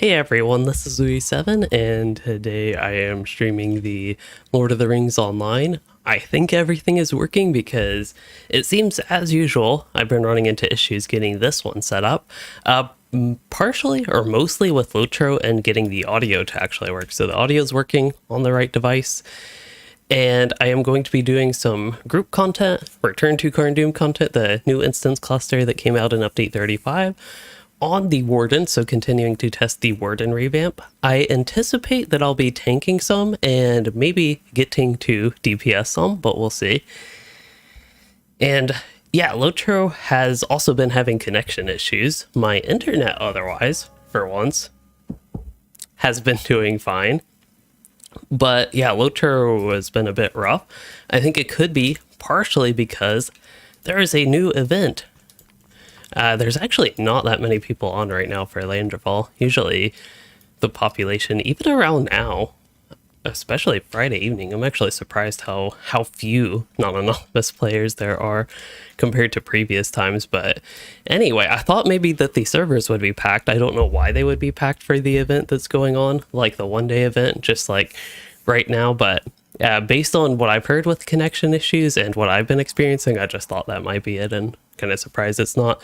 Hey everyone, this is Louis7, and today I am streaming the Lord of the Rings Online. I think everything is working because it seems, as usual, I've been running into issues getting this one set up. Partially or mostly with LOTRO and getting the audio to actually work. So the audio is working on the right device. And I am going to be doing some group content, Return to Carn Dûm content, the new instance cluster that came out in Update 35. On the Warden, so continuing to test the Warden Revamp. I anticipate that I'll be tanking some and maybe getting to DPS some, but we'll see. And yeah, LOTRO has also been having connection issues. My internet otherwise, for once, has been doing fine. But yeah, LOTRO has been a bit rough. I think it could be partially because there is a new event. There's actually not that many people on right now for Landrefall. Usually the population, even around now, especially Friday evening, I'm actually surprised how few non-anonymous players there are compared to previous times. But anyway, I thought maybe that the servers would be packed. I don't know why they would be packed for the event that's going on, like the one-day event, just like right now. But based on what I've heard with connection issues and what I've been experiencing, I just thought that might be it, and kind of surprised it's not.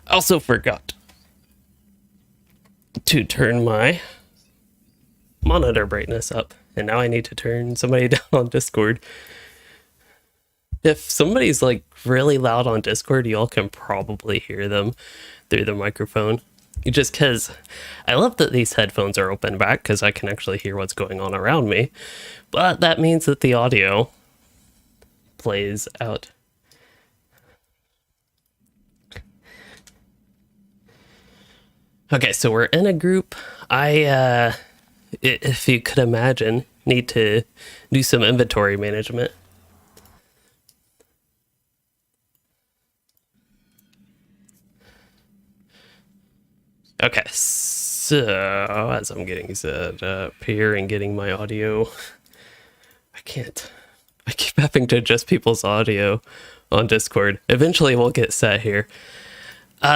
Also forgot to turn my monitor brightness up, and now I need to turn somebody down on Discord. If somebody's like really loud on Discord, y'all can probably hear them through the microphone. Just because I love that these headphones are open back because I can actually hear what's going on around me. But that means that the audio plays out. Okay, so we're in a group. I, if you could imagine, need to do some inventory management. Okay, so as I'm getting set up here and getting my audio, I keep having to adjust people's audio on Discord. Eventually we'll get set here.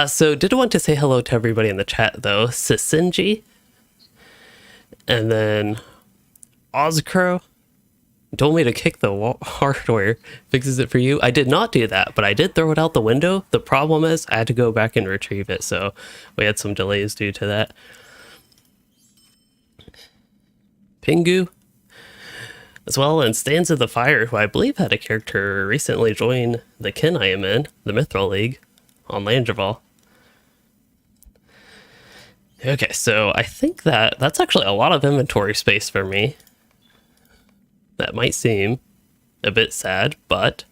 So did want to say hello to everybody in the chat though. Sisinji, and then Ozcrow told me to kick the hardware, fixes it for you. I did not do that, but I did throw it out the window. The problem is I had to go back and retrieve it, so we had some delays due to that. Pingu as well, and Stands of the Fire, who I believe had a character recently join the kin I am in, the Mithril League, on Landrefall. Okay, so I think that's actually a lot of inventory space for me. That might seem a bit sad, but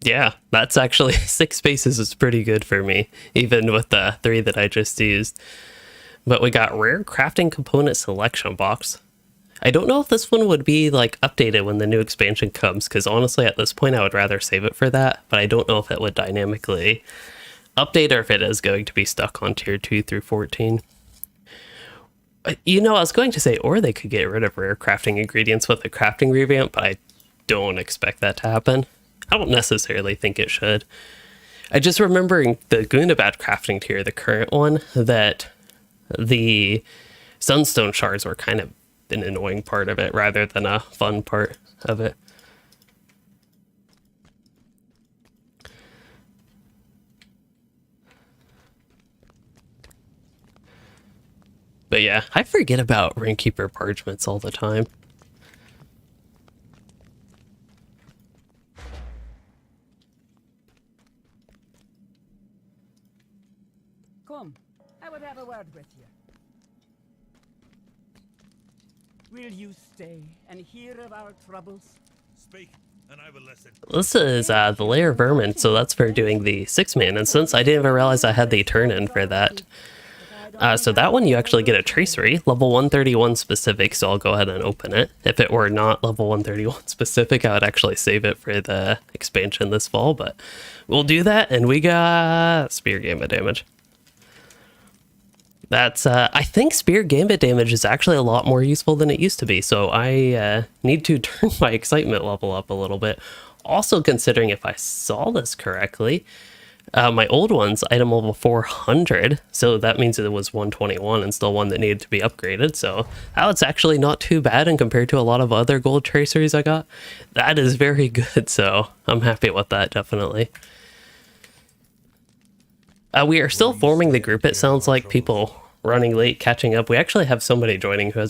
yeah, that's actually 6 spaces is pretty good for me, even with the 3 that I just used. But we got rare crafting component selection box. I don't know if this one would be like updated when the new expansion comes, because honestly at this point I would rather save it for that, but I don't know if it would dynamically update or if it is going to be stuck on tier 2 through 14. You know, I was going to say, or they could get rid of rare crafting ingredients with a crafting revamp, but I don't expect that to happen. I don't necessarily think it should. I just remembering the Gunabat crafting tier, the current one, that the Sunstone shards were kind of an annoying part of it rather than a fun part of it. But yeah, I forget about Rainkeeper parchments all the time. Come, I would have a word with you. Will you stay and hear of our troubles? Speak, and I will listen. This is the Lair Vermin, so that's for doing the 6-man instance. I didn't even realize I had the turn-in for that. So that one you actually get a tracery, level 131 specific, so I'll go ahead and open it. If it were not level 131 specific, I would actually save it for the expansion this fall, but we'll do that, and we got Spear Gambit damage. That's, I think Spear Gambit damage is actually a lot more useful than it used to be, so I need to turn my excitement level up a little bit. Also considering, if I saw this correctly, My old one's item level 400, so that means it was 121 and still one that needed to be upgraded. So that was actually not too bad, and compared to a lot of other gold tracers I got, that is very good. So I'm happy with that, definitely. We are still forming the group. It sounds like people running late, catching up. We actually have somebody joining who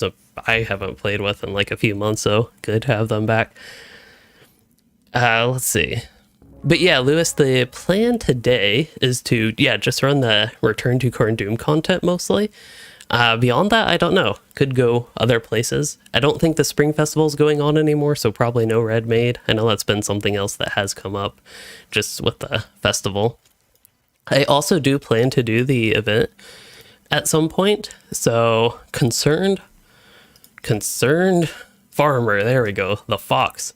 I haven't played with in like a few months, so good to have them back. Let's see. But yeah, Lewis, the plan today is to, just run the Return to Carn Dûm content mostly. Beyond that, I don't know. Could go other places. I don't think the Spring Festival is going on anymore, so probably no red maid. I know that's been something else that has come up just with the festival. I also do plan to do the event at some point, so concerned farmer, there we go, the fox.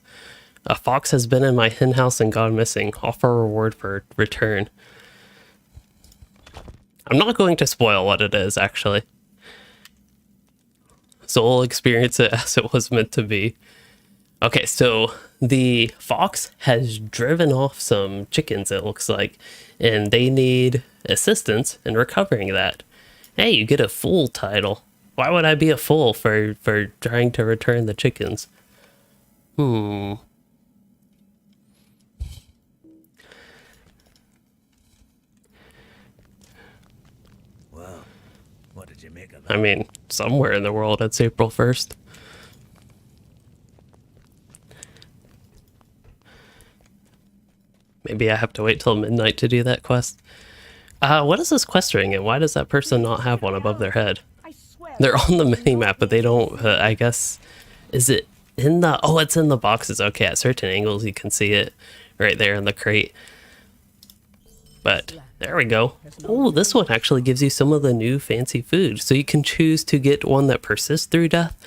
A fox has been in my hen house and gone missing. Offer a reward for return. I'm not going to spoil what it is, actually. So we'll experience it as it was meant to be. Okay, so the fox has driven off some chickens, it looks like, and they need assistance in recovering that. Hey, you get a fool title. Why would I be a fool for trying to return the chickens? Well, what did you make of that? I mean, somewhere in the world it's April 1st. Maybe I have to wait till midnight to do that quest. What is this quest ring, and why does that person not have one above their head? I swear. They're on the mini-map, but they don't, I guess, is it in the, oh, it's in the boxes. Okay, at certain angles you can see it right there in the crate. But there we go. Oh, this one actually gives you some of the new fancy food. So you can choose to get one that persists through death,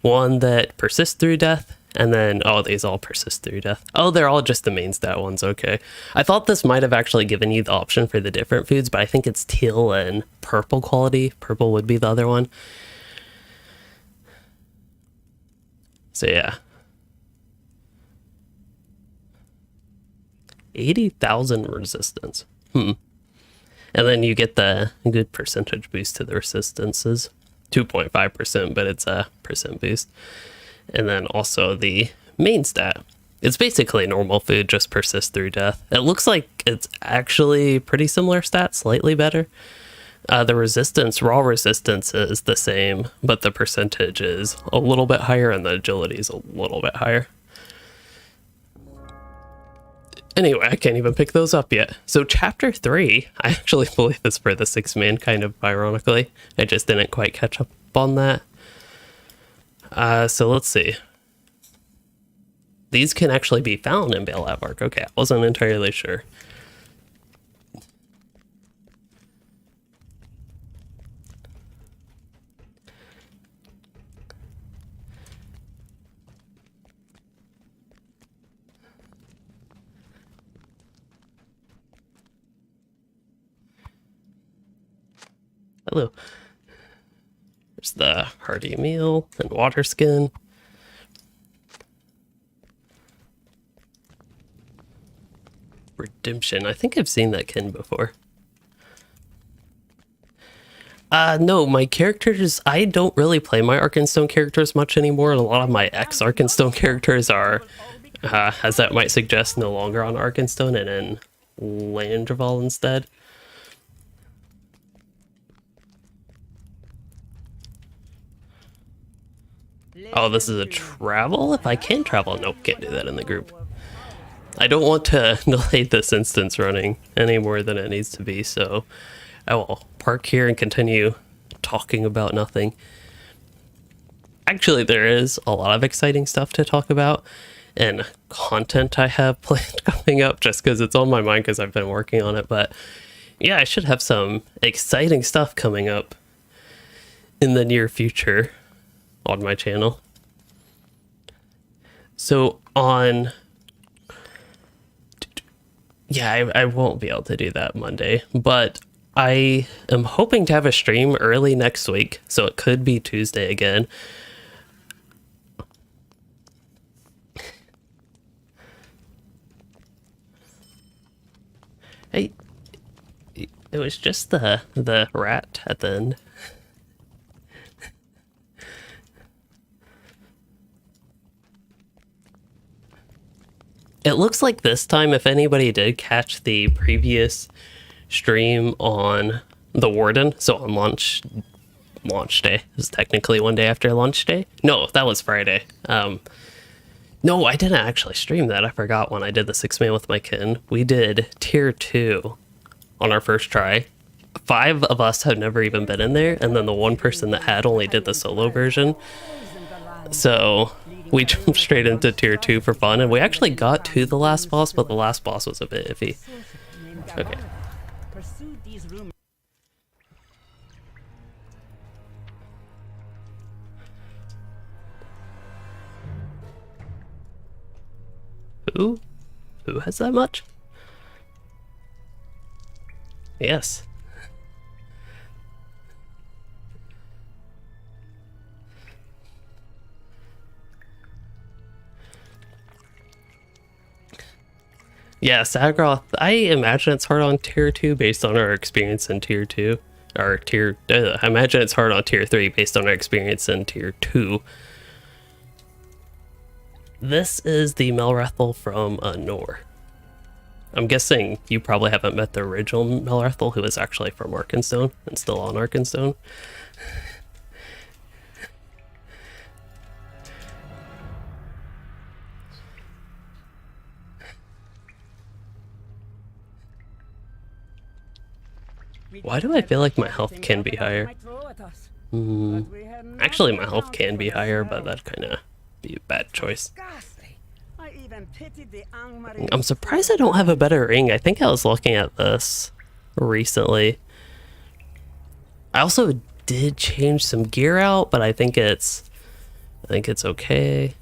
one that persists through death, and then, oh, these all persist through death. Oh, they're all just the main stat ones, okay. I thought this might have actually given you the option for the different foods, but I think it's teal and purple quality. Purple would be the other one. So yeah. 80,000 resistance. And then you get the good percentage boost to the resistances. 2.5%, but it's a percent boost. And then also the main stat. It's basically normal food, just persists through death. It looks like it's actually pretty similar stats, slightly better. The resistance, raw resistance is the same, but the percentage is a little bit higher and the agility is a little bit higher. Anyway, I can't even pick those up yet. So chapter 3, I actually believe it's for the 6-man, kind of ironically. I just didn't quite catch up on that. So let's see. These can actually be found in Bale Avark. Okay, I wasn't entirely sure. Hello. There's the hearty meal and water skin. Redemption. I think I've seen that kin before. No, my characters, I don't really play my Arkenstone characters much anymore, and a lot of my ex-Arkenstone characters are, as that might suggest, no longer on Arkenstone and in Landreval instead. Oh, this is a travel? If I can travel, nope, can't do that in the group. I don't want to delay this instance running any more than it needs to be, so I will park here and continue talking about nothing. Actually, there is a lot of exciting stuff to talk about and content I have planned coming up just because it's on my mind because I've been working on it. But yeah, I should have some exciting stuff coming up in the near future on my channel. So on... yeah, I won't be able to do that Monday, but I am hoping to have a stream early next week, so it could be Tuesday again. Hey, It was just the rat at the end. It looks like this time, if anybody did catch the previous stream on the Warden, so on launch day, is technically one day after launch day. No, that was Friday. No, I didn't actually stream that. I forgot when I did the 6-man with my kin. We did tier 2 on our first try. 5 of us had never even been in there, and then the one person that had only did the solo version. So we jumped straight into tier 2 for fun, and we actually got to the last boss, but the last boss was a bit iffy. Okay. Who? Who has that much? Yes. Yeah, Sagroth, I imagine it's hard on tier 2 based on our experience in tier 2. Or I imagine it's hard on tier 3 based on our experience in tier 2. This is the Melrethel from Nor. I'm guessing you probably haven't met the original Melrethel, who is actually from Arkenstone and still on Arkenstone. Why do I feel like my health can be higher? Actually, my health can be higher, but that'd kind of be a bad choice. I'm surprised I don't have a better ring. I think I was looking at this recently. I also did change some gear out, but I think it's okay.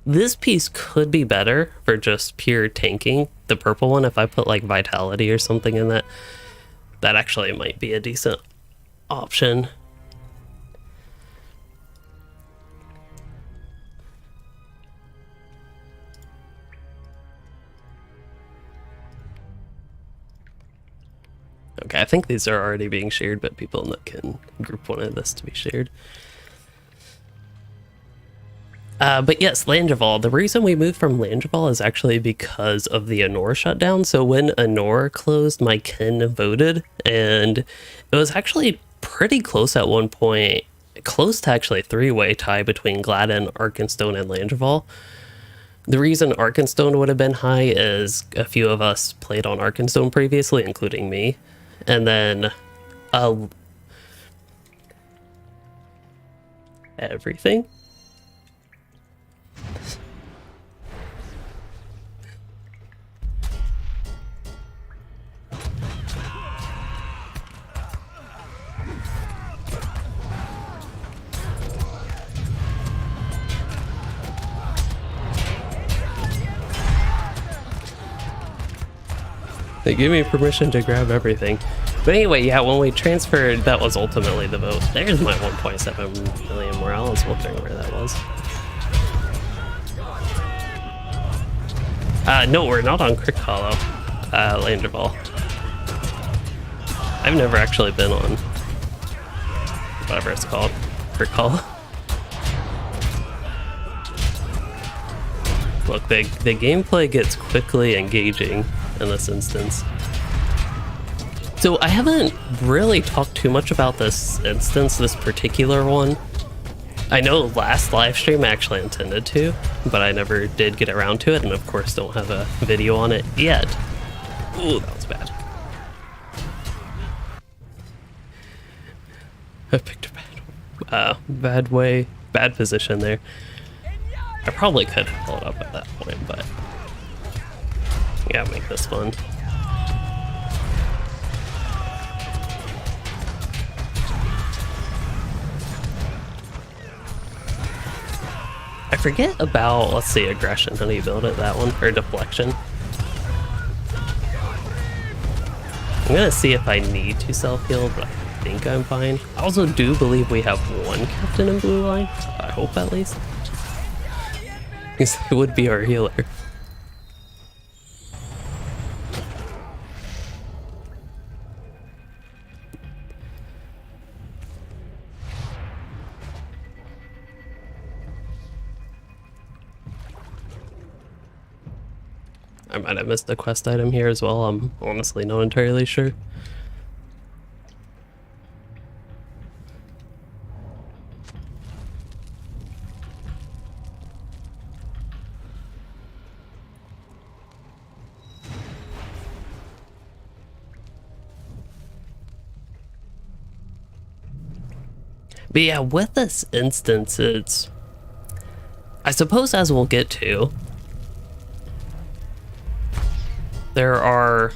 This piece could be better for just pure tanking. The purple one, if I put like vitality or something in that, that actually might be a decent option. Okay, I think these are already being shared, but people can group wanted this to be shared. But yes, Landreval. The reason we moved from Landreval is actually because of the Anor shutdown. So when Anor closed, my kin voted, and it was actually pretty close at one point. Close to actually a 3-way tie between Gladden, Arkenstone, and Landreval. The reason Arkenstone would have been high is a few of us played on Arkenstone previously, including me. And then everything. They gave me permission to grab everything. But anyway, yeah, when we transferred, that was ultimately the vote. There's my 1.7 million morale. I was wondering where that was. No, we're not on Crick Hollow, Landreval. I've never actually been on whatever it's called, Crick Hollow. Look, the gameplay gets quickly engaging in this instance. So I haven't really talked too much about this instance, this particular one. I know last live stream I actually intended to, but I never did get around to it, and of course don't have a video on it yet. Ooh, that was bad. I picked a bad position there. I probably could have pulled up at that point, but yeah, make this fun. I forget about, let's see, aggression. How do you build it? That one? Or deflection? I'm gonna see if I need to self-heal, but I think I'm fine. I also do believe we have one captain in blue line. I hope at least. Because it would be our healer. I might have missed a quest item here as well. I'm honestly not entirely sure. But yeah, with this instance, it's... I suppose, as we'll get to, there are...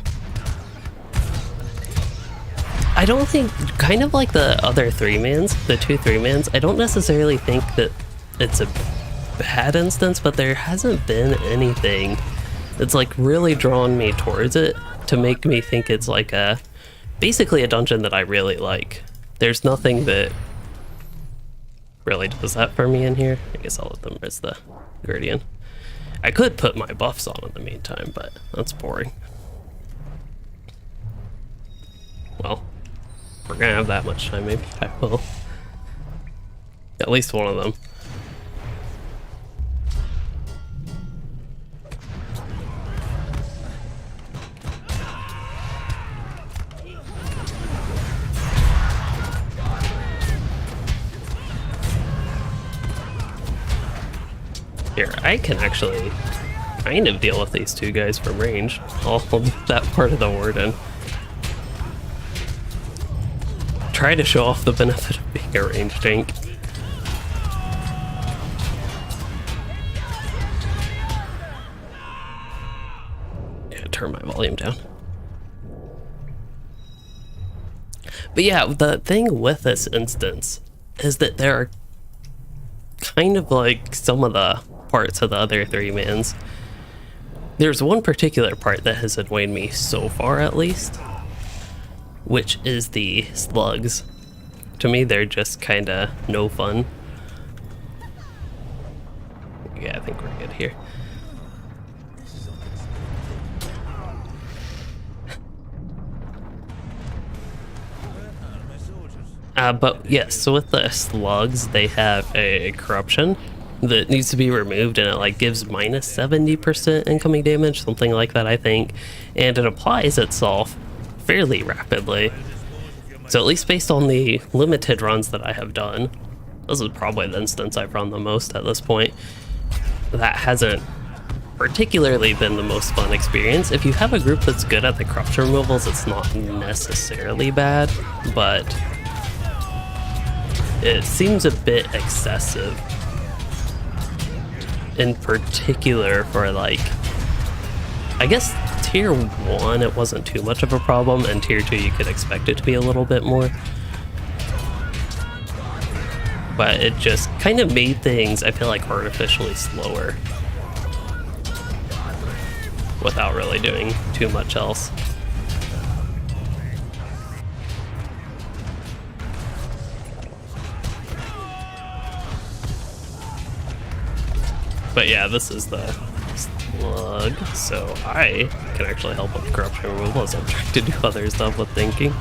I don't think, kind of like the other 3-mans, the 2 3-mans, I don't necessarily think that it's a bad instance, but there hasn't been anything that's like really drawn me towards it to make me think it's like a... basically a dungeon that I really like. There's nothing that really does that for me in here. I guess all of them is the Guardian. I could put my buffs on in the meantime, but that's boring. Well, if we're gonna have that much time, maybe I will. At least one of them. Here, I can actually kind of deal with these 2 guys from range. All of that part of the Warden. Try to show off the benefit of being a range tank. Yeah, turn my volume down. But yeah, the thing with this instance is that there are kind of like some of the parts of the other 3-mans. There's one particular part that has annoyed me so far, at least, which is the slugs. To me, they're just kind of no fun. Yeah, I think we're good here. But yes, so with the slugs, they have a corruption that needs to be removed, and it like gives minus 70% incoming damage, something like that, I think, and it applies itself fairly rapidly. So at least based on the limited runs that I have done, this is probably the instance I've run the most at this point, that hasn't particularly been the most fun experience. If you have a group that's good at the corruption removals, it's not necessarily bad, but it seems a bit excessive. In particular for like, I guess tier 1 it wasn't too much of a problem, and tier 2 you could expect it to be a little bit more. But it just kind of made things, I feel like, artificially slower without really doing too much else. But yeah, this is the slug, so I can actually help with corruption removal as I'm trying to do other stuff with thinking.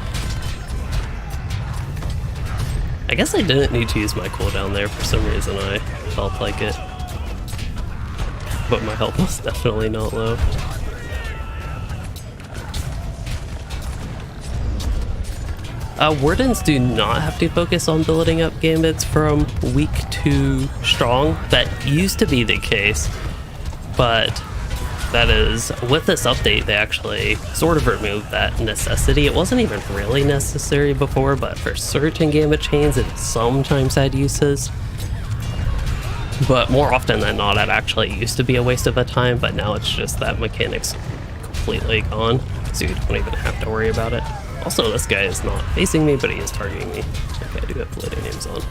I guess I didn't need to use my cooldown there. For some reason I felt like it. But my health was definitely not low. Wardens do not have to focus on building up gambits from weak to strong. That used to be the case, but that is, with this update, they actually sort of removed that necessity. It wasn't even really necessary before, but for certain gambit chains, it sometimes had uses. But more often than not, it actually used to be a waste of a time, but now it's just that mechanic's completely gone, so you don't even have to worry about it. Also, this guy is not facing me, but he is targeting me. Okay, I do have Lady names on.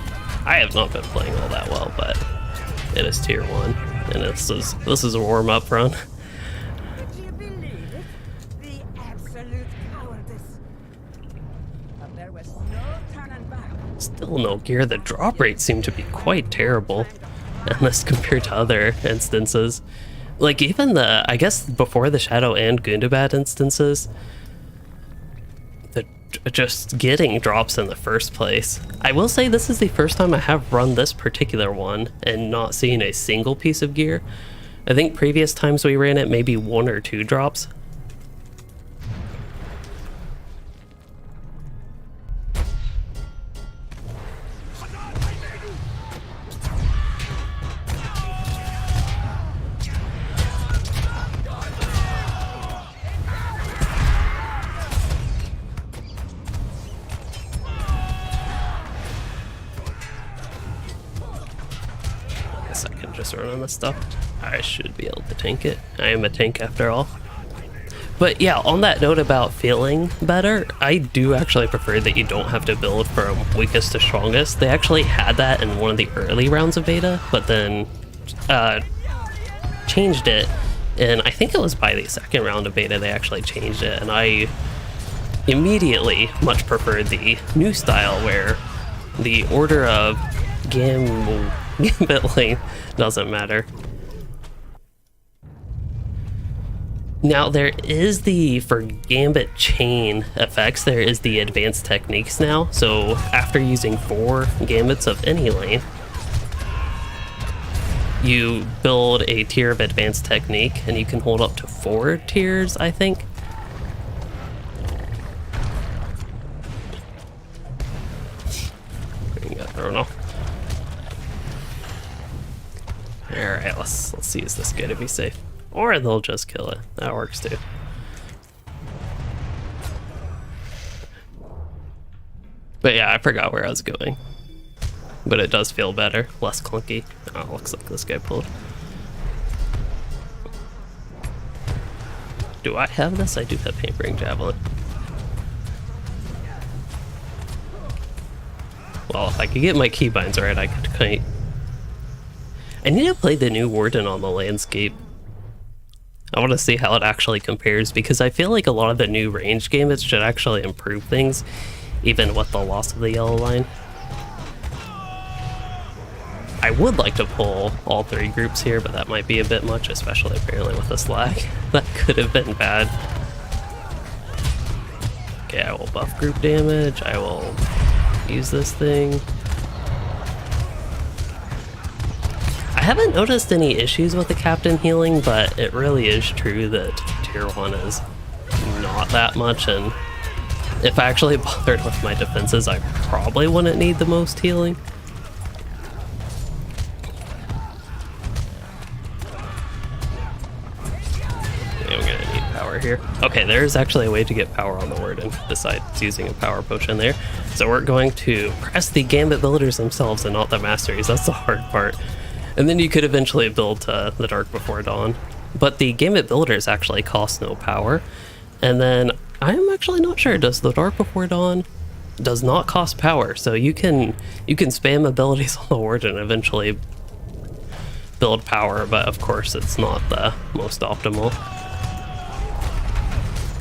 I have not been playing all that well, but it is tier 1, and this is a warm-up run. Could you believe it? The absolute cowardice. But there was no turning back. Still no gear. The drop rates seem to be quite terrible, and this compared to other instances. Like, even the, I guess, before the Shadow and Gundabad instances, just getting drops in the first place. I will say this is the first time I have run this particular one and not seen a single piece of gear. I think previous times we ran it, maybe 1 or 2 drops. I can just run on this stuff. I should be able to tank it. I am a tank after all. But yeah, on that note about feeling better, I do actually prefer that you don't have to build from weakest to strongest. They actually had that in one of the early rounds of beta, but then changed it. And I think it was by the second round of beta they actually changed it. And I immediately much preferred the new style where the order of gambit length doesn't matter. Now there is for gambit chain effects, there is the advanced techniques now. So after using 4 gambits of any length, you build a tier of advanced technique, and you can hold up to 4 tiers, I think. Got thrown off. Alright, let's use this guy to be safe. Or they'll just kill it. That works too. But yeah, I forgot where I was going. But it does feel better, less clunky. Oh, looks like this guy pulled. Do I have this? I do have Hampering Javelin. Well, if I could get my keybinds right, I could kite. I need to play the new Warden on the landscape. I want to see how it actually compares, because I feel like a lot of the new range gambits should actually improve things, even with the loss of the yellow line. I would like to pull all 3 groups here, but that might be a bit much, especially apparently with this lag. That could have been bad. Okay, I will buff group damage. I will use this thing. I haven't noticed any issues with the captain healing, but it really is true that tier 1 is not that much, and if I actually bothered with my defenses, I probably wouldn't need the most healing. Okay, I'm gonna need power here. Okay, there's actually a way to get power on the Warden besides using a power potion there. So we're going to press the gambit builders themselves and not the masteries. That's the hard part. And then you could eventually build to the Dark Before Dawn. But the gambit builders actually cost no power. And then I'm actually not sure, does the Dark Before Dawn does not cost power, so you can spam abilities on the Warden and eventually build power, but of course it's not the most optimal.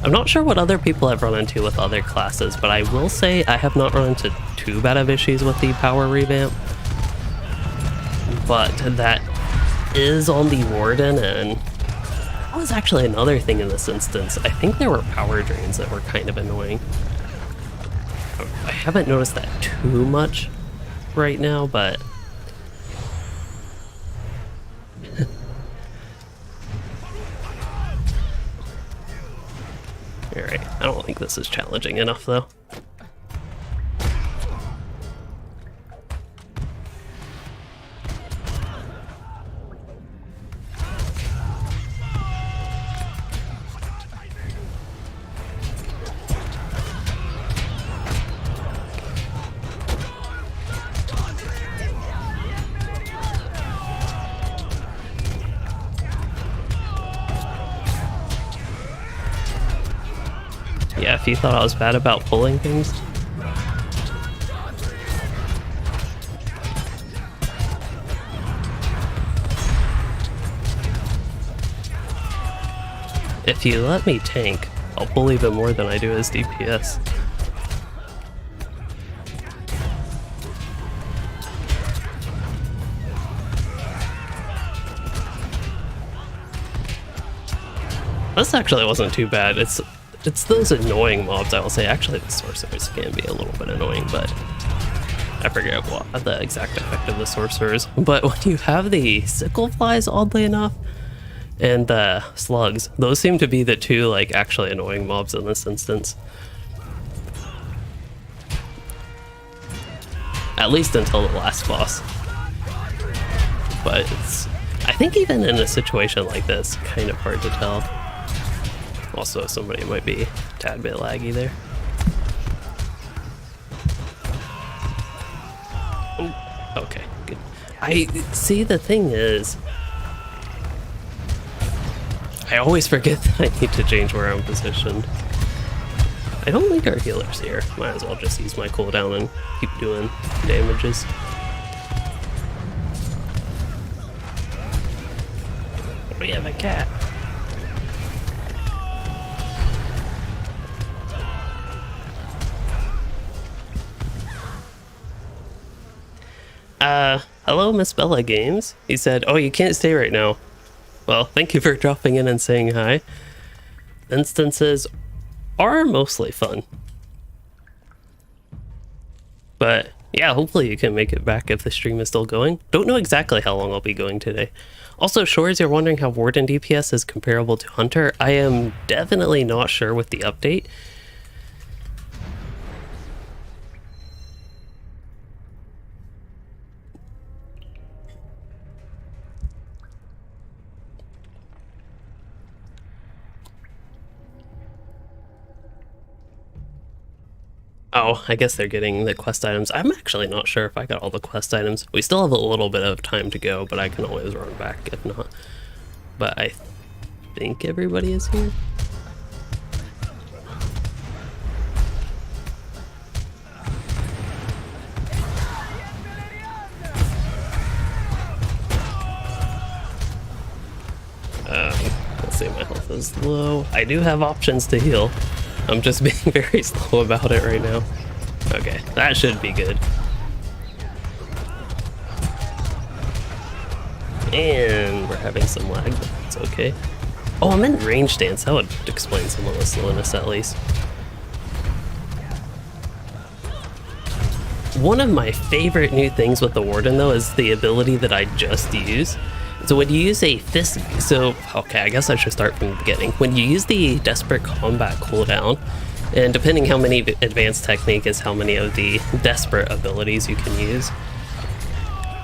I'm not sure what other people have run into with other classes, but I will say I have not run into too bad of issues with the power revamp. But that is on the Warden, and that was actually another thing in this instance. I think there were power drains that were kind of annoying. I haven't noticed that too much right now, but alright, I don't think this is challenging enough though. Yeah, if you thought I was bad about pulling things. If you let me tank, I'll pull even more than I do as DPS. This actually wasn't too bad. It's those annoying mobs, I will say. Actually, the sorcerers can be a little bit annoying, but I forget what the exact effect of the sorcerers. But when you have the sickle flies, oddly enough, and the slugs. Those seem to be the two like actually annoying mobs in this instance. At least until the last boss. But it's, I think even in a situation like this, kind of hard to tell. Also, somebody might be a tad bit laggy there. Oh, okay, good. I see, the thing is, I always forget that I need to change where I'm positioned. I don't think our healer's here. Might as well just use my cooldown and keep doing damages. We have a cat. Hello, Miss Bella Games. He said, oh, you can't stay right now. Well, thank you for dropping in and saying hi. Instances are mostly fun. But yeah, hopefully you can make it back if the stream is still going. Don't know exactly how long I'll be going today. Also, Shores, you're wondering how Warden DPS is comparable to Hunter. I am definitely not sure with the update. Oh, I guess they're getting the quest items. I'm actually not sure if I got all the quest items. We still have a little bit of time to go, but I can always run back if not. But I think everybody is here. Let's see, my health is low. I do have options to heal. I'm just being very slow about it right now. Okay, that should be good. And we're having some lag, but it's okay. Oh, I'm in range stance. That would explain some of the slowness at least. One of my favorite new things with the Warden though is the ability that I just used. So when you use a fist, okay, I guess I should start from the beginning. When you use the Desperate Combat cooldown, and depending how many advanced technique is how many of the Desperate abilities you can use.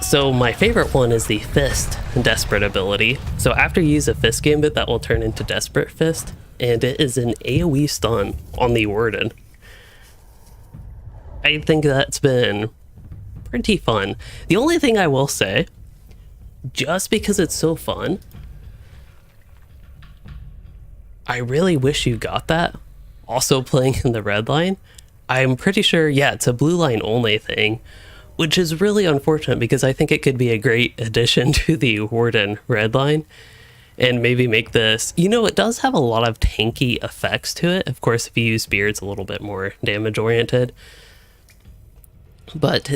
So my favorite one is the Fist Desperate ability. So after you use a Fist Gambit, that will turn into Desperate Fist, and it is an AoE stun on the Warden. I think that's been pretty fun. The only thing I will say, just because it's so fun, I really wish you got that. Also playing in the red line. I'm pretty sure, yeah, it's a blue line only thing, which is really unfortunate because I think it could be a great addition to the Warden red line and maybe make this, you know, it does have a lot of tanky effects to it. Of course, if you use spear, it's a little bit more damage oriented. But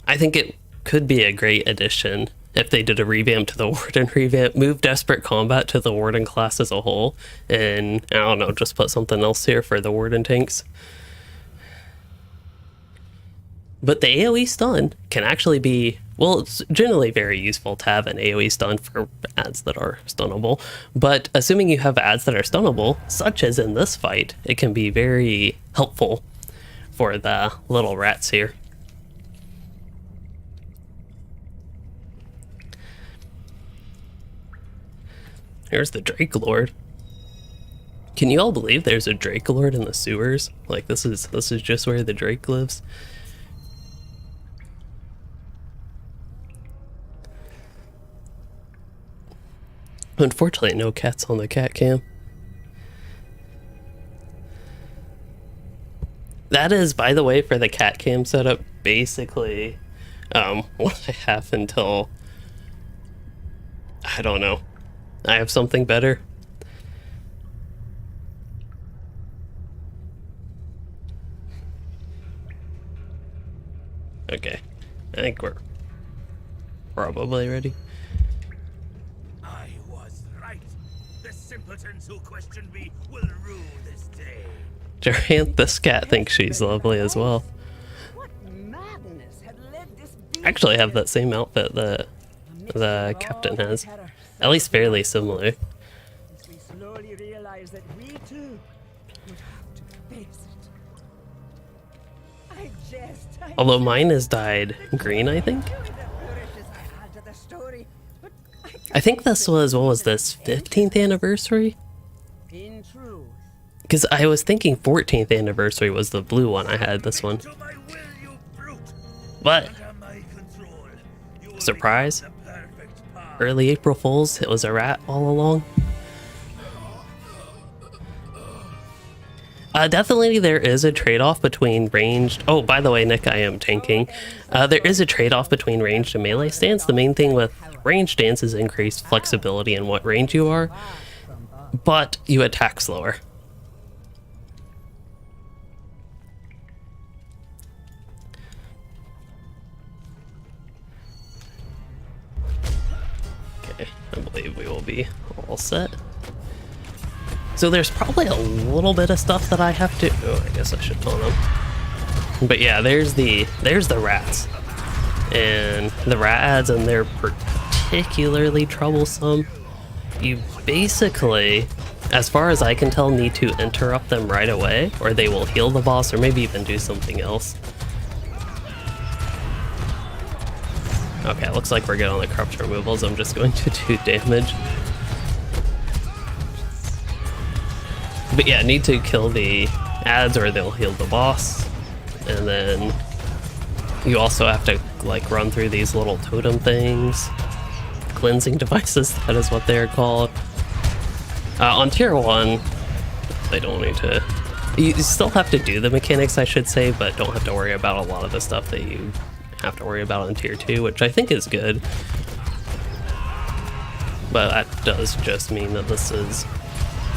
I think it could be a great addition if they did a revamp to the Warden revamp, move Desperate Combat to the Warden class as a whole, and I don't know, just put something else here for the Warden tanks. But the AoE stun can actually be, well, it's generally very useful to have an AoE stun for ads that are stunnable, but assuming you have ads that are stunnable, such as in this fight, it can be very helpful for the little rats here. Here's the Drake Lord. Can you all believe there's a Drake Lord in the sewers? Like this is just where the Drake lives. Unfortunately, no cats on the cat cam. That is, by the way, for the cat cam setup, basically what I have until, I don't know, I have something better. Okay, I think we're probably ready. I was right. The simpletons who questioned me will rue this day. Durant the scat thinks she's lovely as well. What madness had led this I actually have that same outfit that the captain has. At least fairly similar. As we slowly realize that we too would have to face it. I jest. Although mine is dyed green, I think. I think this was, what was this, 15th anniversary? In truth, Because I was thinking 14th anniversary was the blue one. I had this one. To my will, you brute. But, Under my control, you will surprise, become the perfect path. early April Fools, it was a rat all along. Definitely there is a trade-off between ranged... Oh, by the way, Nick, I am tanking. There is a trade-off between ranged and melee stance. The main thing with ranged stance is increased flexibility in what range you are, but you attack slower. Okay, I believe we will be all set. So there's probably a little bit of stuff that I have to... Oh, I guess I should taunt them. But yeah, there's the rats. And the rat ads, and they're particularly troublesome. You basically, as far as I can tell, need to interrupt them right away, or they will heal the boss, or maybe even do something else. Okay, looks like we're good on the corruption removals. I'm just going to do damage. But yeah, need to kill the ads or they'll heal the boss. And then you also have to like run through these little totem things. Cleansing devices, that is what they're called. On tier 1, they don't need to... You still have to do the mechanics, I should say, but don't have to worry about a lot of the stuff that you have to worry about on tier 2, which I think is good. But that does just mean that this is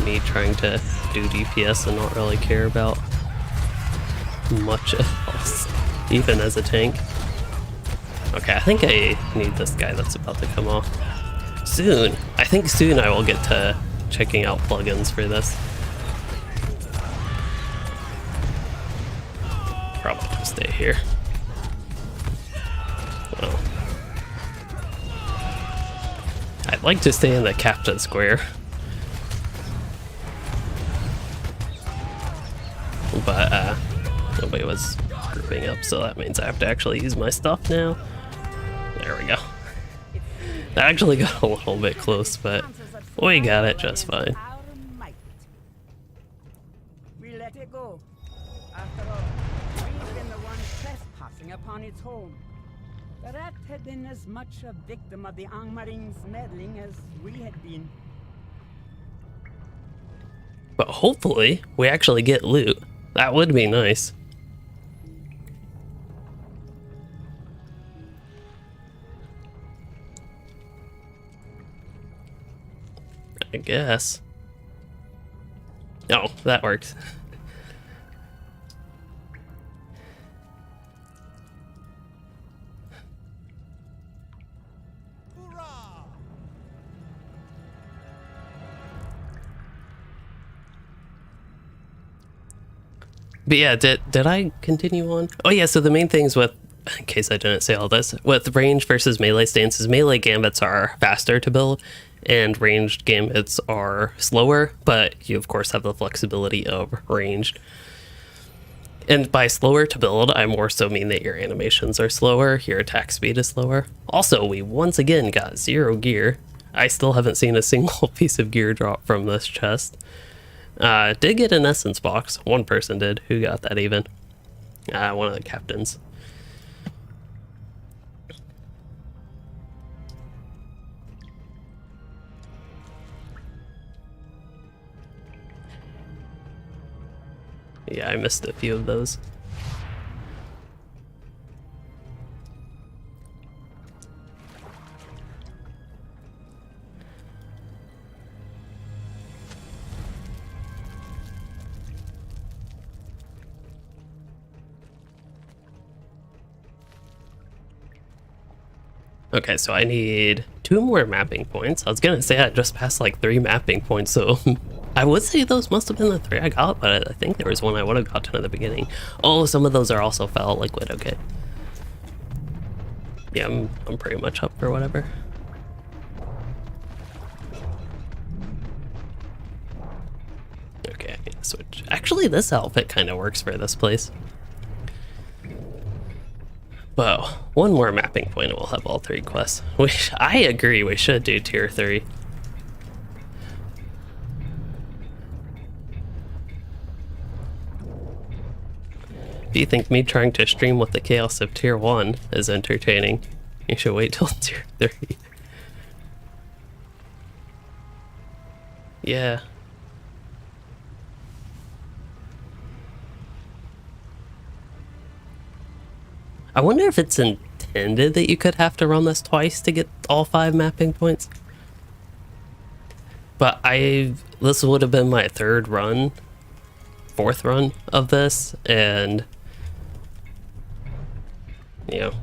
me trying to do DPS and not really care about much else, even as a tank. Okay, I think I need this guy that's about to come off. Soon. I think soon I will get to checking out plugins for this. Probably just stay here. Well, I'd like to stay in the captain square. But nobody was grouping up, so that means I have to actually use my stuff now. There we go. That actually got a little bit close, but we got it just fine. we let it go. After all, we've been the ones trespassing upon its home. The rat had been as much a victim of the Angmaring's meddling as we had been. But hopefully, we actually get loot. That would be nice. I guess. Oh, that works. But yeah, did I continue on? Oh yeah, so the main things with, in case I didn't say all this, with range versus melee stances, melee gambits are faster to build, and ranged gambits are slower, but you of course have the flexibility of ranged. And by slower to build, I more so mean that your animations are slower, your attack speed is slower. Also, we once again got 0 gear. I still haven't seen a single piece of gear drop from this chest. Did get an essence box. One person did. Who got that even? One of the captains. Yeah, I missed a few of those. Okay, so I need 2 more mapping points. I was gonna say I just passed like 3 mapping points, so I would say those must have been the 3 I got, but I think there was one I would have gotten at the beginning. Oh, some of those are also foul liquid, okay. Yeah, I'm pretty much up for whatever. Okay, I need to switch. Actually, this outfit kind of works for this place. Well, one more mapping point and we'll have all 3 quests. I agree, we should do tier 3. If you think me trying to stream with the chaos of tier 1 is entertaining, you should wait till tier 3. Yeah. I wonder if it's intended that you could have to run this twice to get all 5 mapping points. But this would have been my 3rd run, 4th run of this, and you know,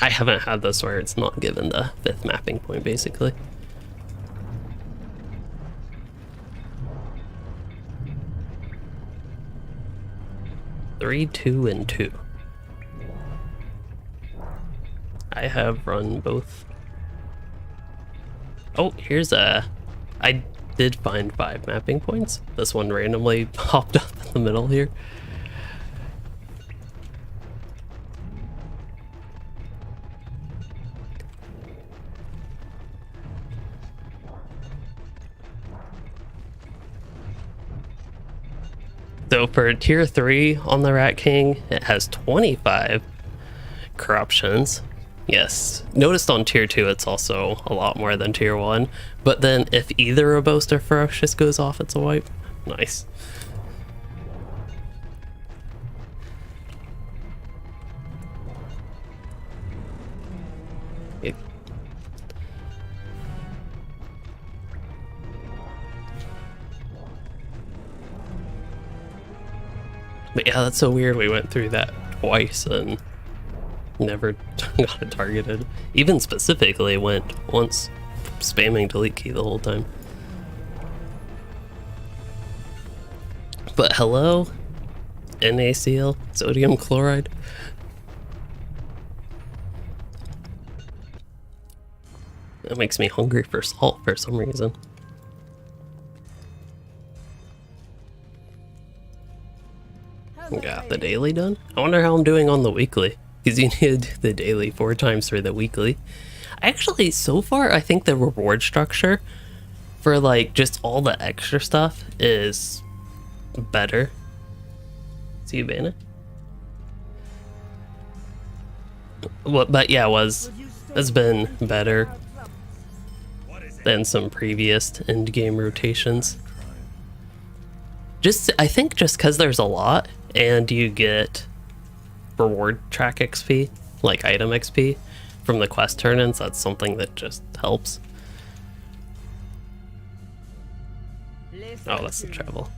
I haven't had this where it's not given the 5th mapping point basically. Three, 2, and 2. I have run both. Oh, here's I did find 5 mapping points. This one randomly popped up in the middle here. So for tier 3 on the Rat King, it has 25 corruptions. Yes, noticed on tier 2 it's also a lot more than tier 1, but then if either a Boast or Ferocious goes off, it's a wipe. Nice. But yeah, that's so weird. We went through that twice and never got it targeted. Even specifically went once spamming delete key the whole time. But hello, NaCl, sodium chloride. That makes me hungry for salt for some reason. Got the daily done? I wonder how I'm doing on the weekly, because you need the daily 4 times for the weekly. Actually, so far, I think the reward structure for like just all the extra stuff is better. See you, Bana? Well, but yeah, has been better than some previous end game rotations. I think just because there's a lot and you get reward track XP, like item XP from the quest turn-ins, that's something that just helps. Oh, that's the travel.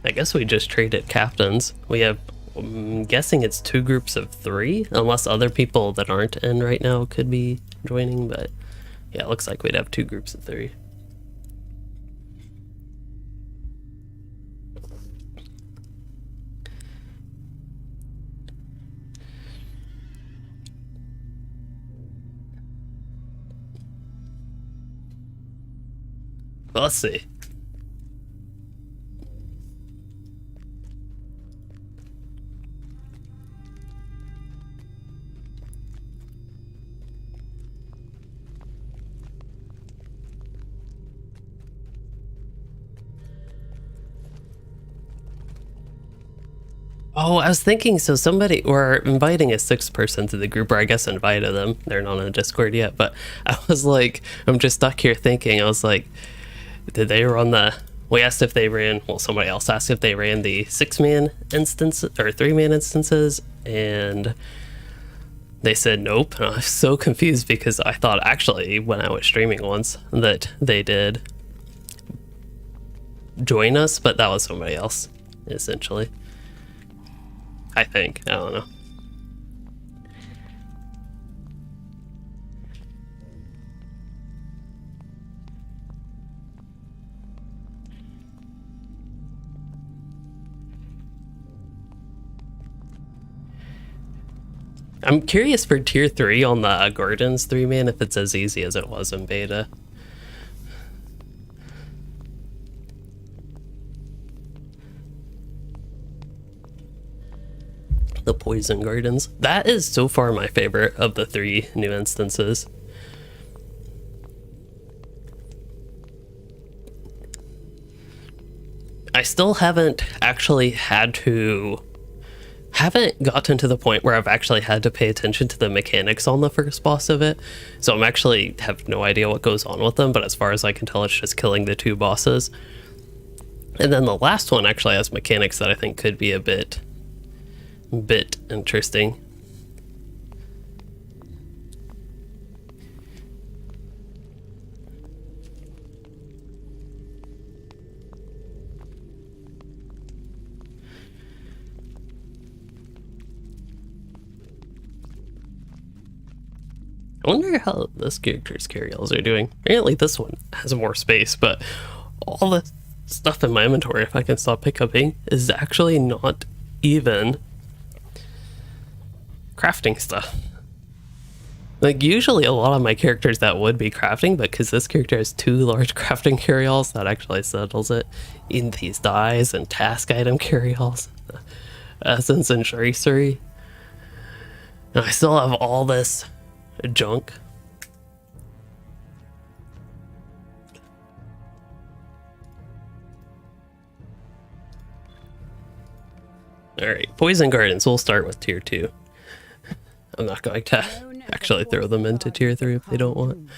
I guess we just traded captains. We have, I'm guessing it's 2 groups of 3, unless other people that aren't in right now could be joining, but yeah, it looks like we'd have 2 groups of 3. Let's see. Oh, I was thinking, so somebody, we're inviting a 6th person to the group, or I guess invited them. They're not on the Discord yet, but I was like, I'm just stuck here thinking, I was like, did they run we asked if they ran, well, somebody else asked if they ran the 6-man instance, or 3-man instances, and they said nope. And I was so confused because I thought actually when I was streaming once that they did join us, but that was somebody else, essentially. I think. I don't know. I'm curious for tier 3 on the Gordon's 3-man if it's as easy as it was in beta. The Poison Gardens. That is so far my favorite of the 3 new instances. I still haven't actually haven't gotten to the point where I've actually had to pay attention to the mechanics on the first boss of it. So I'm actually have no idea what goes on with them, but as far as I can tell, it's just killing the 2 bosses. And then the last one actually has mechanics that I think could be a bit interesting. I wonder how this character's carryalls are doing. Apparently this one has more space, but all the stuff in my inventory, if I can stop hiccuping, is actually not even crafting stuff. Like, usually a lot of my characters that would be crafting, but because this character has 2 large crafting carryalls, that actually settles it. In these dyes and task item carryalls, essence and tracery. And I still have all this junk. Alright, Poison Gardens, we'll start with tier 2. I'm not going to actually throw them into tier 3 if they don't want.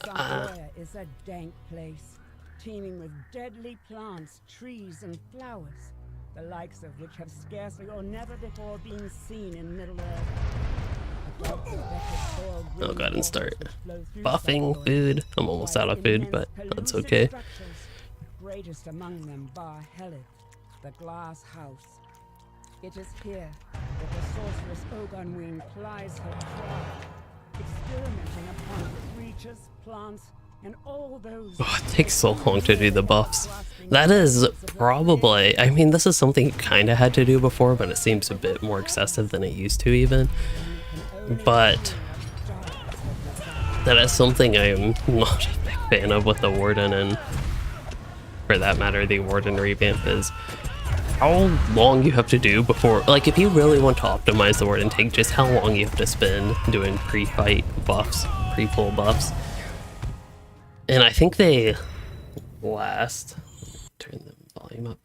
Somewhere is a dank place, teeming with deadly plants, trees, and flowers, the likes of which have scarcely or never before been seen in Middle-earth. I'll go ahead and start buffing food. I'm almost out of food, but that's okay. Greatest among them bar Helith, the glass house. It is here that the sorceress Ogunwing plies her craft, experimenting upon creatures, plants, and all those. Oh, it takes so long to do the buffs. That is probably, I mean, this is something you kind of had to do before, but it seems a bit more excessive than it used to even. But that is something I am not a big fan of with the Warden, and for that matter, the Warden Revamp, is how long you have to do before, like, if you really want to optimize the Warden tank, just how long you have to spend doing pre-fight buffs, pre-pull buffs. And I think they last, turn the volume up.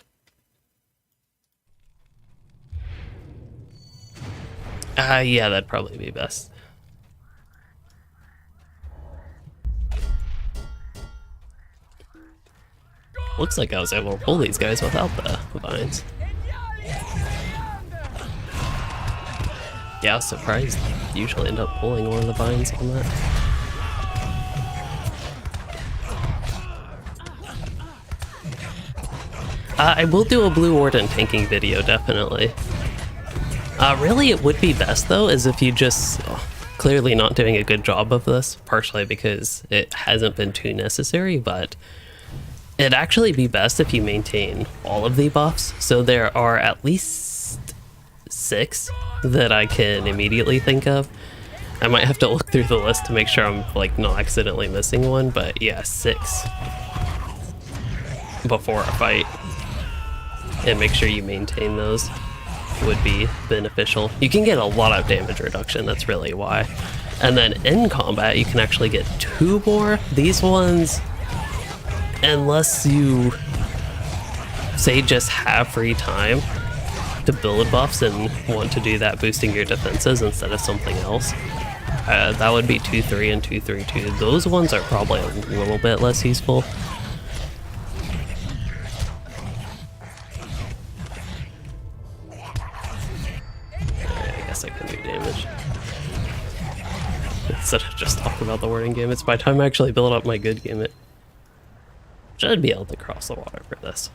Yeah, that'd probably be best. Looks like I was able to pull these guys without the vines. Yeah, I was surprised. Usually end up pulling one of the vines on that. I will do a Blue Warden tanking video, definitely. Really, it would be best, though, is if you just... clearly not doing a good job of this, partially because it hasn't been too necessary, but it'd actually be best if you maintain all of the buffs. So there are at least 6 that I can immediately think of. I might have to look through the list to make sure I'm, like, not accidentally missing one, but yeah, 6 before a fight. And make sure you maintain those would be beneficial. You can get a lot of damage reduction, that's really why. And then in combat, you can actually get 2 more. These ones, unless you, say, just have free time to build buffs and want to do that boosting your defenses instead of something else, that would be 2-3 and 2-3-2. Those ones are probably a little bit less useful. I can do damage instead of just talking about the wording gamuts. By the time I actually build up my good gamut, should be able to cross the water for this.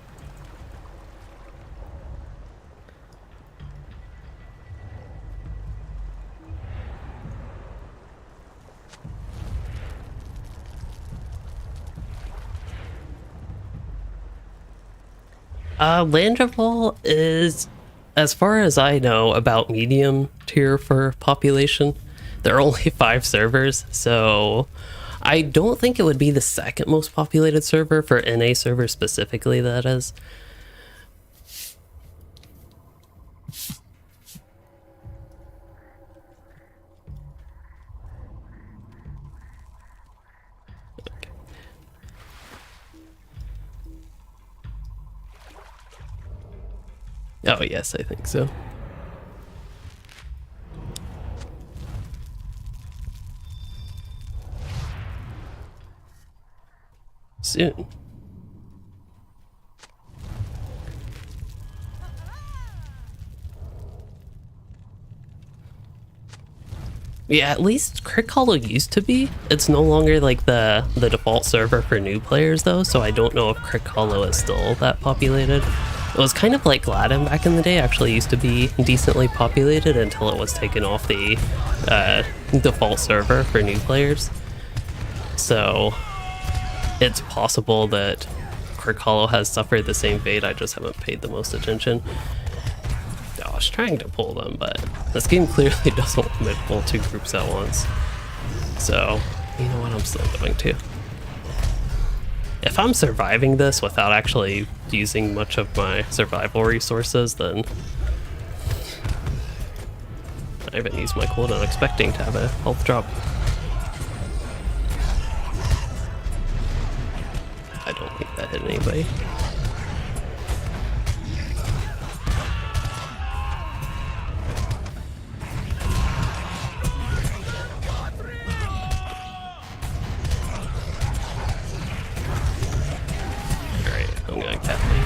Landfall is, as far as I know, about medium tier for population. There are only 5 servers, so I don't think it would be the 2nd most populated server for NA servers specifically, that is. Oh, yes, I think so. Soon. Yeah, at least Crick Hollow used to be. It's no longer like the default server for new players though, so I don't know if Crick Hollow is still that populated. It was kind of like Gladden back in the day, actually used to be decently populated until it was taken off the default server for new players. So it's possible that Crick Hollow has suffered the same fate, I just haven't paid the most attention. I was trying to pull them, but this game clearly doesn't want me to pull two groups at once. So, you know what, I'm still going to. If I'm surviving this without actually using much of my survival resources, then I haven't used my cooldown expecting to have a health drop. I don't think that hit anybody.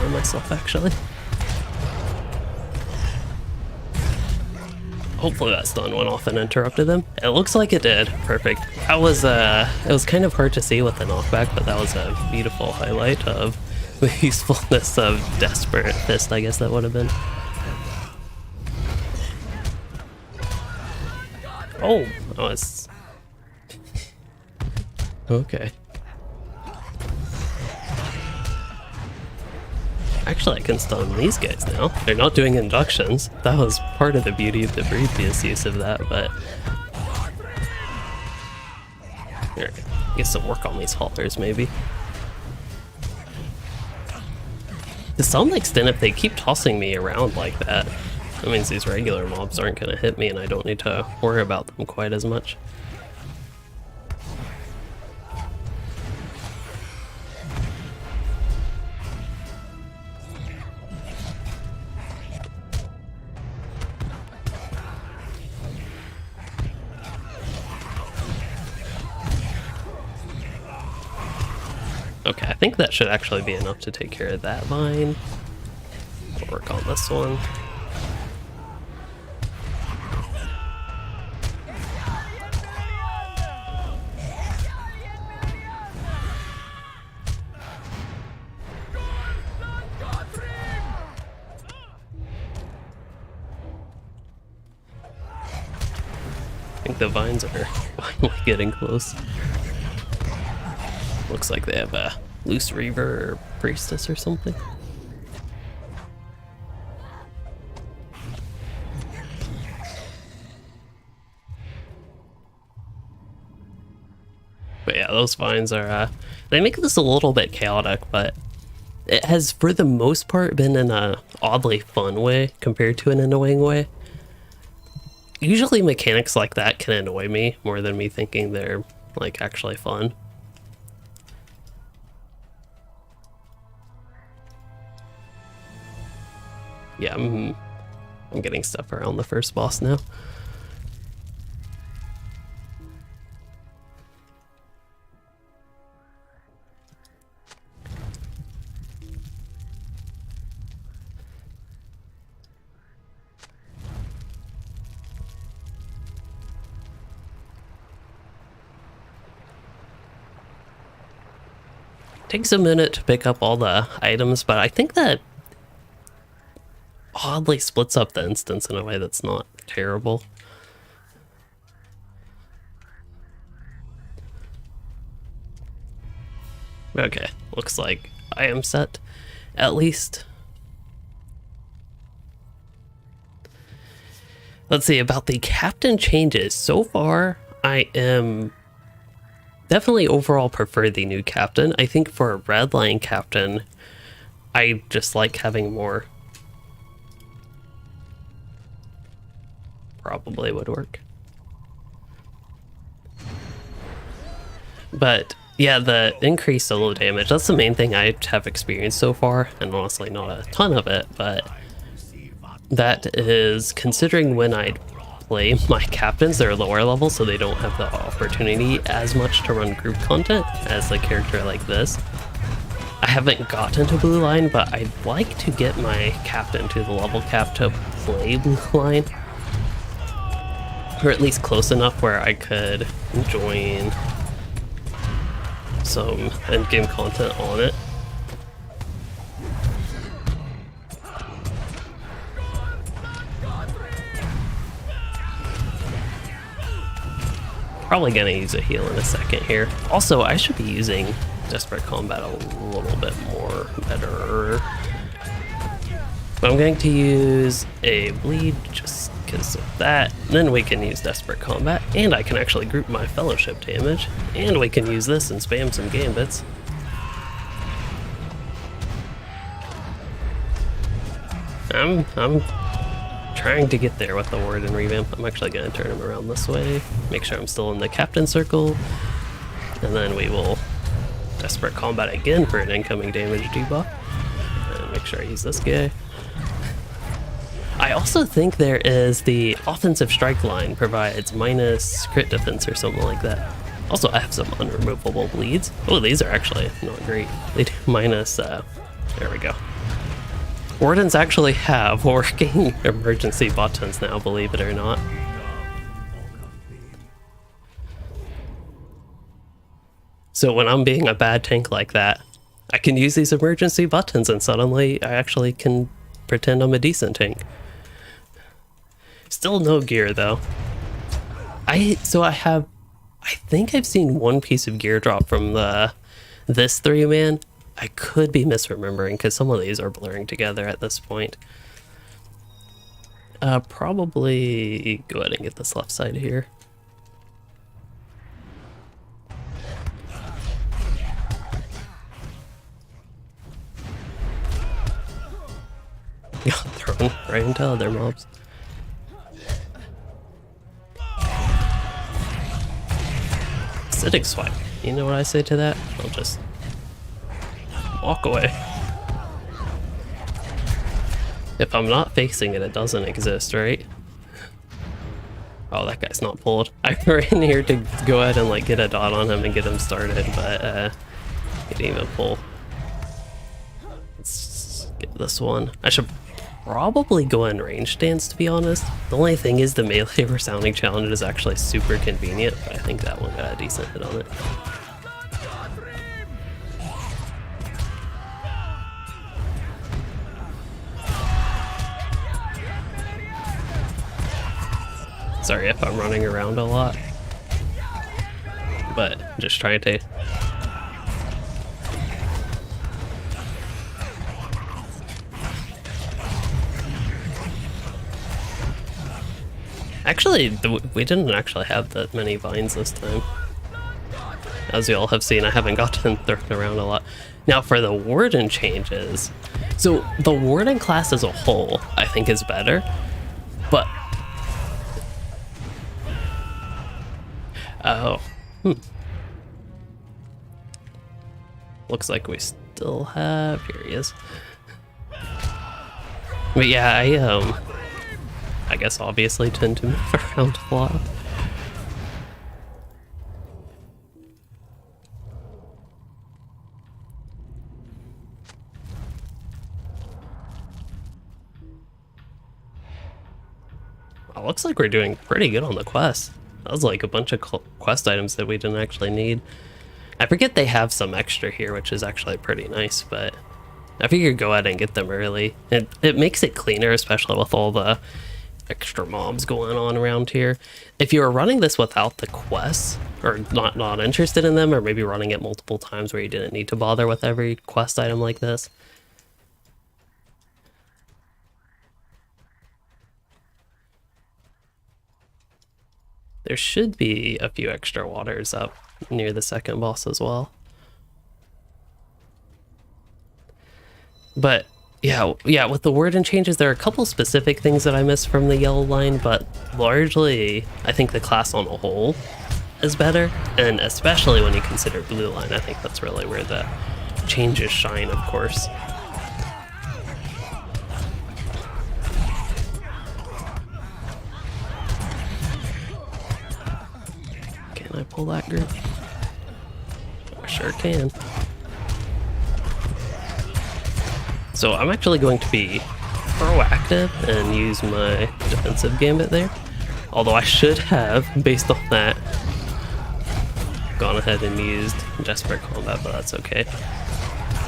Myself actually. Hopefully that stun went off and interrupted them. It looks like it did. Perfect. That was it was kind of hard to see with the knockback, but that was a beautiful highlight of the usefulness of Desperate Fist, I guess that would have been. Oh, it's okay. Actually, I can stun these guys now. They're not doing inductions. That was part of the beauty of the previous use of that, but... Here, get some work on these haulers, maybe. To some extent, if they keep tossing me around like that, that means these regular mobs aren't going to hit me and I don't need to worry about them quite as much. Okay, I think that should actually be enough to take care of that vine. We'll work on this one. I think the vines are finally getting close. Looks like they have a loose reaver or priestess or something. But yeah, those vines are, they make this a little bit chaotic, but it has for the most part been in a oddly fun way compared to an annoying way. Usually mechanics like that can annoy me more than me thinking they're like actually fun. Yeah, I'm getting stuff around the first boss now. Takes a minute to pick up all the items, but I think that oddly splits up the instance in a way that's not terrible. Okay, looks like I am set, at least. Let's see, about the captain changes. So far, I am definitely overall prefer the new captain. I think for a red line captain, I just like having more. Probably would work. But yeah, the increased solo damage, that's the main thing I have experienced so far, and honestly not a ton of it, but That is considering when I'd play my captains, they're lower level, so they don't have the opportunity as much to run group content as a character like this. I haven't gotten to blue line, but I'd like to get my captain to the level cap to play blue line, or at least close enough where I could join some endgame content on it. Probably gonna use a heal in a second here. Also, I should be using Desperate Combat a little bit more better. But I'm going to use a bleed just because of that. Then we can use Desperate Combat, and I can actually group my fellowship damage, and we can use this and spam some gambits. I'm trying to get there with the Warden Revamp. I'm actually going to turn him around this way, make sure I'm still in the captain circle, and then we will Desperate Combat again for an incoming damage debuff, and make sure I use this guy. I also think there is the offensive strike line provides minus crit defense or something like that. Also, I have some unremovable bleeds. Oh, these are actually not great. They do minus, there we go. Wardens actually have working emergency buttons now, believe it or not. So when I'm being a bad tank like that, I can use these emergency buttons and suddenly I actually can pretend I'm a decent tank. Still no gear though. I think I've seen one piece of gear drop from this 3-man. I could be misremembering because some of these are blurring together at this point. Probably go ahead and get this left side here. Got thrown right into other mobs. Acidic swipe. You know what I say to that? I'll just walk away. If I'm not facing it, it doesn't exist, right? Oh, that guy's not pulled. I ran here to go ahead and like get a dot on him and get him started, but he didn't even pull. Let's get this one. I should probably go in range stance, to be honest. The only thing is the melee resounding challenge is actually super convenient, but I think that one got a decent hit on it. Sorry if I'm running around a lot, but I'm just trying to. Actually, we didn't actually have that many vines this time. As you all have seen, I haven't gotten thrown around a lot. Now for the Warden changes, so the Warden class as a whole, I think is better, but oh, looks like we still have, here he is. But yeah, I guess obviously tend to move around a lot. Well, looks like we're doing pretty good on the quest. That was like a bunch of quest items that we didn't actually need. I forget they have some extra here, which is actually pretty nice, but I figured go ahead and get them early. It makes it cleaner, especially with all the extra mobs going on around here. If you were running this without the quests, or not interested in them, or maybe running it multiple times where you didn't need to bother with every quest item like this, there should be a few extra waters up near the second boss as well. But yeah, with the Warden changes, there are a couple specific things that I missed from the yellow line, but largely, I think the class on a whole is better, and especially when you consider blue line, I think that's really where the changes shine, of course. pull that group? I sure can. So I'm actually going to be proactive and use my defensive gambit there. Although I should have, based on that, gone ahead and used Desperate Combat, but that's okay.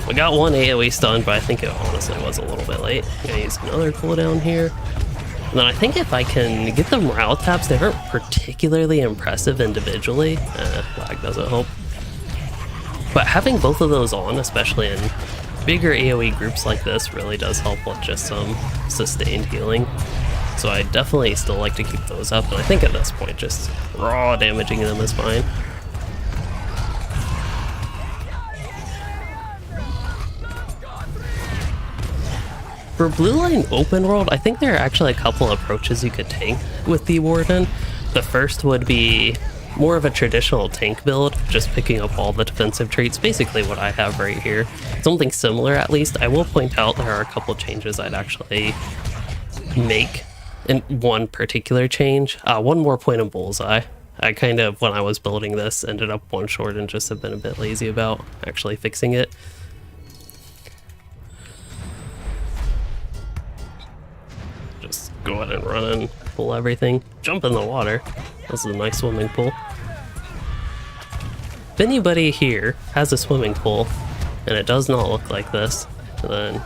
We got one AoE stun, but I think it honestly was a little bit late. I'm gonna use another cooldown here. And then I think if I can get the morale taps, they aren't particularly impressive individually. Lag doesn't help. But having both of those on, especially in bigger AoE groups like this, really does help with just some sustained healing. So I definitely still like to keep those up, and I think at this point just raw damaging them is fine. For Blue Line Open World, I think there are actually a couple approaches you could tank with the Warden. The first would be more of a traditional tank build, just picking up all the defensive traits, basically what I have right here. Something similar at least. I will point out there are a couple changes I'd actually make in one particular change. One more point of bullseye. I kind of, when I was building this, ended up one short and just have been a bit lazy about actually fixing it. Just go ahead and run and pull everything. Jump in the water. This is a nice swimming pool. If anybody here has a swimming pool and it does not look like this, then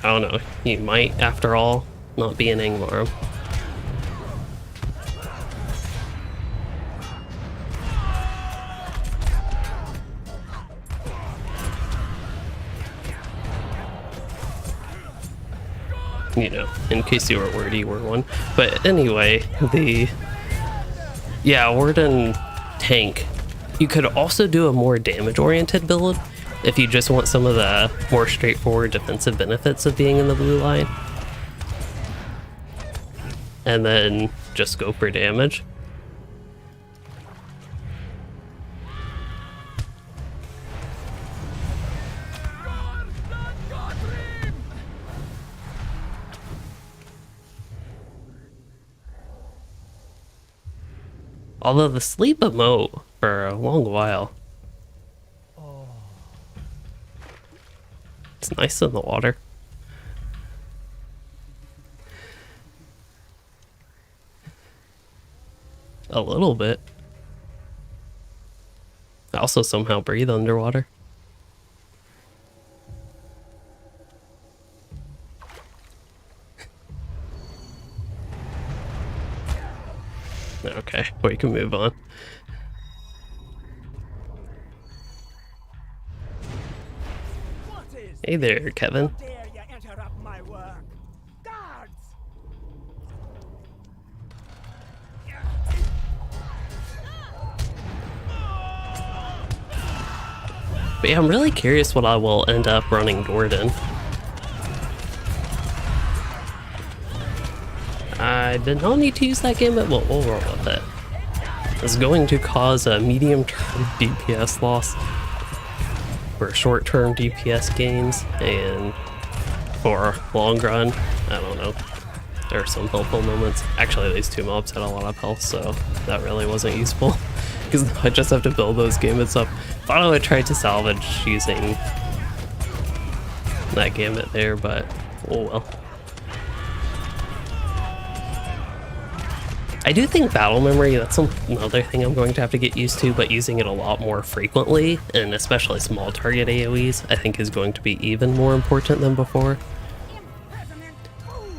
I don't know, you might, after all, not be an Angmar. You know, in case you were worried you were one. But anyway, Warden tank. You could also do a more damage-oriented build if you just want some of the more straightforward defensive benefits of being in the blue line. And then just go for damage. Although the sleep emote for a long while. It's nice in the water. A little bit. I also somehow breathe underwater. Okay, we can move on. Hey there, Kevin. How dare you interrupt my work? Guards! But yeah, I'm really curious what I will end up running Warden. I did not need to use that gambit, but we'll roll with it. It's going to cause a medium-term DPS loss for short-term DPS gains, and for long run, I don't know. There are some helpful moments. Actually, these two mobs had a lot of health, so that really wasn't useful because I just have to build those gambits up. Thought I would try to salvage using that gambit there, but oh well. I do think battle memory, that's another thing I'm going to have to get used to, but using it a lot more frequently, and especially small target AoEs, I think is going to be even more important than before. Imprisonment! Fools!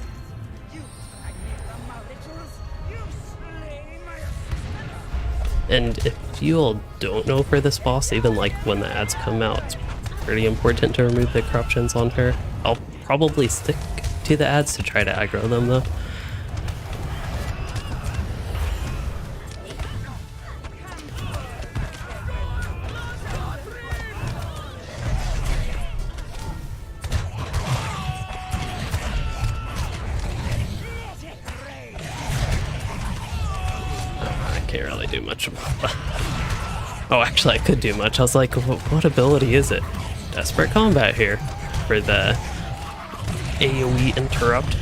You stagnate from my rituals! You slay my assistants! And if you all don't know for this boss, even like when the ads come out, it's pretty important to remove the corruptions on her. I'll probably stick to the ads to try to aggro them though. Can't really do much about that. Oh, actually I could do much. I was like, what ability is it? Desperate Combat here for the AoE interrupt.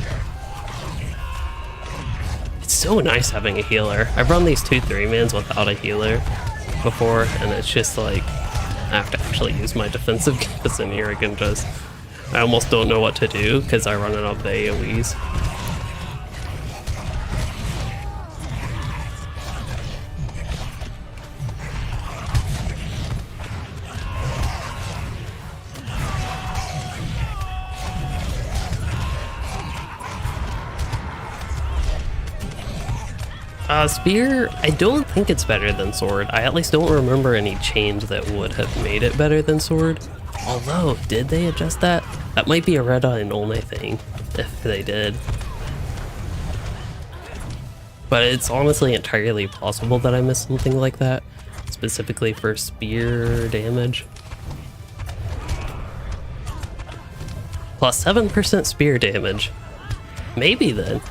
It's so nice having a healer. I've run these 2 3-mans without a healer before, and it's just like I have to actually use my defensive gifts in here. I almost don't know what to do because I run out of the AoEs. Spear, I don't think it's better than sword. I at least don't remember any change that would have made it better than sword. Although, did they adjust that? That might be a red line only thing, if they did. But it's honestly entirely possible that I missed something like that, specifically for spear damage. Plus 7% spear damage. Maybe then.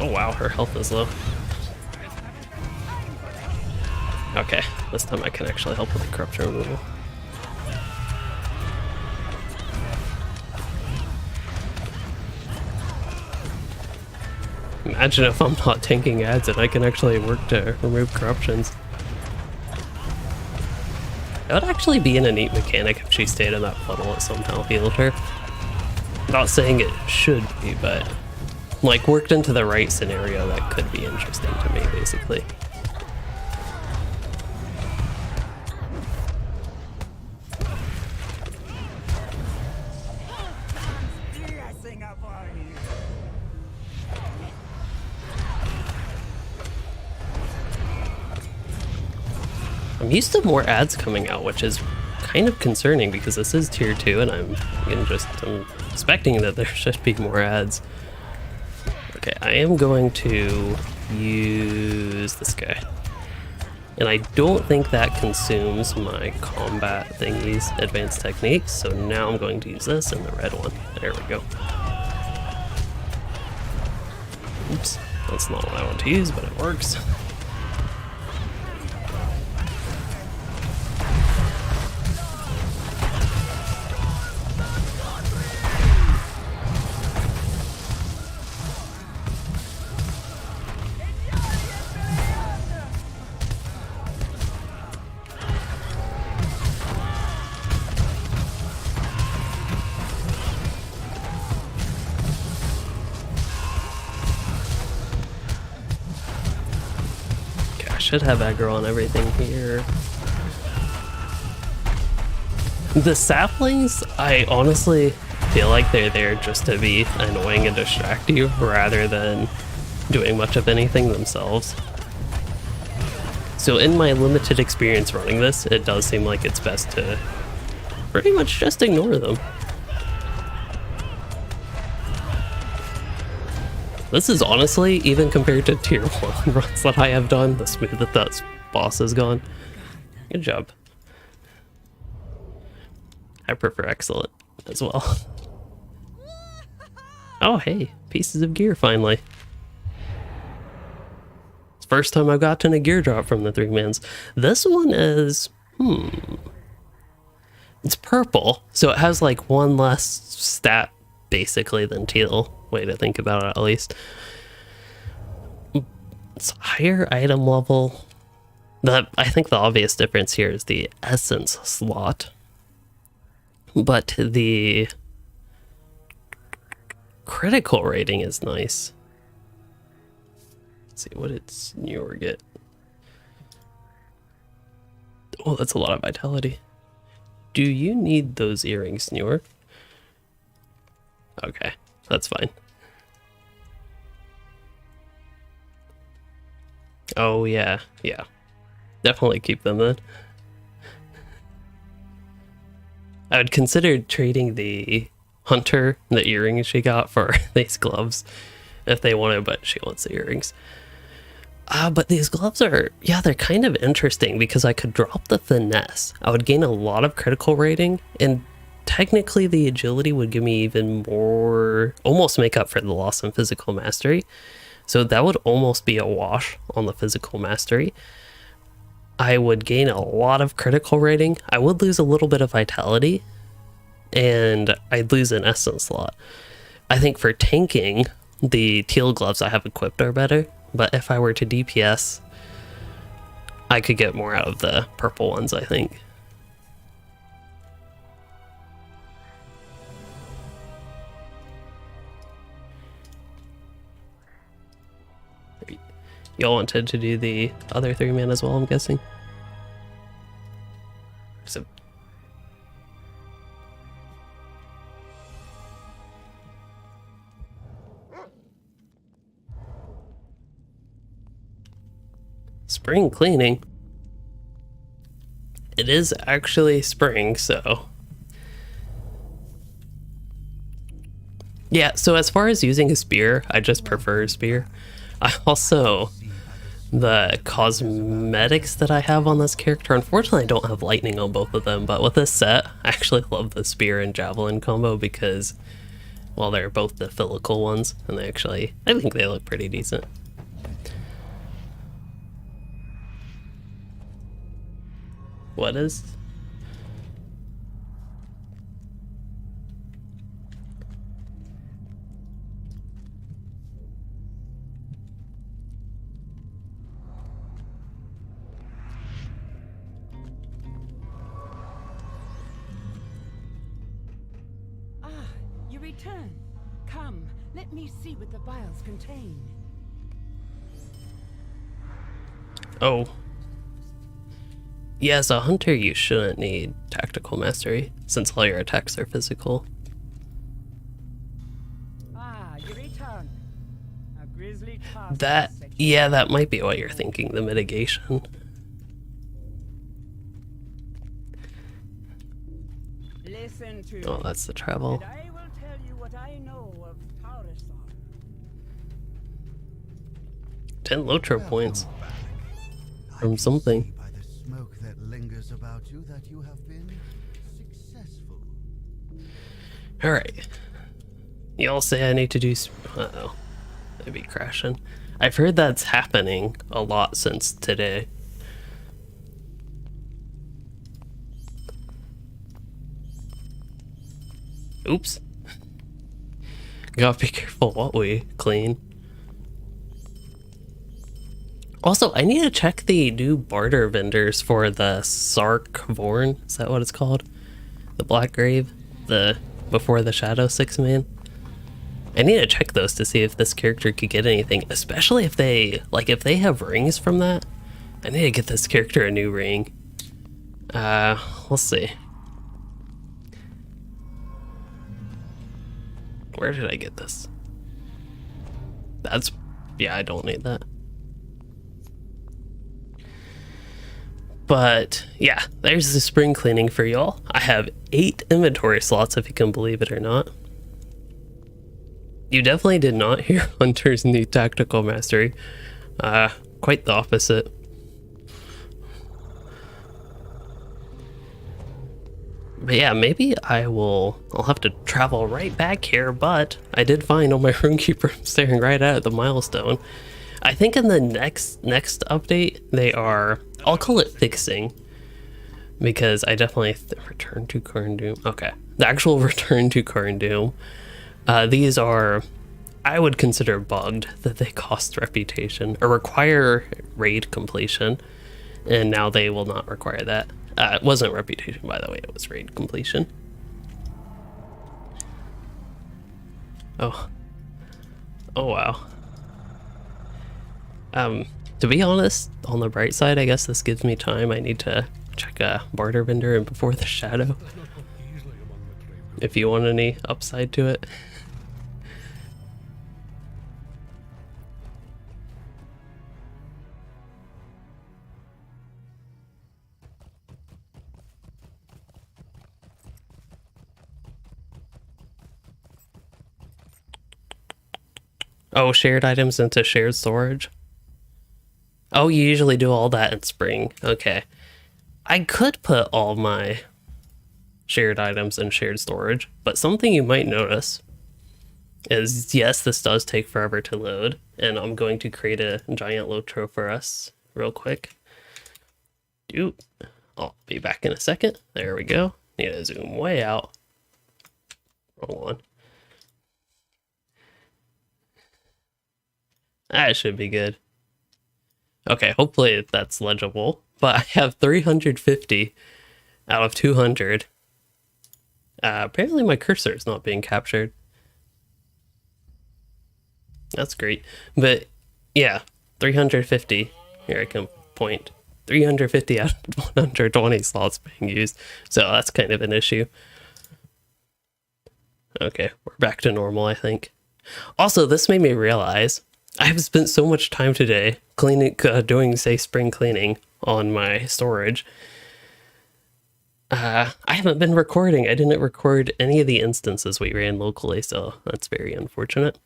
Oh wow, her health is low. Okay, this time I can actually help with the corruption removal. Imagine if I'm not tanking ads and I can actually work to remove corruptions. That would actually be a neat mechanic if she stayed in that puddle and somehow healed her. Not saying it should be, but like worked into the right scenario, that could be interesting to me, basically. I'm used to more ads coming out, which is kind of concerning because this is tier 2 and I'm expecting that there should be more ads. Okay, I am going to use this guy. And I don't think that consumes my combat thingies, advanced techniques, so now I'm going to use this and the red one. There we go. Oops, that's not what I want to use, but it works. Should have aggro on everything here. The saplings, I honestly feel like they're there just to be annoying and distract you rather than doing much of anything themselves. So in my limited experience running this, it does seem like it's best to pretty much just ignore them. This is honestly, even compared to tier 1 runs that I have done, the smooth that boss is gone. Good job. I prefer excellent as well. Oh hey, pieces of gear finally. It's the first time I've gotten a gear drop from the 3-mans. This one is, it's purple, so it has like one less stat basically than teal. Way to think about it, at least. It's higher item level. I think the obvious difference here is the essence slot. But the critical rating is nice. Let's see what its newer get. Oh, that's a lot of vitality. Do you need those earrings newer? Okay, that's fine. Oh yeah, yeah. Definitely keep them then. I would consider trading the hunter, the earrings she got, for these gloves if they wanted, but she wants the earrings. But these gloves are, yeah, they're kind of interesting because I could drop the finesse. I would gain a lot of critical rating, and technically the agility would give me even more, almost make up for the loss in physical mastery. So that would almost be a wash on the physical mastery. I would gain a lot of critical rating. I would lose a little bit of vitality, and I'd lose an essence slot. I think for tanking, the teal gloves I have equipped are better, but if I were to DPS, I could get more out of the purple ones, I think. Y'all wanted to do the other 3-man as well, I'm guessing? So spring cleaning. It is actually spring, so yeah, so as far as using a spear, I just prefer a spear. I also, the cosmetics that I have on this character, unfortunately I don't have lightning on both of them, but with this set, I actually love the spear and javelin combo because, well, they're both the filical ones, and they actually, I think they look pretty decent. What is? Ah, you return. Come, let me see what the vials contain. Oh. Yeah, as a hunter, you shouldn't need tactical mastery, since all your attacks are physical. Ah, you return. A grisly task. That, yeah, that might be what you're thinking, the mitigation. Listen to Oh, me, that's the travel. and I will tell you what I know of Taurusar. 10 LOTRO points. From something. By the smoke that lingers about you that you have been successful. Alright. Y'all say I need to do... Uh-oh. I'd be crashing. I've heard that's happening a lot since today. Oops. Gotta be careful what we clean. Also, I need to check the new barter vendors for the Sark Vorn. Is that what it's called? The Black Grave? The before the Shadow 6-man? I need to check those to see if this character could get anything, especially if they, like, if they have rings from that. I need to get this character a new ring. We'll see. Where did I get this? That's, yeah, I don't need that. But yeah, there's the spring cleaning for y'all. I have 8 inventory slots, if you can believe it or not. You definitely did not hear Hunter's new tactical mastery. Quite the opposite. But yeah, maybe I'll have to travel right back here, but I did find on my runekeeper, I'm staring right at the milestone. I think in the next update, they are, I'll call it fixing, because I definitely, return to Carn Dûm. Okay, the actual return to Carn Dûm. These are, I would consider bugged, that they cost reputation, or require raid completion, and now they will not require that. It wasn't reputation, by the way, it was raid completion. Oh. Oh, wow. To be honest, on the bright side, I guess this gives me time. I need to check a barter vendor and before the shadow. If you want any upside to it. Oh, shared items into shared storage. Oh, you usually do all that in spring. Okay. I could put all my shared items in shared storage, but something you might notice is, yes, this does take forever to load, and I'm going to create a giant LOTRO for us real quick. I'll be back in a second. There we go. Need to zoom way out. Hold on. That should be good. Okay, hopefully that's legible. But I have 350 out of 200. Apparently my cursor is not being captured. That's great. But yeah, 350. Here I can point. 350 out of 120 slots being used. So that's kind of an issue. Okay, we're back to normal, I think. Also, this made me realize I have spent so much time today cleaning, doing, say, spring cleaning on my storage. I haven't been recording. I didn't record any of the instances we ran locally, so that's very unfortunate.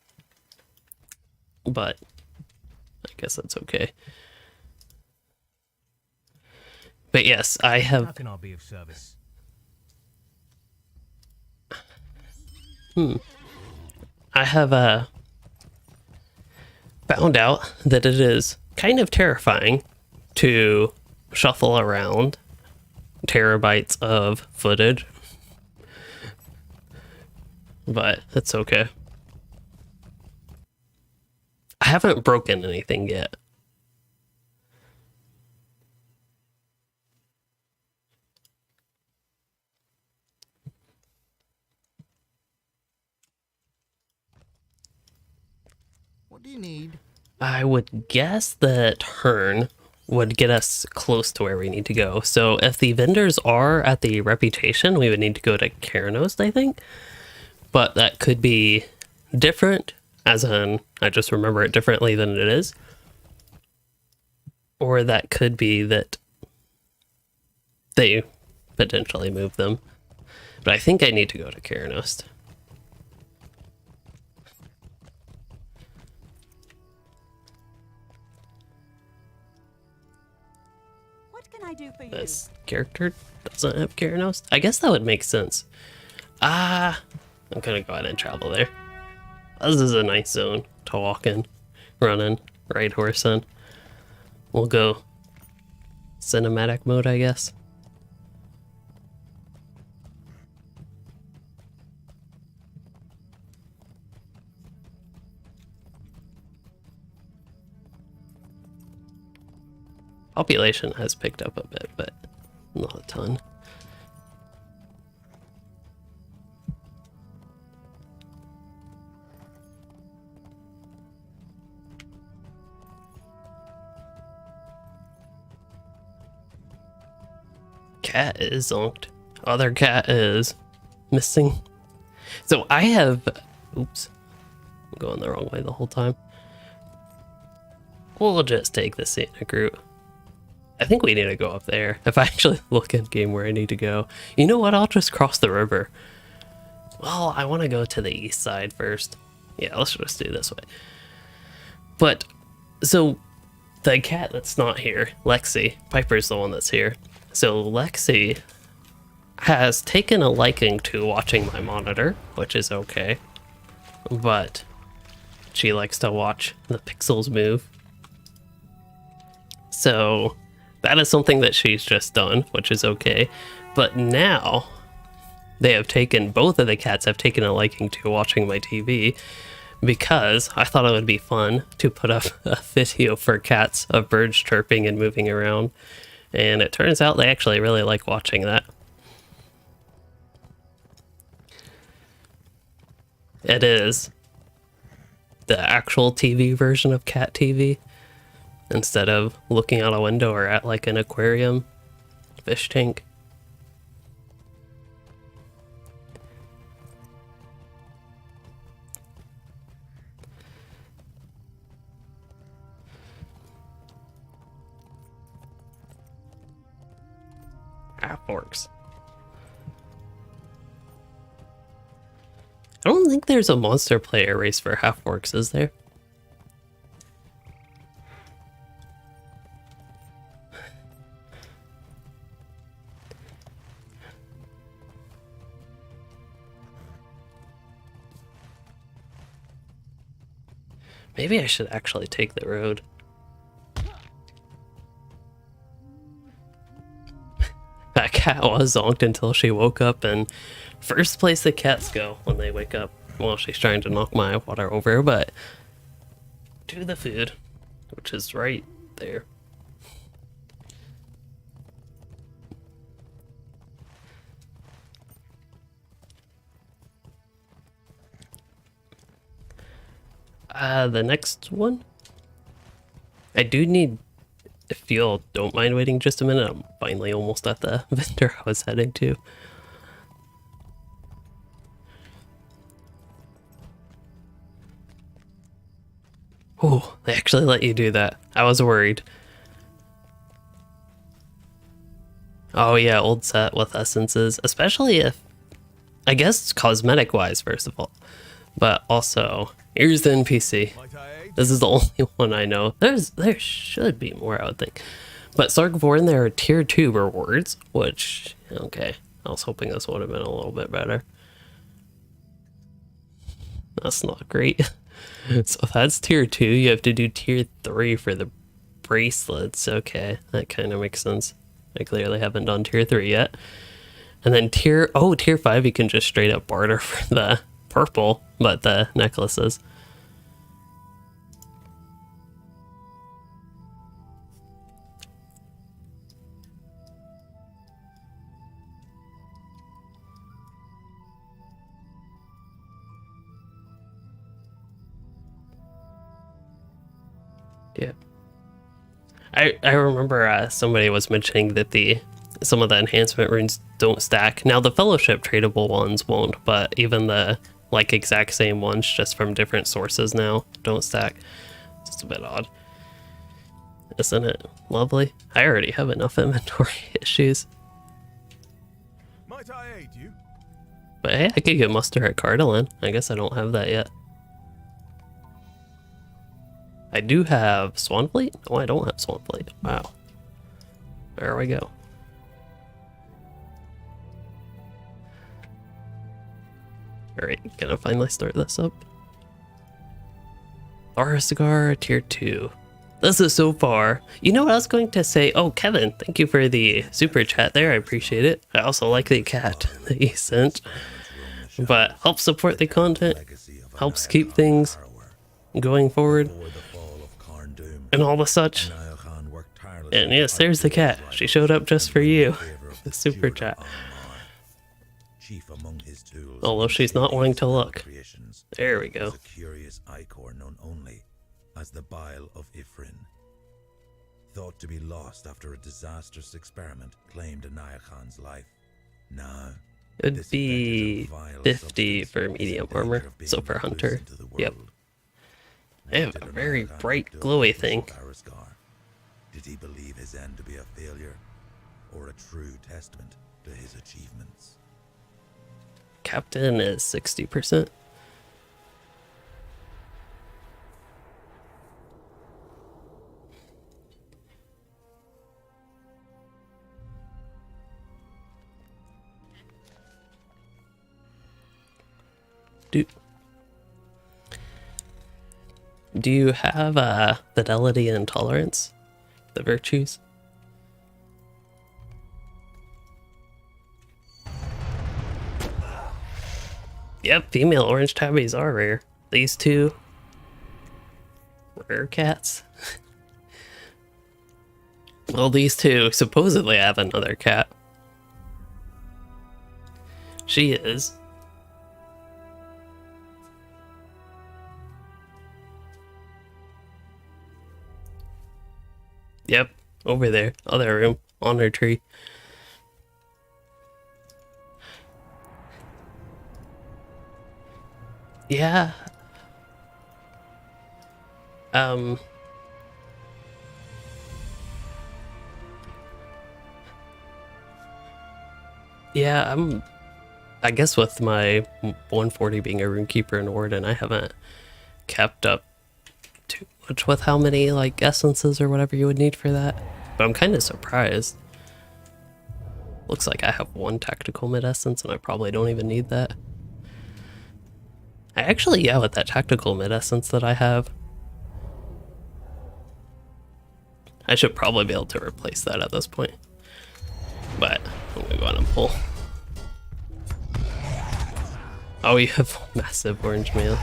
But I guess that's okay. But yes, I have... How can I be of service? I have found out that it is kind of terrifying to shuffle around terabytes of footage, but it's okay. I haven't broken anything yet. What do you need? I would guess that Hearn would get us close to where we need to go. So if the vendors are at the Reputation, we would need to go to Keranos, I think. But that could be different, as in I just remember it differently than it is. Or that could be that they potentially move them. But I think I need to go to Keranos. I do for you? This character doesn't have Keranos? I guess that would make sense. I'm gonna go ahead and travel there. This is a nice zone to walk in, run in, ride horse in. We'll go cinematic mode, I guess. Population has picked up a bit, but not a ton. Cat is zonked. Other cat is missing. So I have... Oops. I'm going the wrong way the whole time. We'll just take the scenic route. I think we need to go up there. If I actually look in game where I need to go. You know what? I'll just cross the river. Well, I want to go to the east side first. Yeah, let's just do this way. But, so, the cat that's not here, Lexi, Piper's the one that's here. So Lexi has taken a liking to watching my monitor, which is okay. But she likes to watch the pixels move. So that is something that she's just done, which is okay. But now they have taken, both of the cats have taken a liking to watching my TV, because I thought it would be fun to put up a video for cats of birds chirping and moving around. And it turns out they actually really like watching that. It is the actual TV version of cat TV. Instead of looking out a window or at like an aquarium, fish tank. Half-orcs. I don't think there's a monster player race for half-orcs, is there? Maybe I should actually take the road. That cat was zonked until she woke up, and first place the cats go when they wake up. Well, she's trying to knock my water over, but to the food, which is right there. The next one, I do need, if you don't mind waiting just a minute, I'm finally almost at the vendor I was heading to. Oh, they actually let you do that. I was worried. Oh yeah, old set with essences, especially if, I guess cosmetic wise first of all, but also here's the NPC. This is the only one I know. There should be more, I would think. But Sargvorn, there are tier 2 rewards, which, okay, I was hoping this would have been a little bit better. That's not great. So that's tier 2. You have to do tier 3 for the bracelets. Okay, that kind of makes sense. I clearly haven't done tier 3 yet. And then tier 5, you can just straight up barter for the purple, but the necklaces. Yeah. I remember somebody was mentioning that some of the enhancement runes don't stack. Now the fellowship tradable ones won't, but even the like exact same ones just from different sources now don't stack. It's a bit odd. Isn't it lovely? I already have enough inventory issues. Might I aid you? But hey, I could get muster at Cardolin. I guess I don't have that yet. I do have Swanfleet? Oh, I don't have Swanfleet. Wow. There we go. Alright, gonna finally start this up. Arasgar tier 2. This is so far. You know what I was going to say? Oh, Kevin, thank you for the super chat there. I appreciate it. I also like the cat that you sent. But helps support the content, helps keep things going forward, and all the such. And yes, there's the cat. She showed up just for you. The super chat. Although she's not wanting to look. There we go. A curious ichor known only as the Bile of Ifrin. Thought to be lost after a disastrous experiment claimed Anayakan's life. Now, It'd be 50 for medium armor, so for hunter. Yep. I have a very bright glowy thing. Did he believe his end to be a failure, or a true testament to his achievements? Captain is 60%. Do you have fidelity and tolerance? The virtues? Yep, female orange tabbies are rare. These two rare cats. Well, these two supposedly have another cat. She is. Yep, over there, other room, on her tree. Yeah. Yeah, I guess with my 140 being a runekeeper and warden, I haven't kept up too much with how many like essences or whatever you would need for that. But I'm kind of surprised. Looks like I have one tactical mid essence and I probably don't even need that. I actually, yeah, with that tactical mid essence that I have, I should probably be able to replace that at this point. But go on and pull. Oh, you have massive orange mail.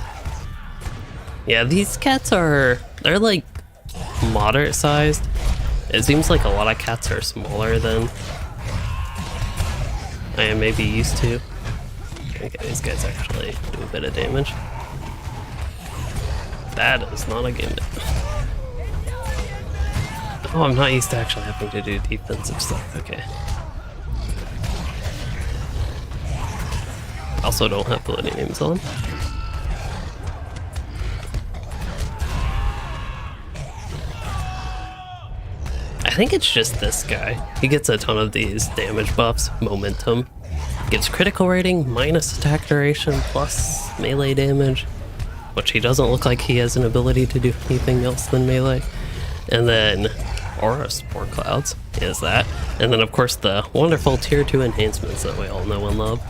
Yeah, these cats they're like moderate sized. It seems like a lot of cats are smaller than I am maybe used to. Okay, these guys actually do a bit of damage. That is not a gimmick. Oh, I'm not used to actually having to do defensive stuff. Okay. Also don't have floating names on. I think it's just this guy. He gets a ton of these damage buffs, momentum. Gets critical rating, minus attack duration, plus melee damage. Which he doesn't look like he has an ability to do anything else than melee. And then Aura Spore Clouds is that. And then of course the wonderful tier 2 enhancements that we all know and love.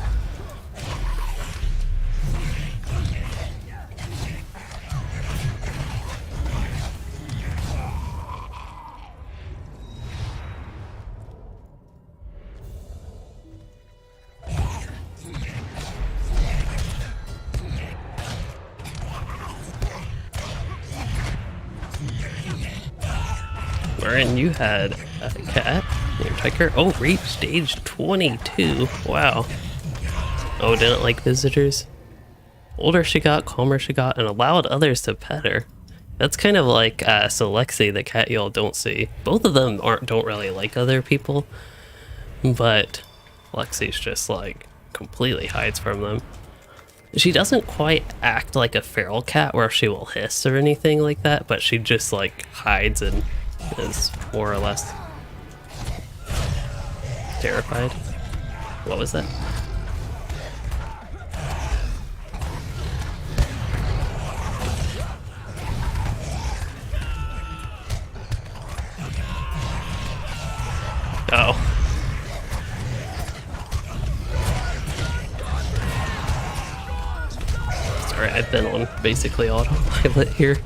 Aaron, you had a cat named Tiger. Oh, reached age 22. Wow. Oh, didn't like visitors. Older she got, calmer she got, and allowed others to pet her. That's kind of like Lexi, the cat y'all don't see. Both of them don't really like other people, but Lexi's just like completely hides from them. She doesn't quite act like a feral cat where she will hiss or anything like that, but she just like hides and is more or less terrified. What was that? Oh. Sorry, I've been on basically autopilot here.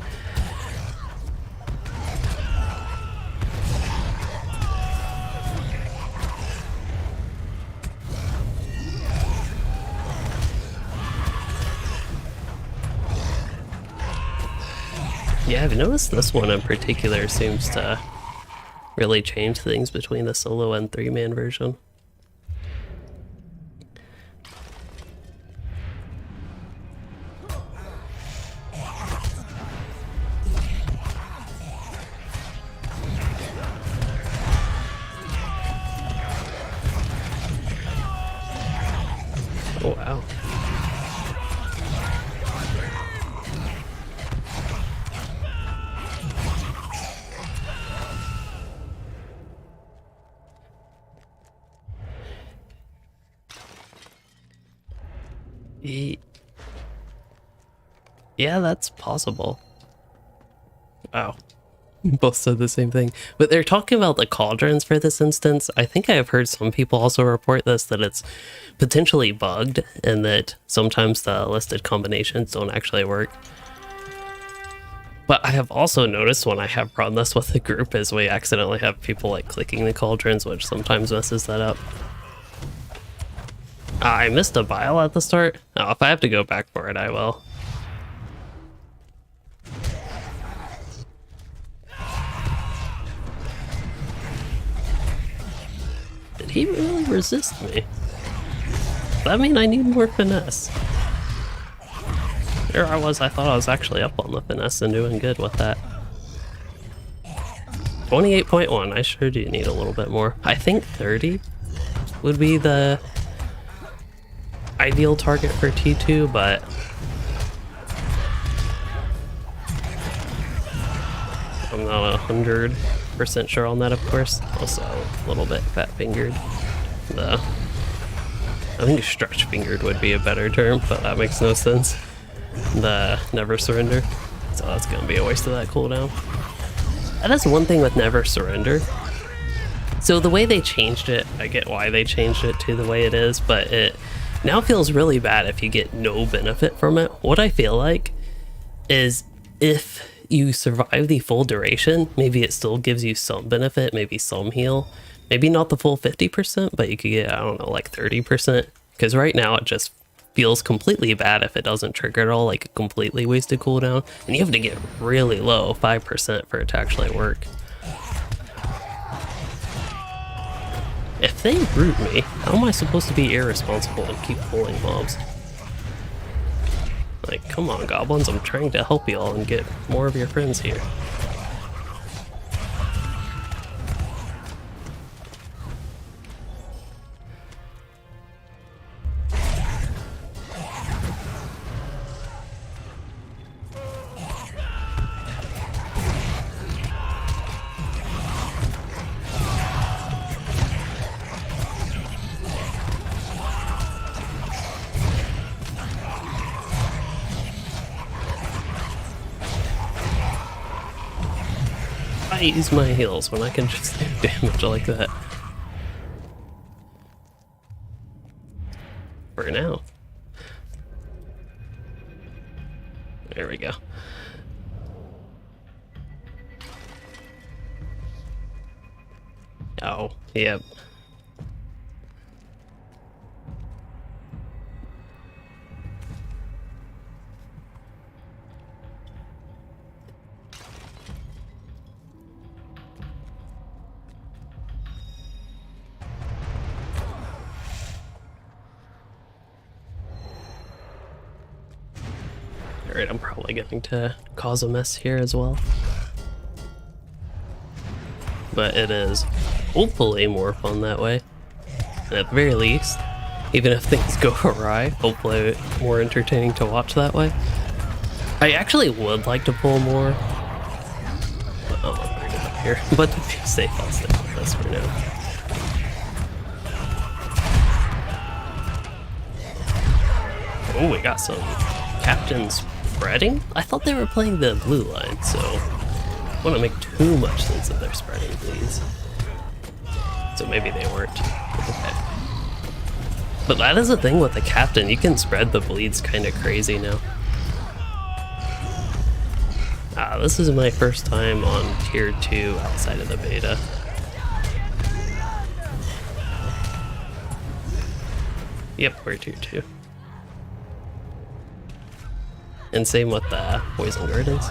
Yeah, I've noticed this one in particular seems to really change things between the solo and 3-man version. Oh, wow. Yeah, that's possible. Wow. Both said the same thing. But they're talking about the cauldrons for this instance. I think I have heard some people also report this, that it's potentially bugged and that sometimes the listed combinations don't actually work. But I have also noticed when I have run this with the group is we accidentally have people like clicking the cauldrons, which sometimes messes that up. I missed a bile at the start. Oh, if I have to go back for it, I will. Did he really resist me? Does that mean I need more finesse? There I was, I thought I was actually up on the finesse and doing good with that. 28.1, I sure do need a little bit more. I think 30 would be the ideal target for T2, but I'm not 100% sure on that, of course. Also a little bit fat-fingered. I think stretch-fingered would be a better term, but that makes no sense. The Never Surrender. So that's gonna be a waste of that cooldown. And that's one thing with Never Surrender. So the way they changed it, I get why they changed it to the way it is, but it now feels really bad if you get no benefit from it. What I feel like is if you survive the full duration, maybe it still gives you some benefit, maybe some heal, Maybe not the full 50%, but you could get, I don't know, like 30%. Because right now it just feels completely bad if it doesn't trigger at all, like a completely wasted cooldown. And you have to get really low, 5% for it to actually work. If they root me, how am I supposed to be irresponsible and keep pulling mobs? Like, come on, goblins, I'm trying to help y'all and get more of your friends here. I use my heals when I can just do damage like that. For now. There we go. Oh, yep. Alright, I'm probably going to cause a mess here as well. But it is hopefully more fun that way. And at the very least, even if things go awry, hopefully more entertaining to watch that way. I actually would like to pull more. But I'm not bring it up here. But to be safe, I'll stick with this for now. Oh, we got some captains spreading? I thought they were playing the blue line, so I want to make too much sense of their spreading, please. So maybe they weren't. Okay. But that is the thing with the captain, you can spread the bleeds kind of crazy now. This is my first time on tier 2 outside of the beta. Yep, we're tier 2. And same with the Poison Gardens.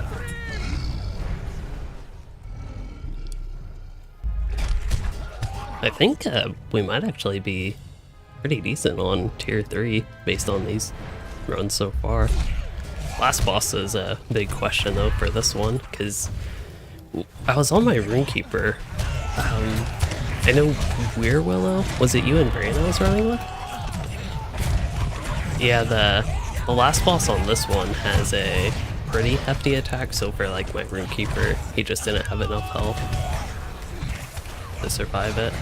I think we might actually be pretty decent on tier 3 based on these runs so far. Last boss is a big question though for this one, because I was on my Runekeeper. I know Weir Willow, was it you and Bran I was running with? Yeah, the last boss on this one has a pretty hefty attack, so for like my Runekeeper, he just didn't have enough health to survive it.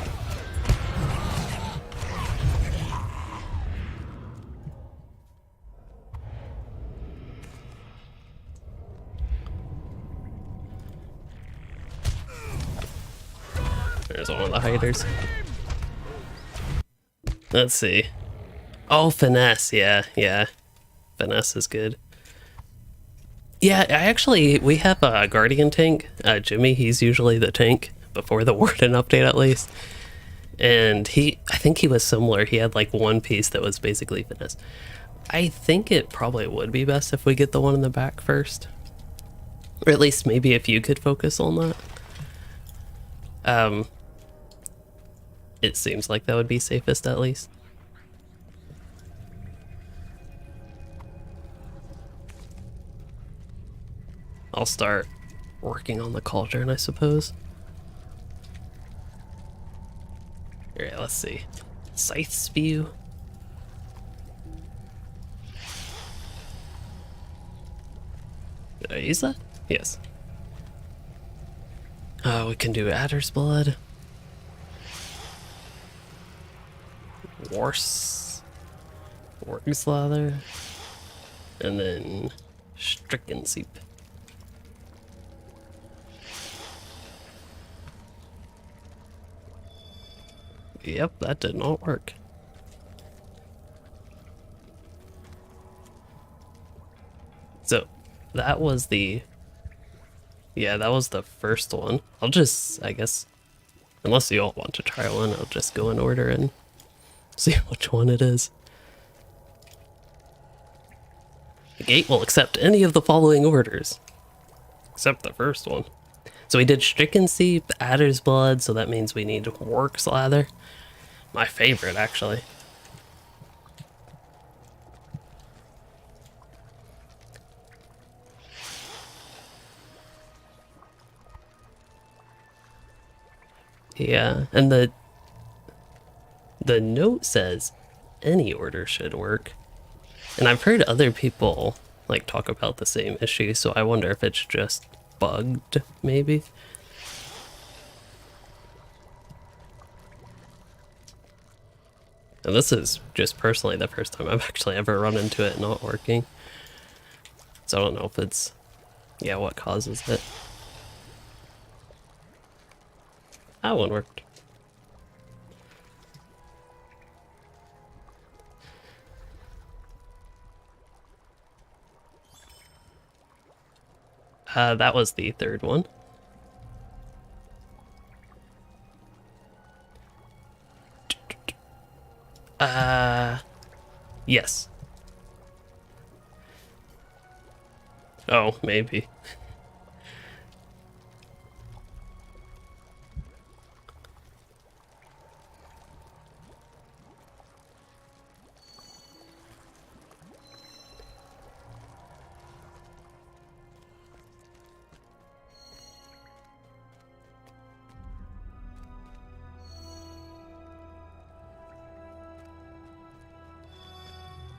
There's one of the hiders. Let's see. Oh, finesse, yeah. Finesse is good. Yeah, we have a Guardian tank. Jimmy, he's usually the tank before the Warden update at least. And I think he was similar. He had like one piece that was basically finesse. I think it probably would be best if we get the one in the back first. Or at least maybe if you could focus on that. It seems like that would be safest at least. I'll start working on the Cauldron, I suppose. Alright, let's see. Scythe Spew. Did I use that? Yes. We can do Adder's Blood. Warg's Lather. And then Stricken Seep. Yep, that did not work. So, that was the... Yeah, that was the first one. I'll just, I guess, Unless you all want to try one, I'll just go in order and see which one it is. The gate will accept any of the following orders, except the first one. So we did Stricken Seep, Adder's Blood, so that means we need Work's Lather. My favorite, actually. Yeah, and the note says any order should work. And I've heard other people like talk about the same issue, so I wonder if it's just bugged, maybe. And this is just personally the first time I've actually ever run into it not working. So I don't know if it's, yeah, what causes it. That one worked. That was the third one. Yes. Oh, maybe.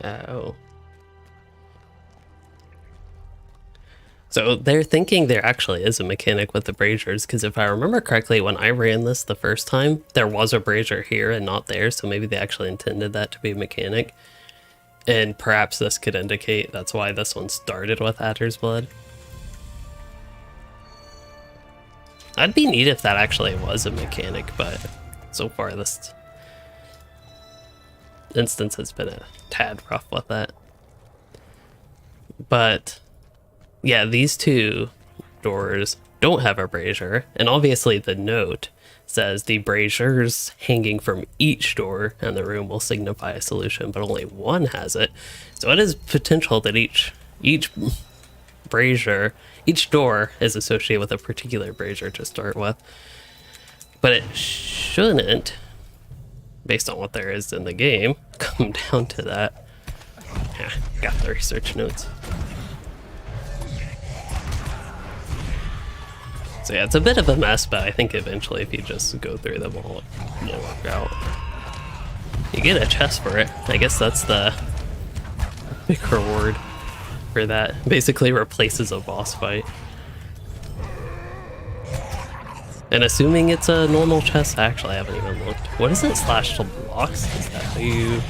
Oh. So they're thinking there actually is a mechanic with the braziers, because if I remember correctly, when I ran this the first time, there was a brazier here and not there, so maybe they actually intended that to be a mechanic. And perhaps this could indicate that's why this one started with Adder's Blood. I'd be neat if that actually was a mechanic, but so far this instance has been a tad rough with that. But yeah, these two doors don't have a brazier, and obviously the note says the braziers hanging from each door and the room will signify a solution, but only one has it. So it is potential that each brazier, each door is associated with a particular brazier to start with. But it shouldn't, based on what there is in the game, come down to that. Yeah, got the research notes. So yeah, it's a bit of a mess, but I think eventually if you just go through them all, it will work out. You get a chest for it. I guess that's the big reward for that. Basically replaces a boss fight. And assuming it's a normal chest, actually I haven't even looked. What is it? Slash to blocks? Is that how you...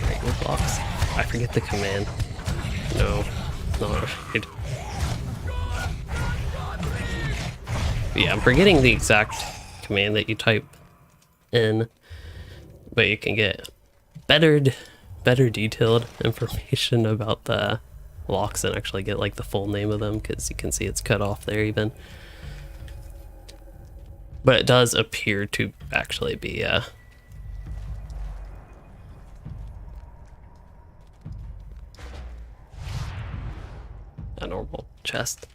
regular blocks? I forget the command. No, not right. Yeah, I'm forgetting the exact command that you type in, but you can get better detailed information about the locks and actually get like the full name of them, because you can see it's cut off there even. But it does appear to actually be a normal chest.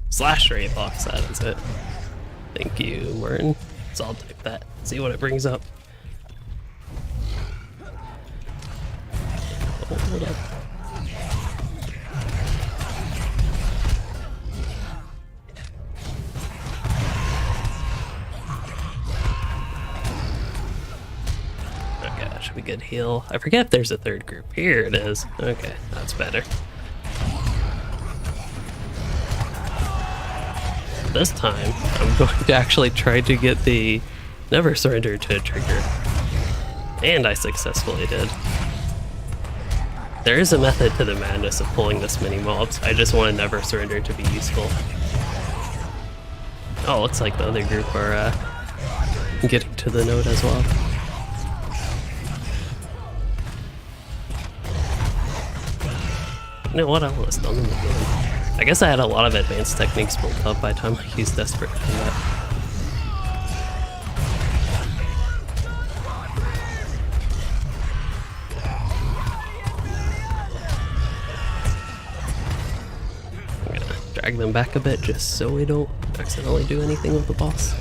Slash rate locks, that is it. Thank you, Martin. So I'll type that, see what it brings up. Hold up. Okay, that should be good heal. I forget if there's a third group. Here it is. Okay, that's better. This time, I'm going to actually try to get the never surrender to a trigger. And I successfully did. There is a method to the madness of pulling this many mobs. I just want to never surrender to be useful. Oh, looks like the other group are getting to the node as well. You know what? I want to stun them again. I guess I had a lot of advanced techniques built up by the time I used Desperate Combat. Drag them back a bit just so we don't accidentally do anything with the boss.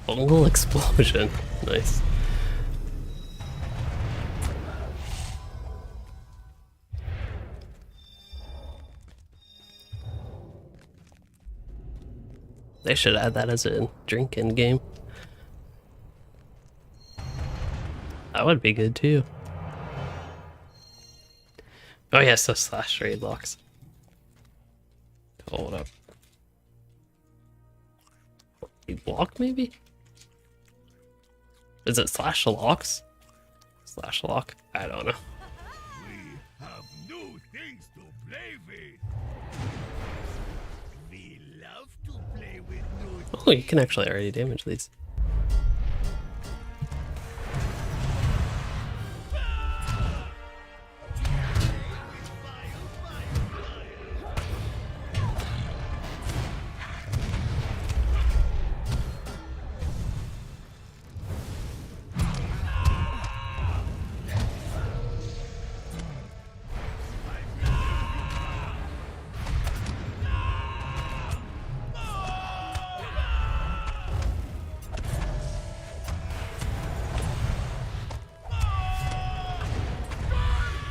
Fungal explosion. Nice. They should add that as a drink in game. That would be good too. Oh yes, those slash raid locks. Hold up. Lock maybe? Is it slash locks? Slash lock? I don't know. We have new things to play with. We love to play with new Oh, you can actually already damage these.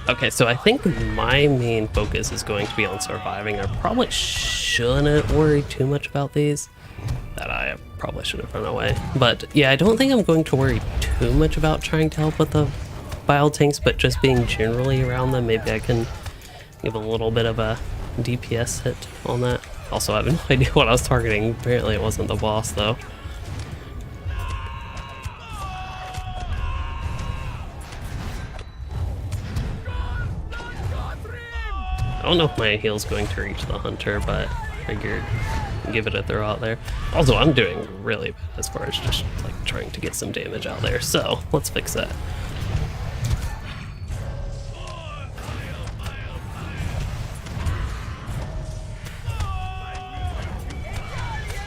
Okay, so I think my main focus is going to be on surviving. I probably shouldn't worry too much about these. That I probably should have run away. But yeah, I don't think I'm going to worry too much about trying to help with the bile tanks, but just being generally around them, maybe I can give a little bit of a DPS hit on that. Also, I have no idea what I was targeting. Apparently it wasn't the boss though. I don't know if my heal's going to reach the hunter, but I figured give it a throw out there. Also, I'm doing really bad as far as just like trying to get some damage out there, so let's fix that.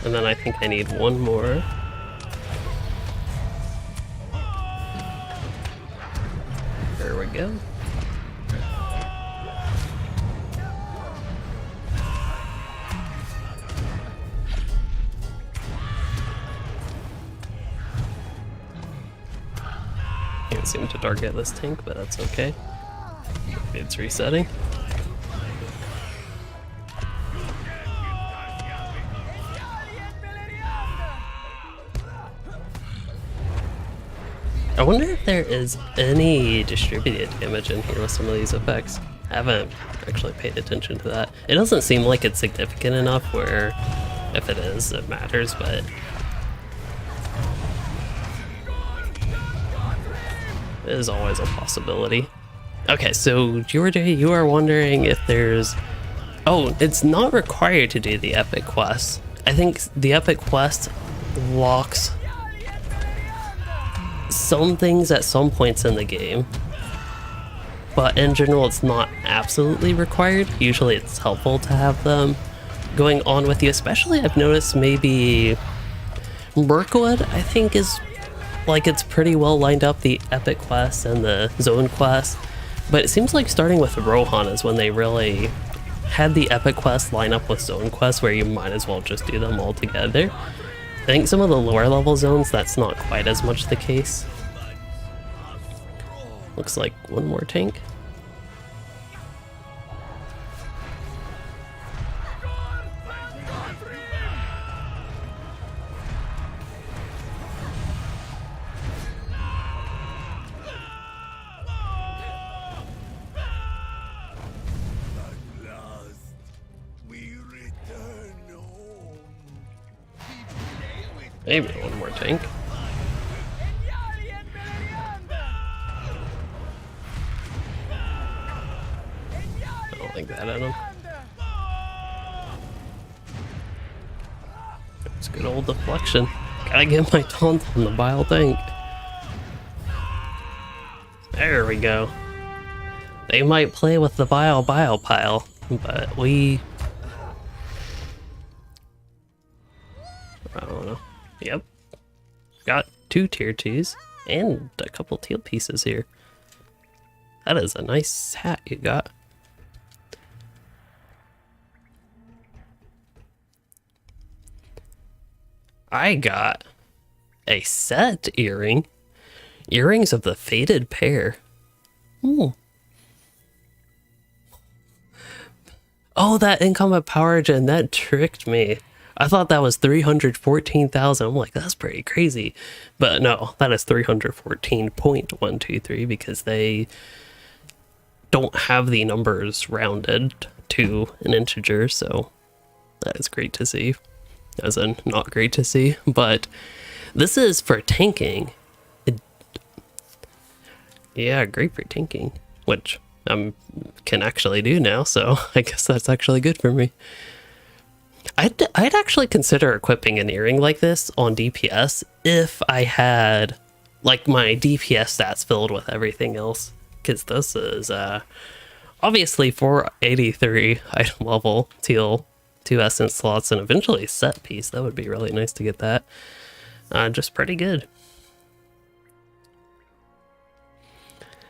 And then I think I need one more. There we go. Can't seem to target this tank, but that's okay. It's resetting. I wonder if there is any distributed damage in here with some of these effects. I haven't actually paid attention to that. It doesn't seem like it's significant enough where if it is, it matters, but it is always a possibility. Okay, so Georgia, you are wondering if there's... Oh, it's not required to do the epic quest. I think the epic quest locks some things at some points in the game, but in general it's not absolutely required. Usually it's helpful to have them going on with you, especially I've noticed maybe Mirkwood, I think is like it's pretty well lined up, the epic quest and the zone quest, but it seems like starting with Rohan is when they really had the epic quest line up with zone quests where you might as well just do them all together. I think some of the lower level zones that's not quite as much the case. Looks like one more tank. Maybe one more tank. I don't like that at him. It's good old deflection. Gotta get my taunt on the bile tank. There we go. They might play with the bile pile, but we... I don't know. Yep. Got 2 tier 2s and a couple teal pieces here. That is a nice hat you got. I got a set earring. Earrings of the Fated Pair. Ooh. Oh, that in-combat power gen, that tricked me. I thought that was 314,000. I'm like, that's pretty crazy. But no, that is 314.123 because they don't have the numbers rounded to an integer, so that is great to see. As in, not great to see, but this is for tanking. Yeah, great for tanking, which I can actually do now, so I guess that's actually good for me. I'd actually consider equipping an earring like this on DPS if I had like my DPS stats filled with everything else, because this is obviously 483 item level teal, 2 essence slots, and eventually set piece. That would be really nice to get that. Just pretty good.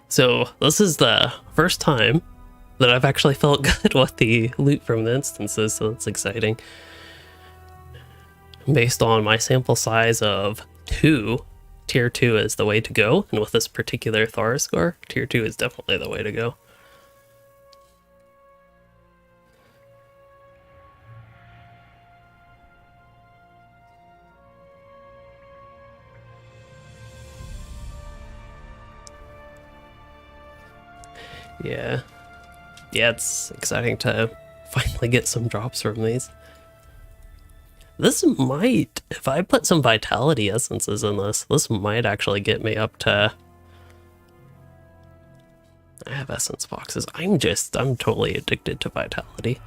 So this is the first time that I've actually felt good with the loot from the instances, so that's exciting. Based on my sample size of 2, tier 2 is the way to go, and with this particular Thar score, tier 2 is definitely the way to go. Yeah, it's exciting to finally get some drops from these. This might, if I put some vitality essences in this might actually get me up to... I have essence boxes. I'm totally addicted to vitality.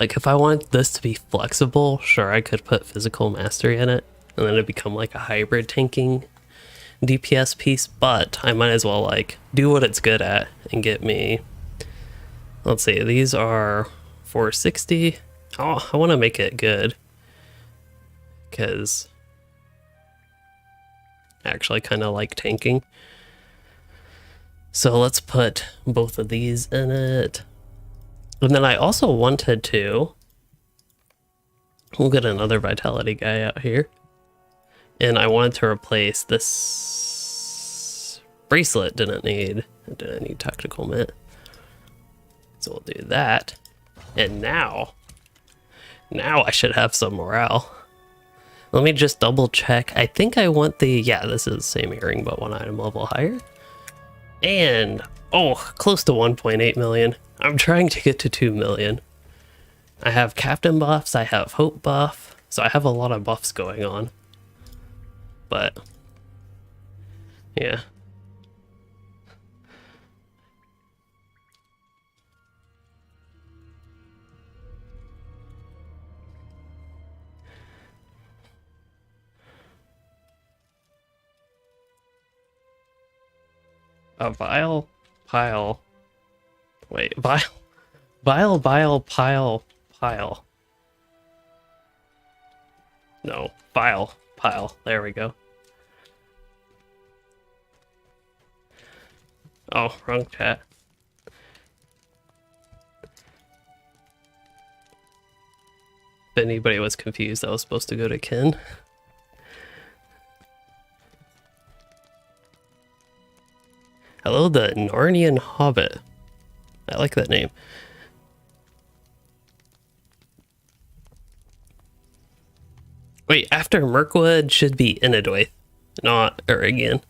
Like, if I want this to be flexible, sure, I could put physical mastery in it, and then it'd become like a hybrid tanking DPS piece, but I might as well like do what it's good at and get me, let's see, these are 460. Oh, I want to make it good because I actually kind of like tanking. So let's put both of these in it. And then I also wanted to, we'll get another vitality guy out here. And I wanted to replace this bracelet. Didn't need tactical mitt. So we'll do that. And now I should have some morale. Let me just double check. I think I want the, yeah, this is the same earring, but 1 item level higher. And, oh, close to 1.8 million. I'm trying to get to 2 million. I have captain buffs, I have hope buff, so I have a lot of buffs going on. But yeah. A vile pile. Wait, vile pile. No, vile pile. There we go. Oh, wrong chat. If anybody was confused, I was supposed to go to Ken. Hello, the Narnian Hobbit. I like that name. Wait, after Mirkwood should be Inadoith, not Urigan.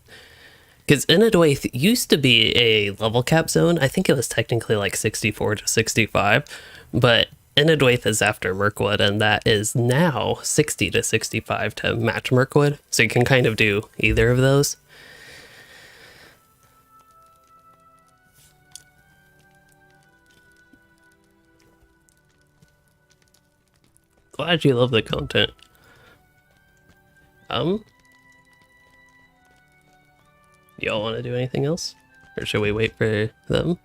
Because Inadwaith used to be a level cap zone. I think it was technically like 64 to 65, but Inadwaith is after Mirkwood, and that is now 60 to 65 to match Mirkwood. So you can kind of do either of those. Glad you love the content. Y'all want to do anything else? Or should we wait for them?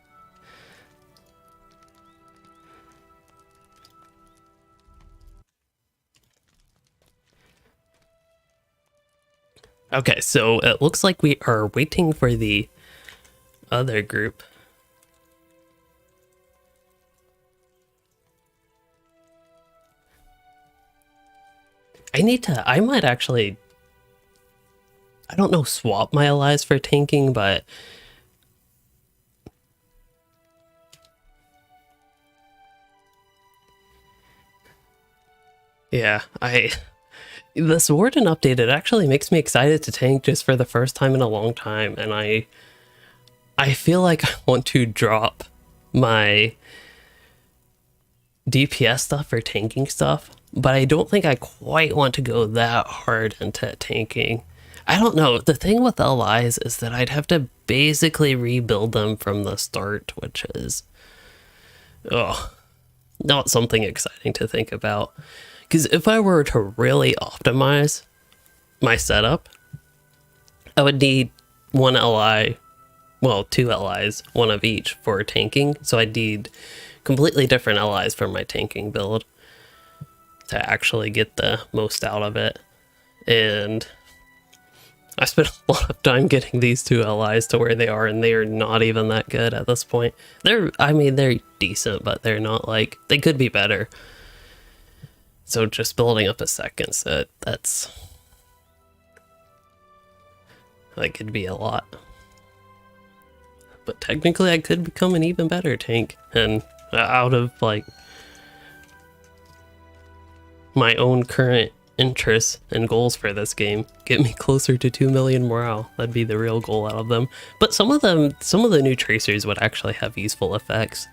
Okay, so it looks like we are waiting for the other group. I might actually, I don't know, swap my allies for tanking, but yeah, this Warden update, it actually makes me excited to tank just for the first time in a long time, and I feel like I want to drop my DPS stuff for tanking stuff, but I don't think I quite want to go that hard into tanking. I don't know. The thing with allies is that I'd have to basically rebuild them from the start, which is not something exciting to think about. Because if I were to really optimize my setup, I would need one ally, well, two allies, one of each for tanking. So I'd need completely different allies for my tanking build to actually get the most out of it. And I spent a lot of time getting these two allies to where they are, and they are not even that good at this point. They're decent, but they're not like, they could be better. So just building up a second set, that's, that could be a lot. But technically I could become an even better tank, and out of like my own current interests and goals for this game, get me closer to 2 million morale. That'd be the real goal out of them. But some of the new tracers would actually have useful effects.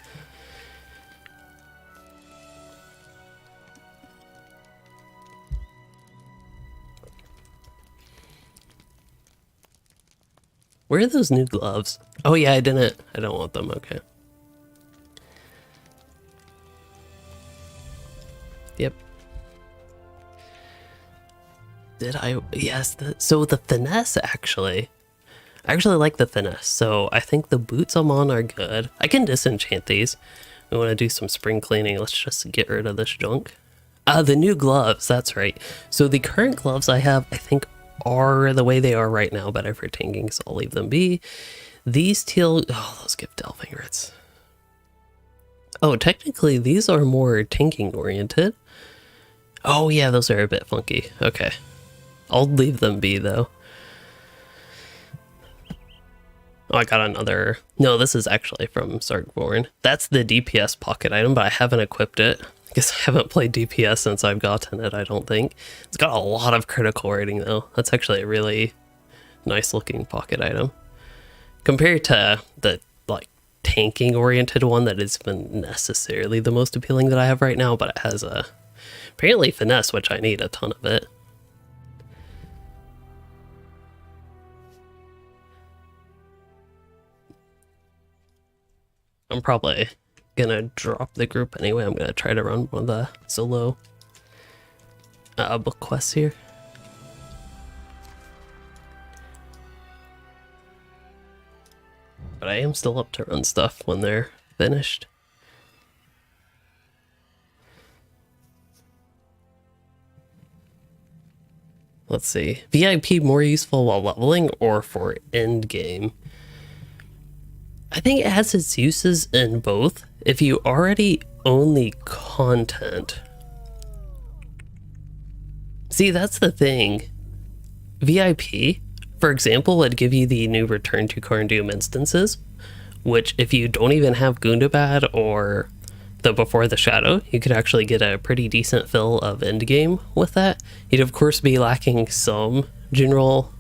Where are those new gloves? Oh yeah, I don't want them, okay. Yep. Did I? Yes, so the finesse actually. I actually like the finesse, so I think the boots I'm on are good. I can disenchant these. We want to do some spring cleaning. Let's just get rid of this junk. The new gloves, that's right. So the current gloves I have, I think, are the way they are right now, better for tanking, so I'll leave them be. These teal, oh, those give delving writs. Oh, technically these are more tanking oriented. Oh yeah, those are a bit funky. Okay. I'll leave them be though. Oh, I got another, no, this is actually from Sarkborn. That's the DPS pocket item, but I haven't equipped it. I guess I haven't played DPS since I've gotten it, I don't think. It's got a lot of critical rating though. That's actually a really nice looking pocket item. Compared to the like tanking oriented one that isn't necessarily the most appealing that I have right now, but it has a apparently finesse, which I need a ton of it. I'm probably gonna drop the group anyway. I'm gonna try to run one of the solo book quests here. But I am still up to run stuff when they're finished. Let's see. VIP more useful while leveling or for end game? I think it has its uses in both. If you already own the content. See, that's the thing. VIP, for example, would give you the new Return to Carn Dûm instances, which if you don't even have Gundabad or the Before the Shadow, you could actually get a pretty decent fill of endgame with that. You'd of course be lacking some general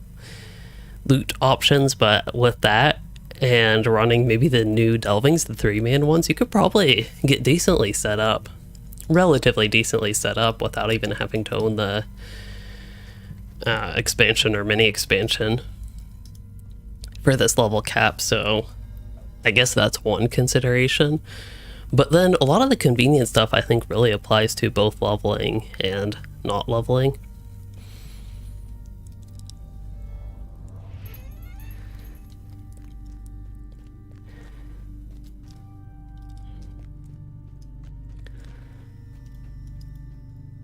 loot options, but with that and running maybe the new delvings, the 3-man ones, you could probably get decently set up, relatively decently set up without even having to own the expansion or mini expansion for this level cap. So I guess that's one consideration. But then a lot of the convenient stuff I think really applies to both leveling and not leveling.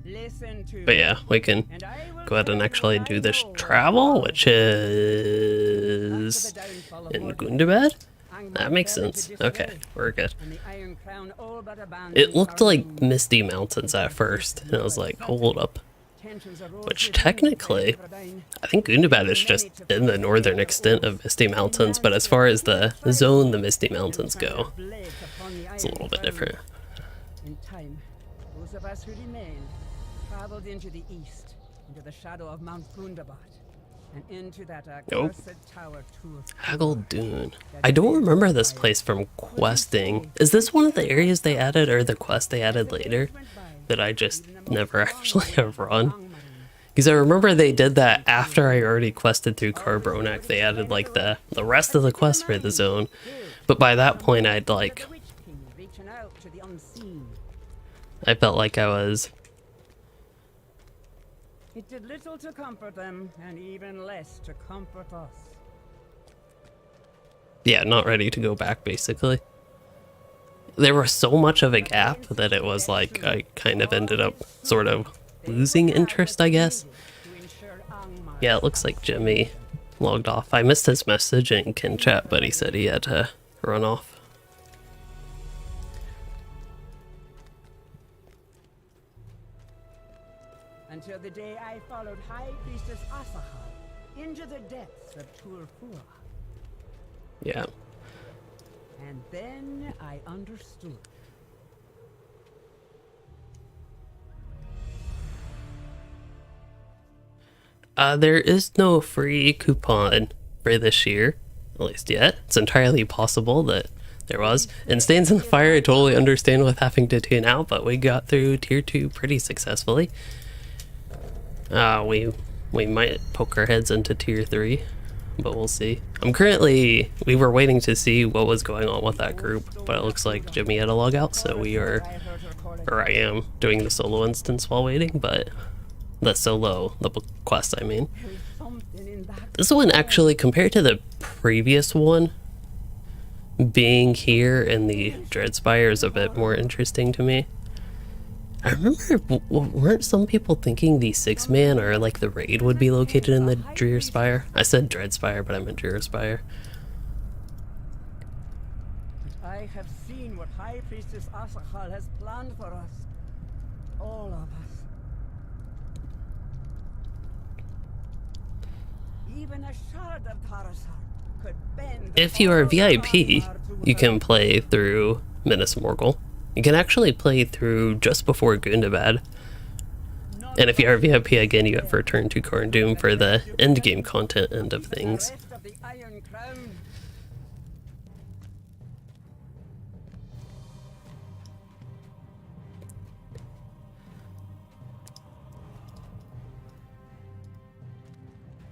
Listen to But yeah, we can and I will go ahead and tell you actually what do I this know. travel, which After is the downfall of in Warden, Gundabad. Angmar That makes fell into sense. Okay, disarray, we're good. and the Iron Crown all but abandoned It looked Carn like Dûm. Misty Mountains at first, and I was like, hold up. Tensions arose Which within technically, Everdine. I think Gundabad is just in the northern extent of Misty Mountains, but as far as the zone the Misty Mountains go, it's a little bit different. In time, those of us who remained traveled into the east, into the shadow of Mount Gundabad, and into that Nope. accursed tower to Cauldron. I don't remember this place from questing. Is this one of the areas they added, or the quest they added later, that I just never actually have run? Because I remember they did that after I already quested through Carbronak. They added like the rest of the quest for the zone. But by that point I'd like, the Witch King reaching out to the unseen. I felt like I was, It did little to comfort them, and even less to comfort us. yeah, not ready to go back basically. There was so much of a gap that it was like I kind of ended up sort of losing interest, I guess. To ensure Angmar Yeah, it looks like Jimmy logged off. I missed his message in Kin Chat, but he said he had to run off. until the day I followed High Priestess Asahal into the depths of Turfua. Yeah. And then I understood. There is no free coupon for this year, at least yet. It's entirely possible that there was. And Stains in the Fire, I totally understand with having to tune out, but we got through Tier 2 pretty successfully. We might poke our heads into Tier 3, but we'll see. We were waiting to see what was going on with that group, but it looks like Jimmy had a log out, so I am doing the solo instance while waiting, but the quest, I mean. There's something in that. This one actually, compared to the previous one, being here in the Dreadspire is a bit more interesting to me. I remember, weren't some people thinking the 6-man or like the raid would be located in the Drearspire? I said Dreadspire, but I meant Drearspire. I have seen what High Priestess Asahal has planned for us. All of us. Even a shard of Tarasar could bend. If you are all VIP, Angmar to you her can play through Minas Morgul. You can actually play through just before Gundabad. And if you are VIP again, you have to return to Carn Dûm for the endgame content end of things. rest of the Iron Crown.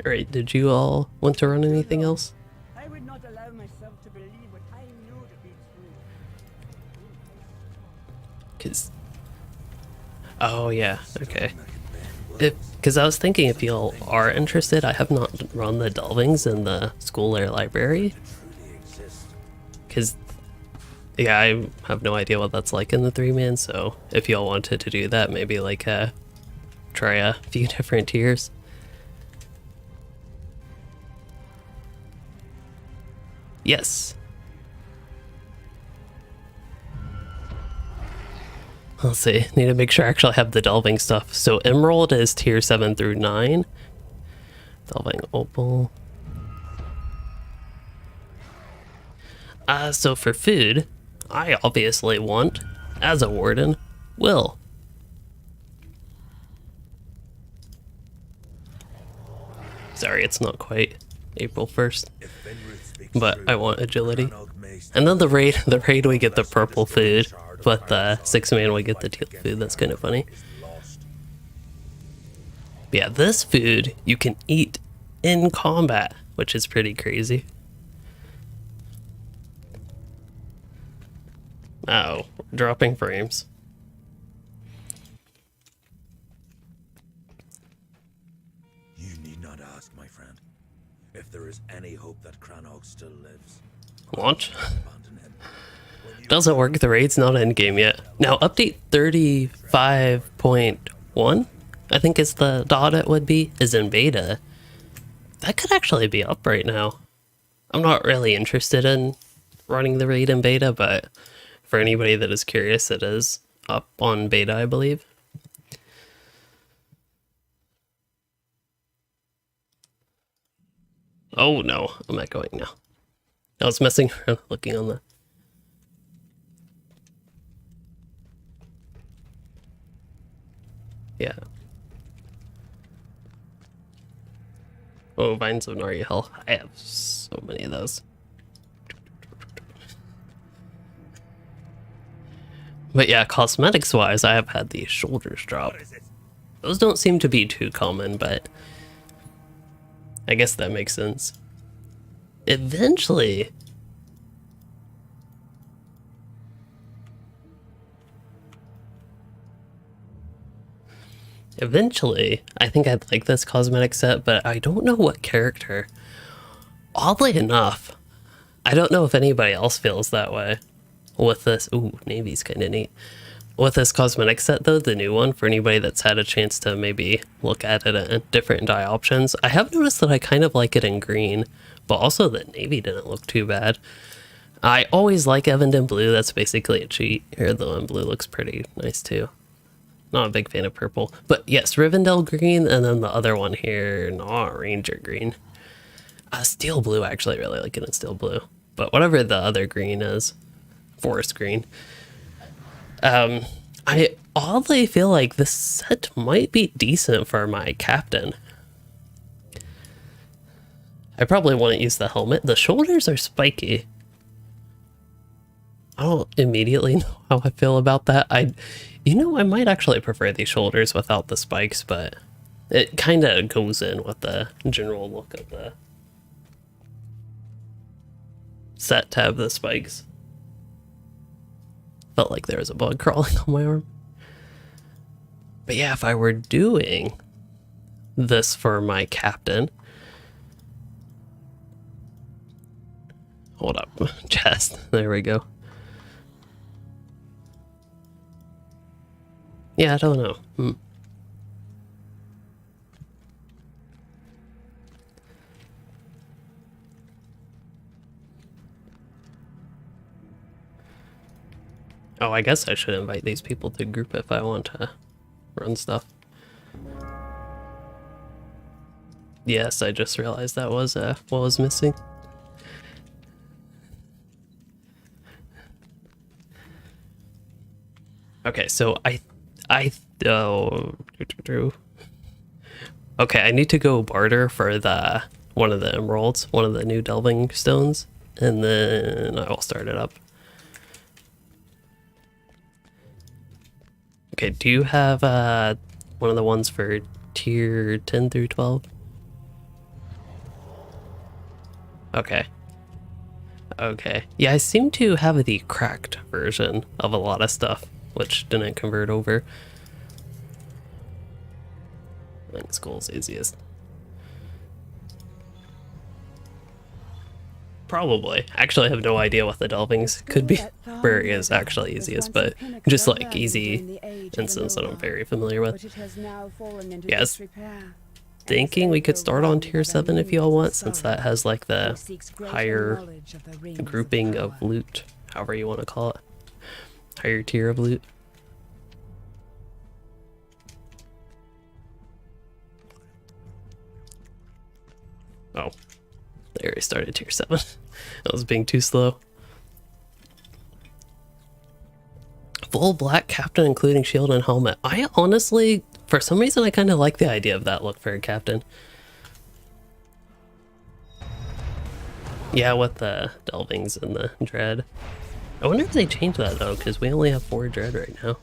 Alright, did you all want to run anything else? I would not allow myself to believe what I knew to be true. Oh yeah, okay. Because I was thinking if y'all are interested, I have not run the delvings in the School Air Library. Because, yeah, I have no idea what that's like in the 3-man, so if y'all wanted to do that, maybe like try a few different tiers. Yes. Let's see, need to make sure I actually have the delving stuff. So Emerald is tier 7 through 9. Delving Opal. So for food, I obviously want, as a warden, Will. Sorry, it's not quite April 1st. If Finrith speaks But true, I want agility. Crannog may still And then the raid we get the purple food, but the 6-man we get the teal food. That's kind of funny. is lost. Yeah, this food you can eat in combat, which is pretty crazy. Oh, dropping frames. You need not ask, my friend. If there is any hope that Crannog still lives, Launch. abandon him. Doesn't work. The raid's not in game yet. Now, update 35.1, I think is the dot it would be, is in beta. That could actually be up right now. I'm not really interested in running the raid in beta, but for anybody that is curious, it is up on beta, I believe. Oh no, I'm echoing now. I was messing around looking on the... Yeah. Oh, Vines of Nari Hell. I have so many of those. But yeah, cosmetics-wise, I have had the shoulders drop. Those don't seem to be too common, but I guess that makes sense. Eventually, I think I'd like this cosmetic set, but I don't know what character. Oddly enough, I don't know if anybody else feels that way with this. Ooh, Navy's kind of neat. With this cosmetic set though, the new one, for anybody that's had a chance to maybe look at it at different dye options, I have noticed that I kind of like it in green, but also the navy didn't look too bad. I always like Evandin blue, that's basically a cheat. Here, the one blue looks pretty nice too. Not a big fan of purple, but yes, Rivendell green, and then the other one here, not Ranger green. Steel blue, I actually really like it in steel blue, but whatever the other green is, forest green. I oddly feel like this set might be decent for my captain. I probably wouldn't use the helmet. The shoulders are spiky. I don't immediately know how I feel about that. I might actually prefer the shoulders without the spikes, but it kind of goes in with the general look of the set to have the spikes. Felt like there was a bug crawling on my arm. But yeah, if I were doing this for my captain... Hold up. Chest. There we go. Yeah, I don't know. Oh, I guess I should invite these people to group if I want to run stuff. Yes, I just realized that was what was missing. Okay, so okay, I need to go barter for one of the emeralds, one of the new delving stones, and then I will start it up. Okay, do you have one of the ones for tier 10 through 12? Okay. Okay. Yeah, I seem to have the cracked version of a lot of stuff, which didn't convert over. I think Skull's easiest. Probably. Actually, I have no idea what the delvings could be. Prairie is actually easiest, but just like easy instance that I'm very familiar with. Yes. Thinking we could start on tier 7 if you all want, since that has like the higher grouping of loot, however you want to call it. Higher tier of loot. Oh, they already started tier 7. I was being too slow. Full black captain, including shield and helmet. I honestly, for some reason, I kind of like the idea of that look for a captain. Yeah, with the delvings and the dread. I wonder if they changed that though, because we only have 4 dread right now.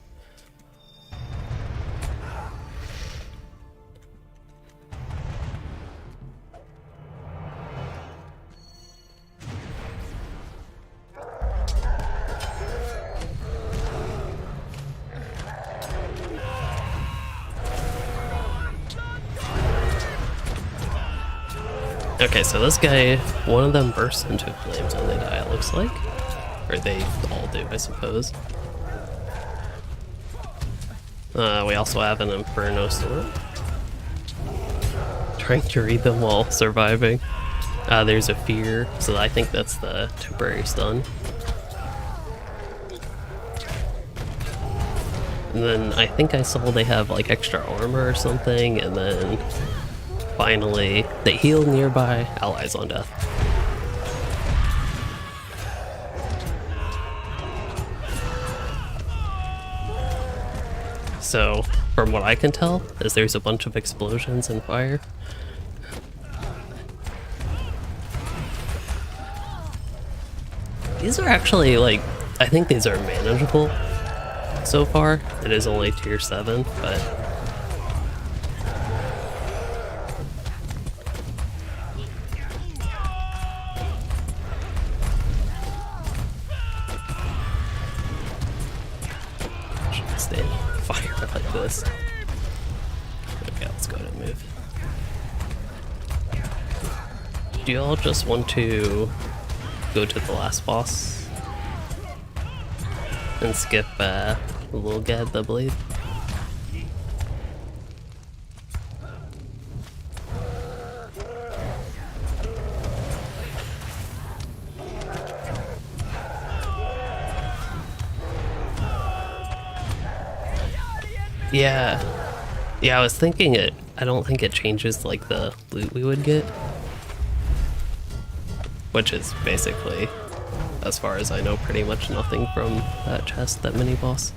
Okay, so this guy, one of them bursts into flames when they die, it looks like. Or they all do, I suppose. We also have an Inferno Sword. Trying to read them while surviving. There's a Fear, so I think that's the temporary stun. And then I think I saw they have like extra armor or something, and then finally they heal nearby allies on death. So, from what I can tell, is there's a bunch of explosions and fire. These are actually, like, I think these are manageable so far. It is only tier 7, but... stay fire like this. Okay, let's go ahead and move. Do y'all just want to go to the last boss and skip we'll get the blade? Yeah, I was thinking it. I don't think it changes like the loot we would get, which is basically, as far as I know, pretty much nothing from that chest, that mini boss.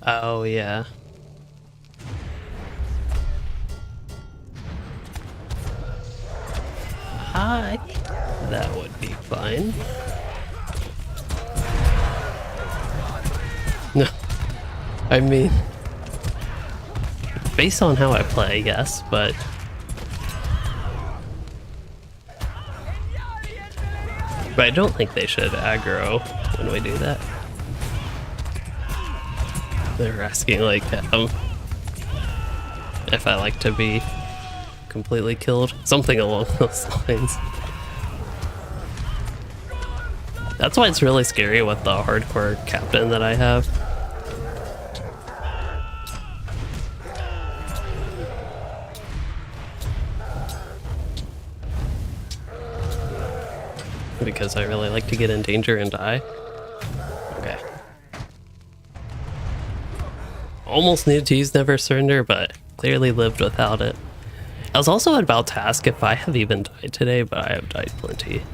Oh yeah. Hi. That would be fine. No, I mean, based on how I play, yes, but I don't think they should aggro when we do that. They're asking like if I like to be completely killed, something along those lines. That's why it's really scary with the hardcore captain that I have. Because I really like to get in danger and die. Okay. Almost needed to use Never Surrender, but clearly lived without it. I was also about to ask if I have even died today, but I have died plenty.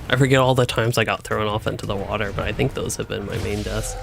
I forget all the times I got thrown off into the water, but I think those have been my main deaths.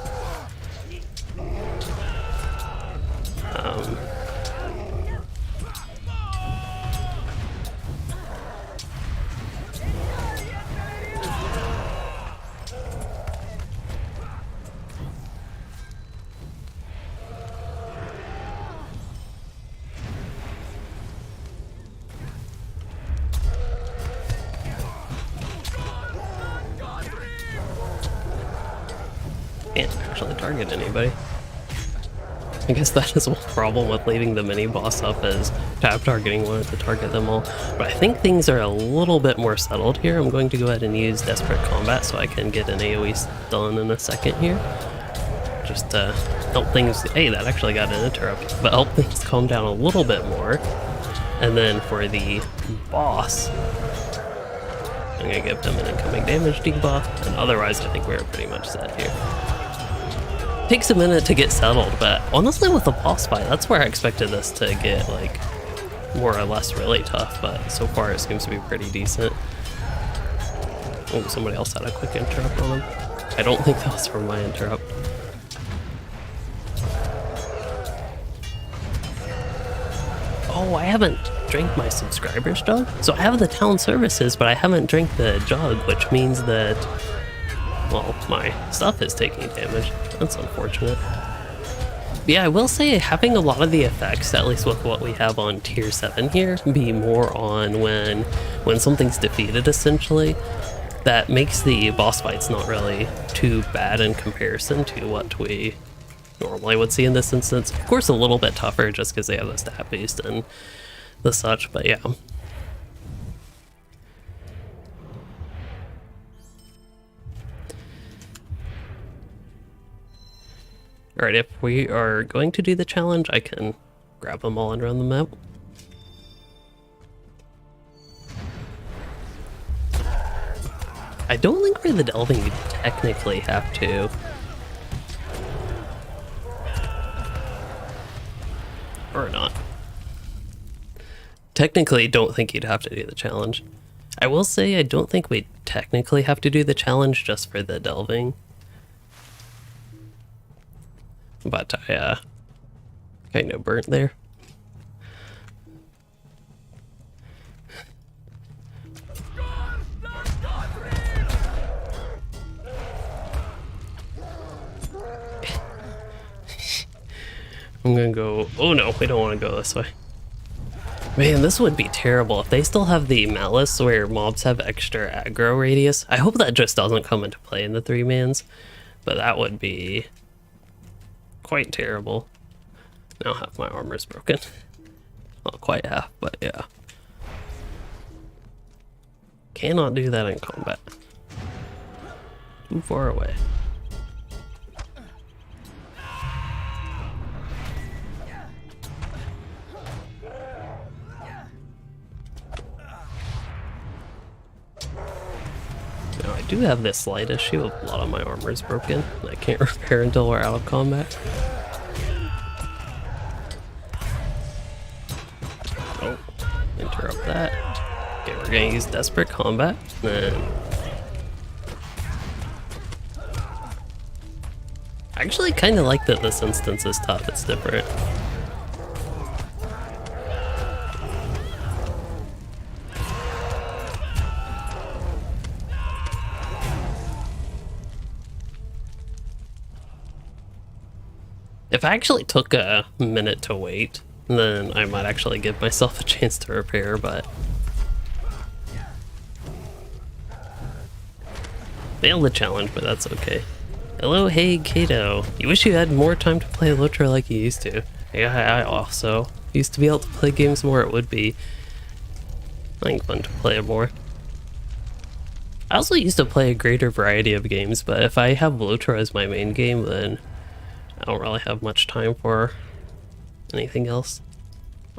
Can't actually target anybody. I guess that is one problem with leaving the mini boss up, is tab targeting wanted to target them all. But I think things are a little bit more settled here. I'm going to go ahead and use Desperate Combat so I can get an AoE stun in a second here. Just to help things, hey, that actually got an interrupt, but help things calm down a little bit more. And then for the boss, I'm gonna give him an incoming damage debuff, and otherwise I think we're pretty much set here. Takes a minute to get settled, but honestly with the boss fight, that's where I expected this to get like more or less really tough, but so far it seems to be pretty decent. Oh, somebody else had a quick interrupt on him. I don't think that was from my interrupt. Oh, I haven't drank my subscribers jug. So I have the town services, but I haven't drank the jug, which means that, well, my stuff is taking damage. That's unfortunate. But yeah, I will say having a lot of the effects, at least with what we have on tier 7 here, be more on when something's defeated, essentially. That makes the boss fights not really too bad in comparison to what we normally would see in this instance. Of course, a little bit tougher just because they have the stat boost and the such, but yeah. Alright, if we are going to do the challenge, I can grab them all and run them out. I don't think for the delving you technically have to. Or not. Technically, don't think you'd have to do the challenge. I will say I don't think we technically have to do the challenge just for the delving. But I kind of burnt there. I'm gonna go, oh no, we don't want to go this way. Man, this would be terrible if they still have the malice where mobs have extra aggro radius. I hope that just doesn't come into play in the 3-mans, but that would be quite terrible. Now half my armor is broken. Not quite half, but yeah. Cannot do that in combat. Too far away. Now I do have this slight issue of a lot of my armor is broken. And I can't repair until we're out of combat. Oh, interrupt that. Okay, we're gonna use Desperate Combat. Then I actually kind of like that this instance is tough. It's different. If I actually took a minute to wait, then I might actually give myself a chance to repair, but failed the challenge, but that's okay. Hello, hey, Kato. You wish you had more time to play LOTRO like you used to. Yeah, I also used to be able to play games more. It would be, I think, fun to play more. I also used to play a greater variety of games, but if I have LOTRO as my main game, then I don't really have much time for anything else.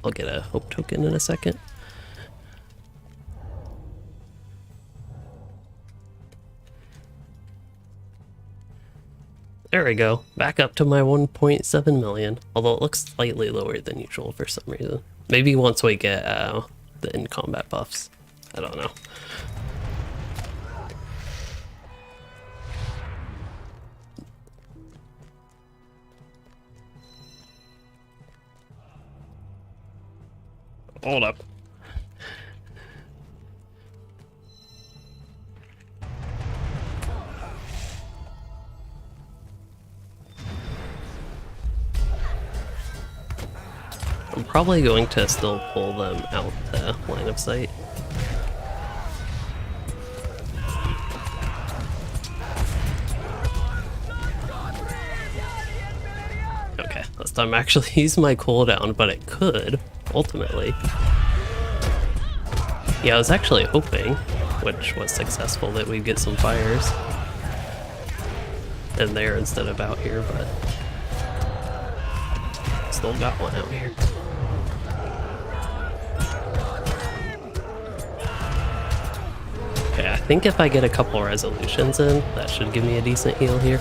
I'll get a hope token in a second. There we go. Back up to my 1.7 million. Although it looks slightly lower than usual for some reason. Maybe once we get the in-combat buffs. I don't know. Hold up. I'm probably going to still pull them out the line of sight. Okay, this time I actually use my cooldown, but it could, ultimately. Yeah, I was actually hoping, which was successful, that we'd get some fires in there instead of out here, but still got one out here. Okay, I think if I get a couple resolutions in, that should give me a decent heal here.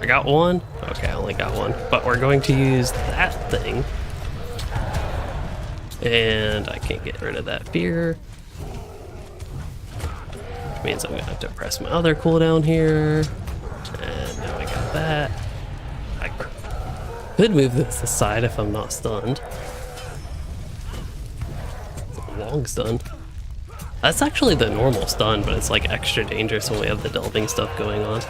I got one? Okay, I only got one. But we're going to use that thing. And I can't get rid of that fear. Which means I'm gonna have to press my other cooldown here. And now I got that. I could move this aside if I'm not stunned. long stun. That's actually the normal stun, but it's like extra dangerous when we have the delving stuff going on.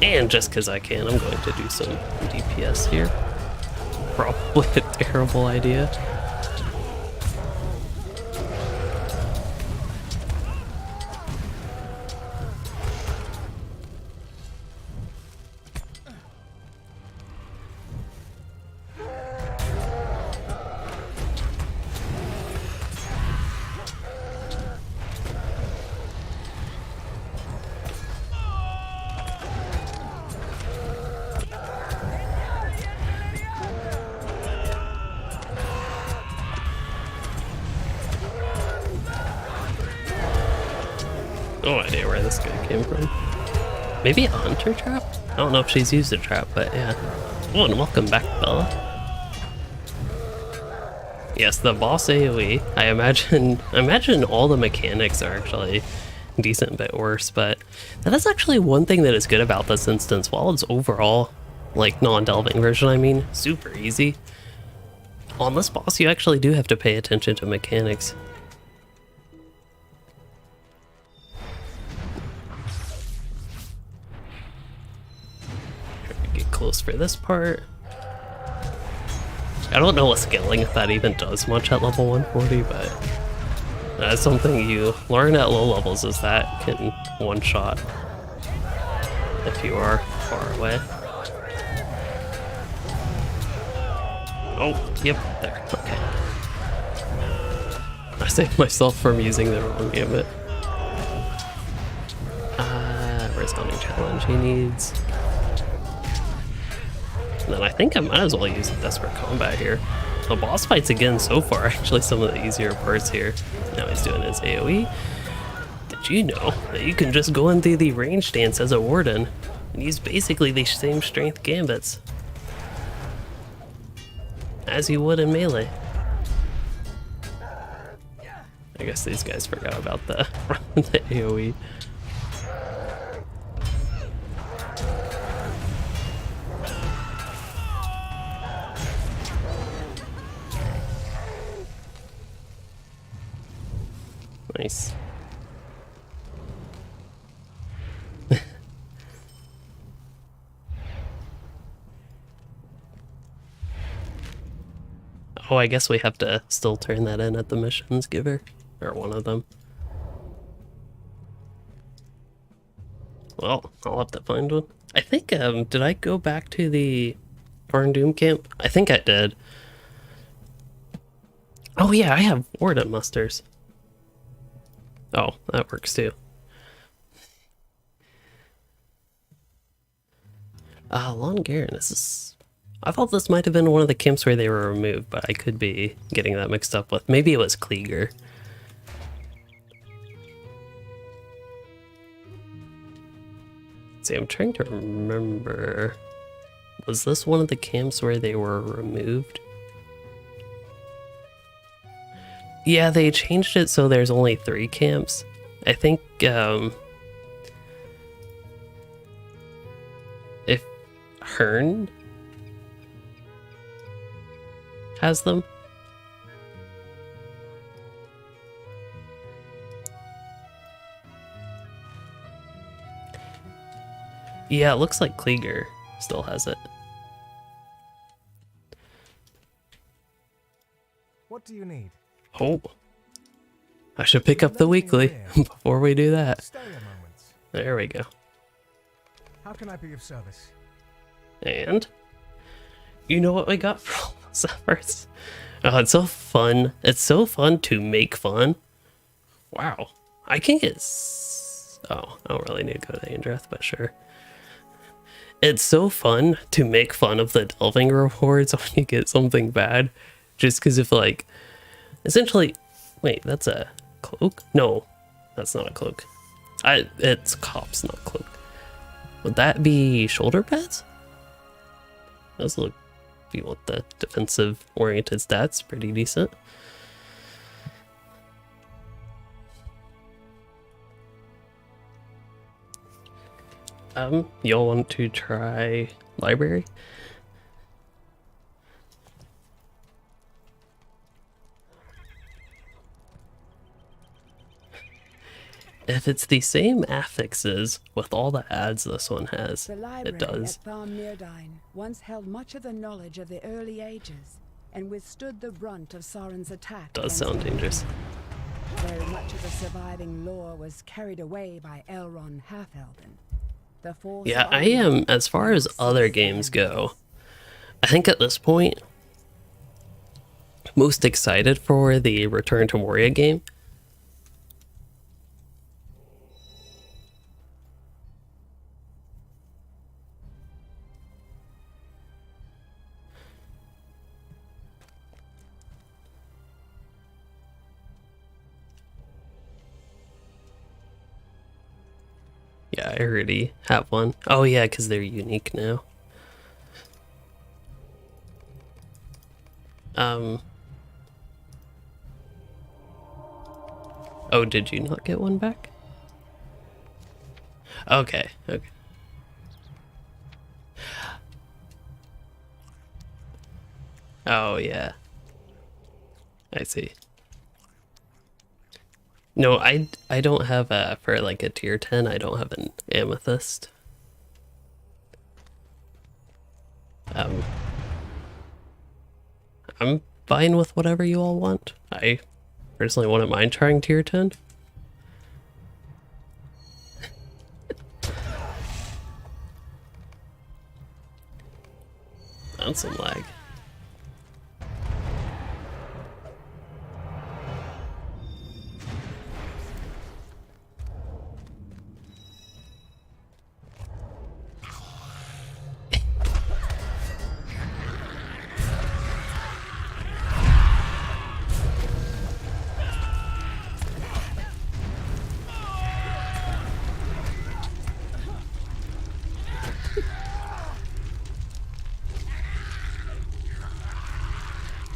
And just because I can, I'm going to do some DPS here. Probably a terrible idea. No idea where this guy came from. Maybe a hunter trap? I don't know if she's used a trap, but yeah. Oh, and welcome back, Bella. Yes, the boss AoE. I imagine all the mechanics are actually a decent bit worse, but that is actually one thing that is good about this instance. While it's overall, like, non-delving version, I mean, super easy. On this boss, you actually do have to pay attention to mechanics. Close for this part. I don't know what scaling, if that even does much at level 140, but that's something you learn at low levels, is that can one-shot if you are far away. Oh, yep, there, okay. I saved myself from using the wrong gambit. Respawning challenge he needs. And then I think I might as well use Desperate Combat here. The boss fights again so far, actually some of the easier parts here. Now he's doing his AoE. Did you know that you can just go into the range stance as a Warden and use basically the same strength gambits as you would in melee? I guess these guys forgot about the AoE. Nice. Oh, I guess we have to still turn that in at the missions giver, or one of them. Well, I'll have to find one. I think, did I go back to the Carn Dûm camp? I think I did. Oh yeah, I have Warden musters. Oh, that works too. Lon Garen, this is... I thought this might have been one of the camps where they were removed, but I could be getting that mixed up with... Maybe it was Kleeger. See, I'm trying to remember... Was this one of the camps where they were removed? Yeah, they changed it so there's only 3 camps. I think, if Hearn has them. Yeah, it looks like Kleeger still has it. What do you need? Oh, I should pick up the weekly before we do that. Stay a moment. There we go. How can I be of service? And you know what we got for all those efforts? Oh, it's so fun. It's so fun to make fun. Wow. I can get... Oh, I don't really need to go to the Andreth, but sure. It's so fun to make fun of the delving rewards when you get something bad. Just because if, like... Essentially... Wait, that's a cloak? No, that's not a cloak. It's cops, not cloak. Would that be shoulder pads? Those look... Be what the defensive oriented stats, pretty decent. Y'all want to try library? If it's the same affixes with all the ads this one has, The it library does. at Tharmirdine once held much of the knowledge of the early ages and withstood the brunt of Sauron's attack. Does against sound the dangerous. Very much of the surviving lore was carried away by Elrond Half-Elven. The force Yeah, of I Arwen am, as far as other seeks the games go, Embers. I think at this point, most excited for the Return to Moria game. Yeah, I already have one. Oh yeah, because they're unique now. Oh, did you not get one back? Okay, okay. Oh yeah. I see. No, I don't have for like a tier 10, I don't have an amethyst. I'm fine with whatever you all want. I personally wouldn't mind trying tier 10. That's some lag.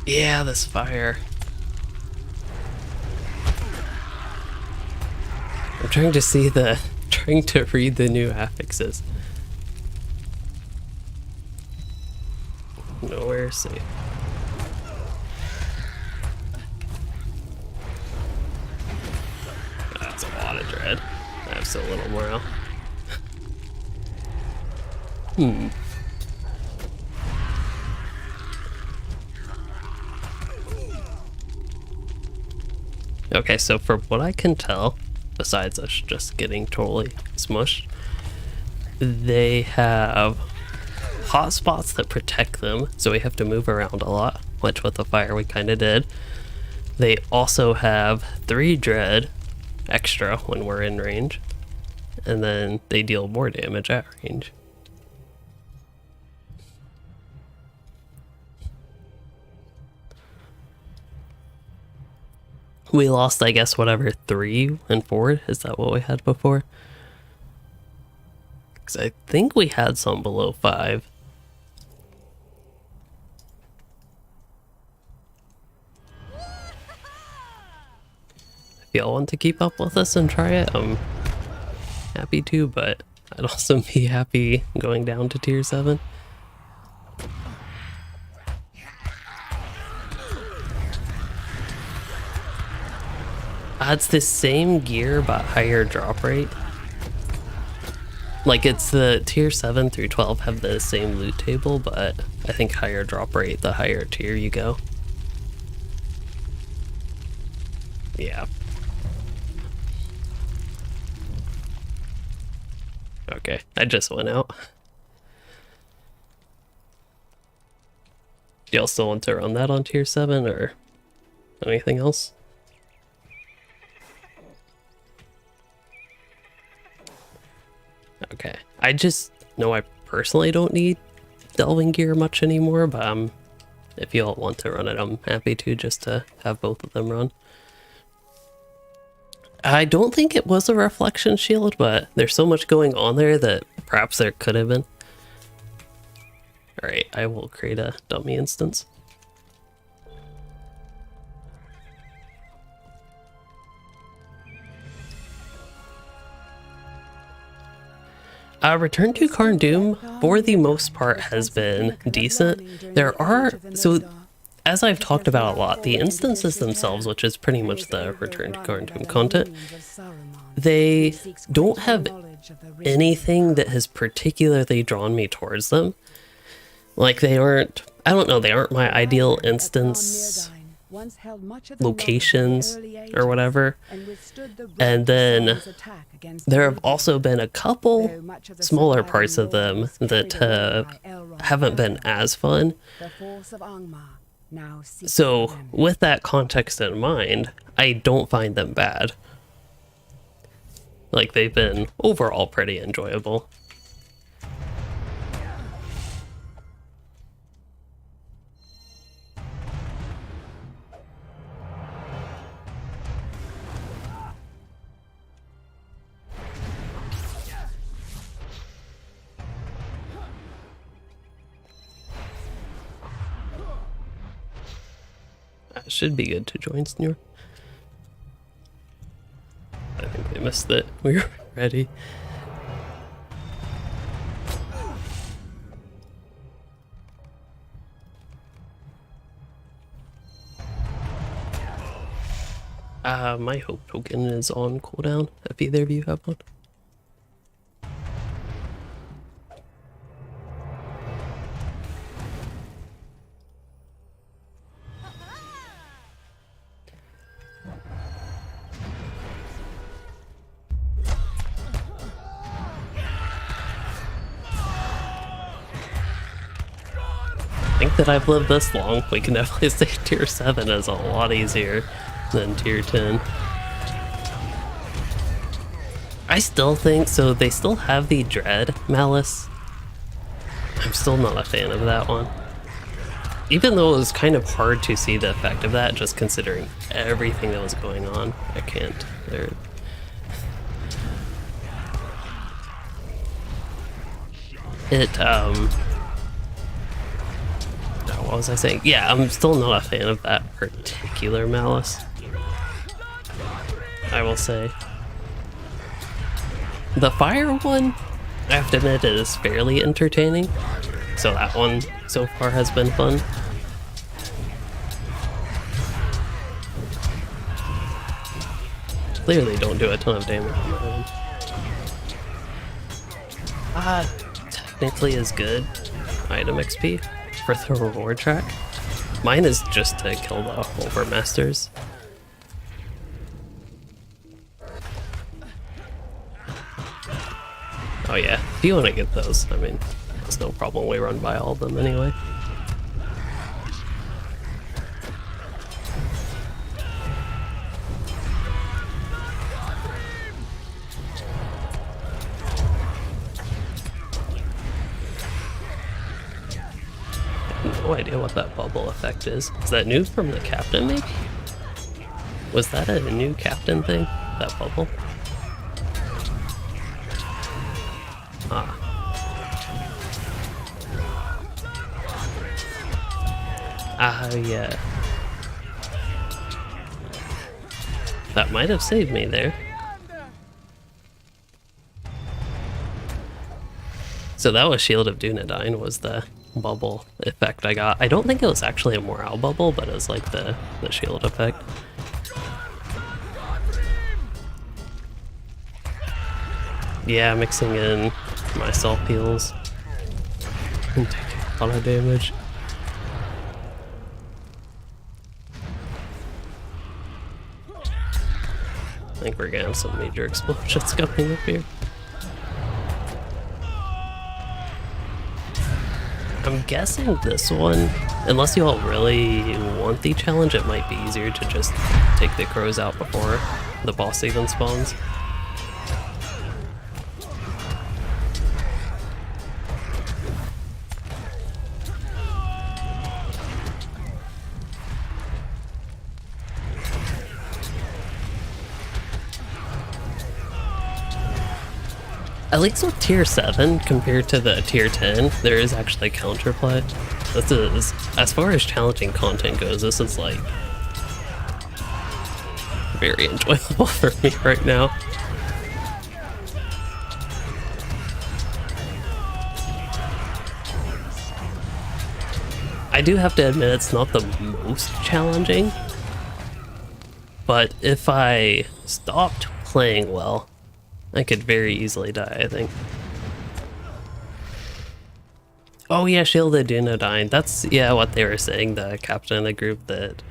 Yeah, this fire. I'm trying to read the new affixes. Nowhere safe. That's a lot of dread. I have so little morale. Okay, so from what I can tell, besides us just getting totally smushed, they have hot spots that protect them, so we have to move around a lot, which with the fire we kind of did. They also have 3 dread extra when we're in range, and then they deal more damage at range. We lost, I guess, whatever, 3 and 4? Is that what we had before? Because I think we had some below 5. If y'all want to keep up with us and try it, I'm happy to, but I'd also be happy going down to tier 7. It's the same gear but higher drop rate. Like, it's the tier 7 through 12 have the same loot table, but I think higher drop rate the higher tier you go. Yeah. Okay, I just went out. Do y'all still want to run that on tier 7 or anything else? Okay, I just know I personally don't need delving gear much anymore, but if y'all want to run it, I'm happy to, just to have both of them run. I don't think it was a reflection shield, but there's so much going on there that perhaps there could have been. Alright, I will create a dummy instance. Return to Carn Dûm, for the most part, has been decent. There are, so as I've talked about a lot, the instances themselves, which is pretty much the Return to Carn Dûm content, they don't have anything that has particularly drawn me towards them. Like, they aren't, I don't know, they aren't my ideal instance locations or whatever. And then there have also been a couple smaller parts of them that haven't been as fun. So with that context in mind, I don't find them bad. Like, they've been overall pretty enjoyable. That should be good to join Snure. I think they missed it. We were ready. My hope token is on cooldown, if either of you have one. I think that I've lived this long, we can definitely say tier 7 is a lot easier than tier 10. I still think, so they still have the Dread Malice. I'm still not a fan of that one. Even though it was kind of hard to see the effect of that, just considering everything that was going on. I can't. What was I saying? Yeah, I'm still not a fan of that particular Malice, I will say. The fire one, I have to admit, is fairly entertaining. So that one so far has been fun. Clearly don't do a ton of damage on that one. Technically is good item XP for the reward track. Mine is just to kill the Overmasters. Oh yeah, if you want to get those, I mean, it's no problem, we run by all of them anyway. No idea what that bubble effect is. Is that new from the captain, maybe? Was that a new captain thing? That bubble? Ah. Yeah. That might have saved me there. So that was Shield of Dunedain, was the bubble effect I got. I don't think it was actually a morale bubble, but it was like the shield effect. Yeah, mixing in my self heals and taking a lot of damage. I think we're gonna have some major explosions coming up here. I'm guessing this one, unless you all really want the challenge, it might be easier to just take the crows out before the boss even spawns. At least with tier 7 compared to the tier 10, there is actually counterplay. This is, as far as challenging content goes, this is like very enjoyable for me right now. I do have to admit it's not the most challenging, but if I stopped playing well. I could very easily die, I think. Oh yeah, shielded Duno dying. That's, yeah, what they were saying, the captain of the group, that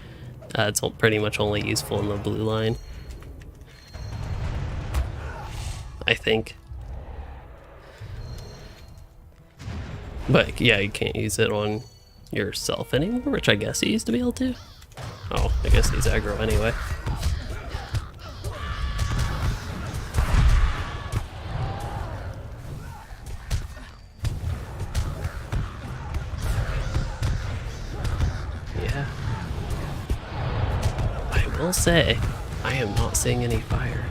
it's pretty much only useful in the blue line. I think. But yeah, you can't use it on yourself anymore, which I guess he used to be able to. Oh, I guess he's aggro anyway. Yeah. I will say, I am not seeing any fire.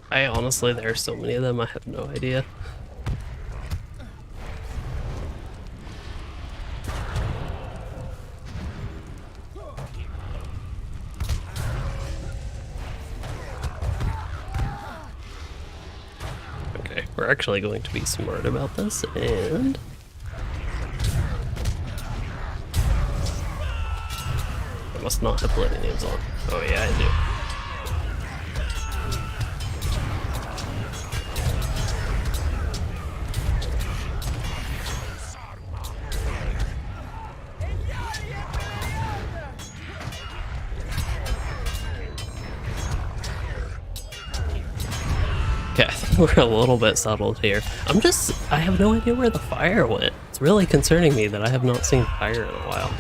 I honestly, there are so many of them, I have no idea. Okay, we're actually going to be smart about this, and I must not have put any names on. Oh yeah, I do. Okay, I think we're a little bit settled here. I have no idea where the fire went. It's really concerning me that I have not seen fire in a while.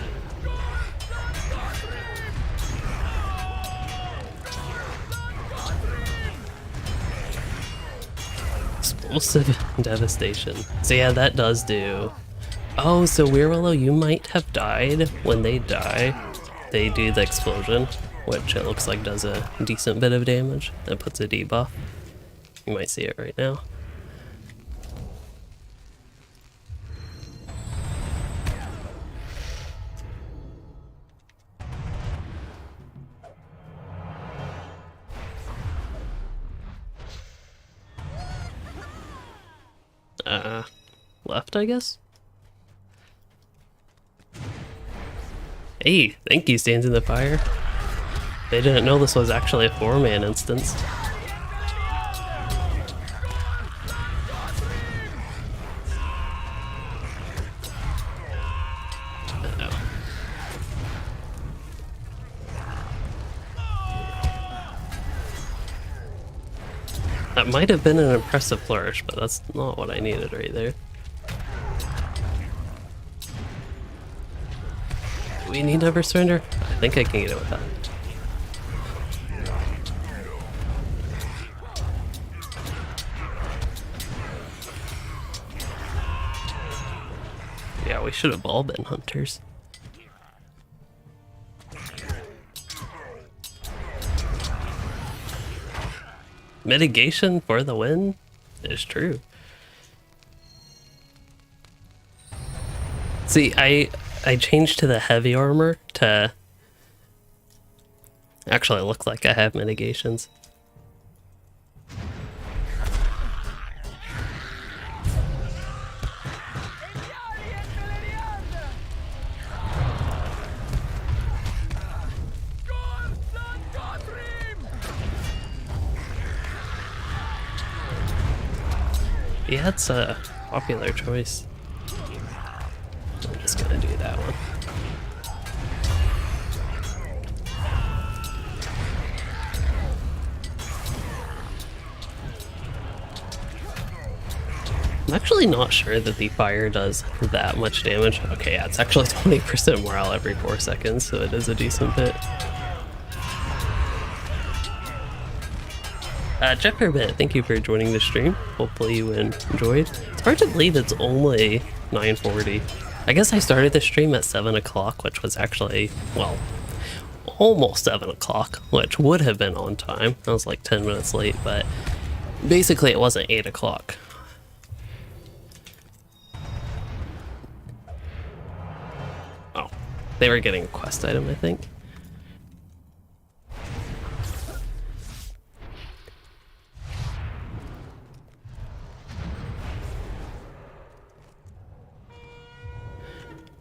Explosive devastation. So yeah, that does do... Oh, so Weirwillow, you might have died. When they die, they do the explosion, which it looks like does a decent bit of damage. That puts a debuff. You might see it right now. Left, I guess? Hey, thank you, Stands in the Fire. They didn't know this was actually a 4-man instance. That might have been an impressive flourish, but that's not what I needed right there. Do we need Never Surrender? I think I can get it with that. Yeah, we should have all been hunters. Mitigation for the win is true. See, I changed to the heavy armor to actually look like I have mitigations. Yeah, it's a popular choice. I'm just gonna do that one. I'm actually not sure that the fire does that much damage. Okay, yeah, it's actually 20% morale every 4 seconds, so it is a decent bit. Jefferbit, thank you for joining the stream. Hopefully you enjoyed. It's hard to believe it's only 9:40. I guess I started the stream at 7 o'clock, which was actually, well, almost 7 o'clock, which would have been on time. I was like 10 minutes late, but basically it wasn't 8 o'clock. They were getting a quest item, I think.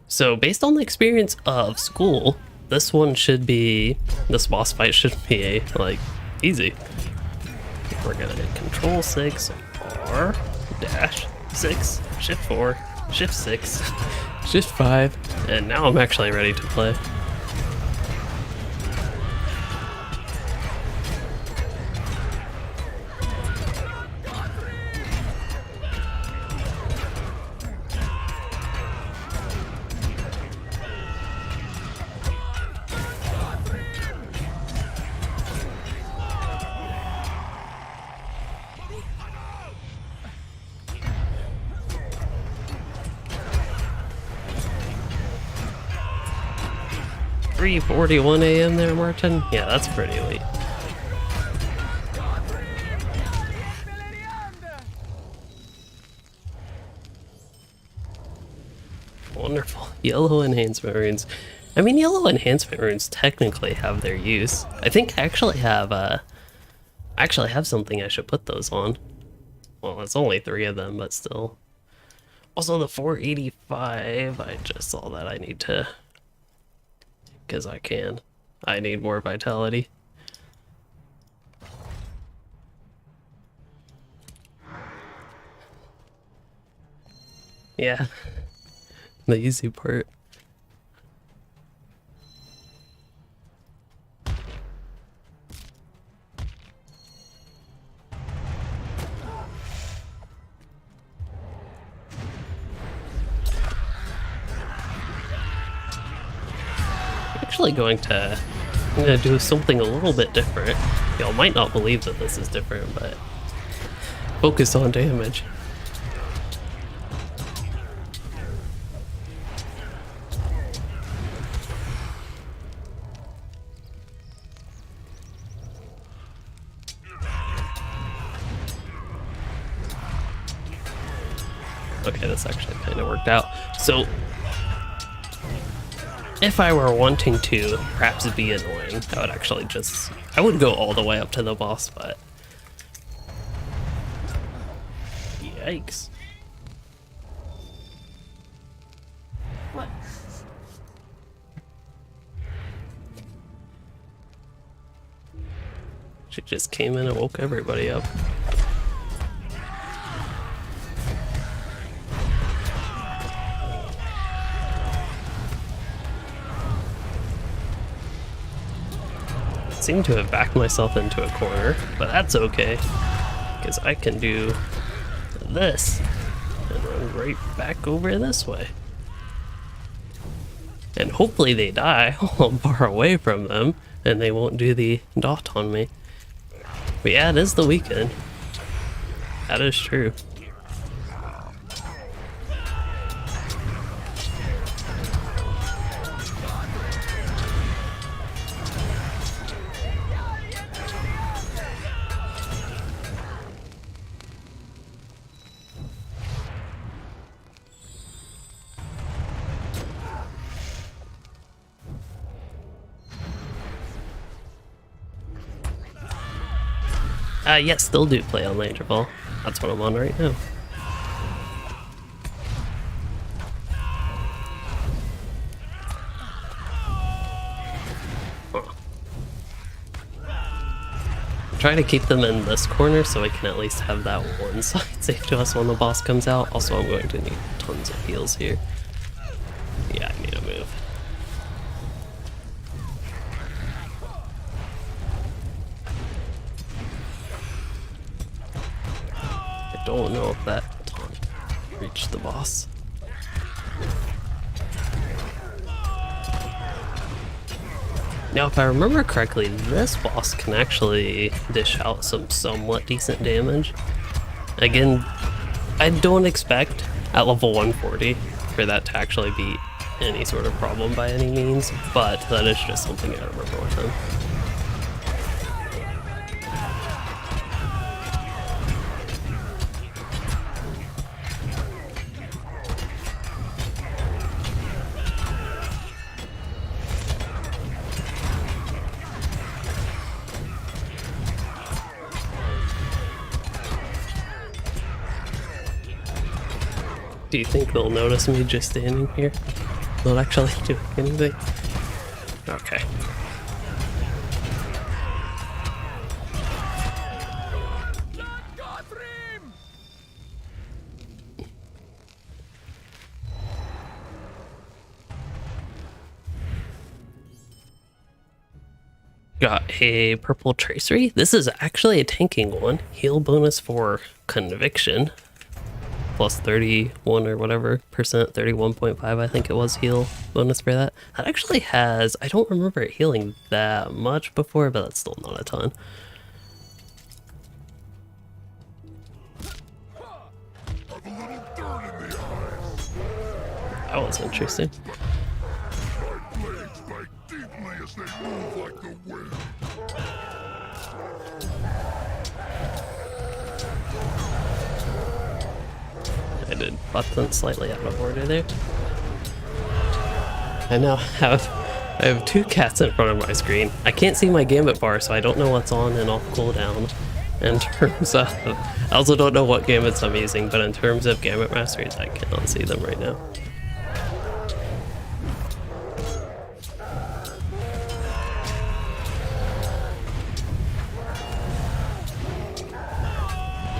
So based on the experience of school, this boss fight should be like easy. We're gonna control 6, R, dash, 6, shift 4, shift 6, shift 5, and now I'm actually ready to play. "3:41 a.m. there, Martin? Yeah, that's pretty late. Wonderful. Yellow enhancement runes. I mean, yellow enhancement runes technically have their use. I think I actually have something I should put those on. Well, it's only 3 of them, but still. Also, the 485, I just saw that I need to... because I need more vitality. Yeah, the easy part. I'm gonna do something a little bit different. Y'all might not believe that this is different, but focus on damage. Okay, this actually kind of worked out. So if I were wanting to perhaps be annoying, I would actually I wouldn't go all the way up to the boss, but... Yikes. What? She just came in and woke everybody up. Seem to have backed myself into a corner, but that's okay, because I can do this and run right back over this way. And hopefully they die while I'm far away from them, and they won't do the dot on me. But yeah, it is the weekend. That is true. Yes, still do play on Lanterfall. That's what I'm on right now. Try to keep them in this corner so I can at least have that one side safe to us when the boss comes out. Also, I'm going to need tons of heals here. Yeah, I need to move. I don't know if that taunt reached the boss. Now, if I remember correctly, this boss can actually dish out some somewhat decent damage. Again, I don't expect at level 140 for that to actually be any sort of problem by any means, but that is just something I remember with him. Do you think they'll notice me just standing here? Not actually doing anything? Okay. Got a purple tracery. This is actually a tanking one. Heal bonus for conviction. Plus 31 or whatever percent, 31.5 I think it was heal bonus for that. That actually has, I don't remember it healing that much before, but that's still not a ton. That was interesting. I did button slightly out of order there. I now have two cats in front of my screen. I can't see my gambit bar, so I don't know what's on and off cooldown. In terms of, I also don't know what gambits I'm using, but in terms of gambit masteries, I cannot see them right now.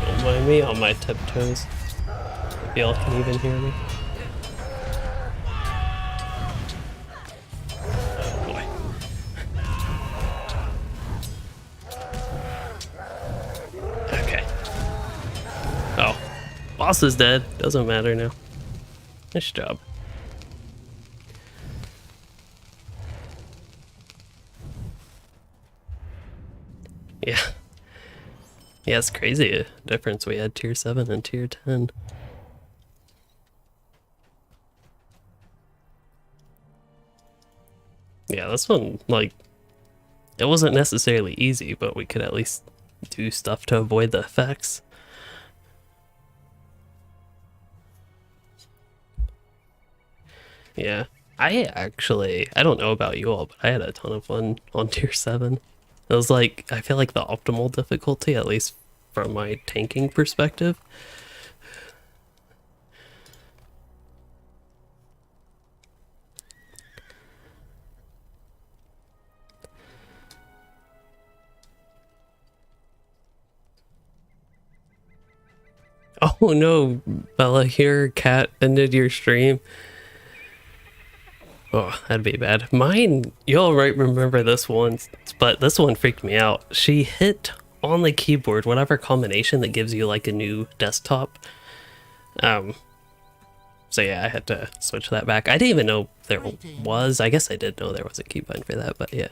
Don't mind me on my tiptoes. If y'all can even hear me. Oh boy. Okay. Oh. Boss is dead. Doesn't matter now. Nice job. Yeah. Yeah, it's crazy a difference. We had tier 7 and tier 10. Yeah, this one, like, it wasn't necessarily easy, but we could at least do stuff to avoid the effects. Yeah, I don't know about you all, but I had a ton of fun on tier 7. It was like, I feel like the optimal difficulty, at least from my tanking perspective. Oh no, Bella, your cat ended your stream. Oh, that'd be bad. Mine, you'll right remember this one, but this one freaked me out. She hit on the keyboard whatever combination that gives you like a new desktop. So yeah, I had to switch that back. I didn't even know there was. I guess I did know there was a keybind for that, but yeah.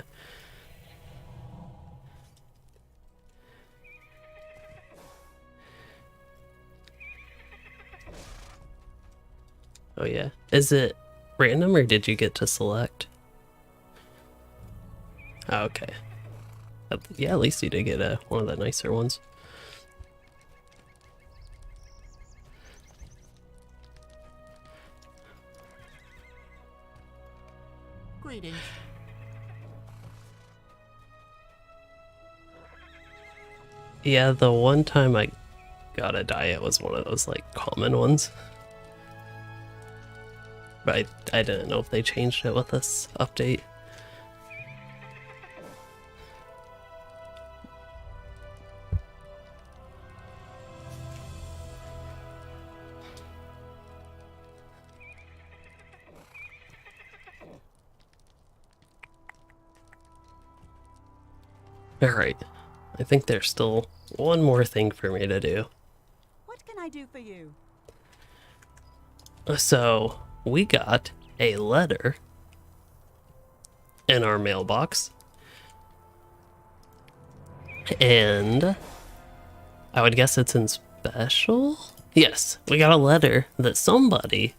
Oh yeah. Is it random or did you get to select? Oh, okay. Yeah, at least you did get one of the nicer ones. Greetings. Yeah, the one time I got a diet was one of those like common ones. But I didn't know if they changed it with this update. Alright, I think there's still one more thing for me to do. What can I do for you? So, we got a letter in our mailbox. And I would guess it's in special? Yes, we got a letter that somebody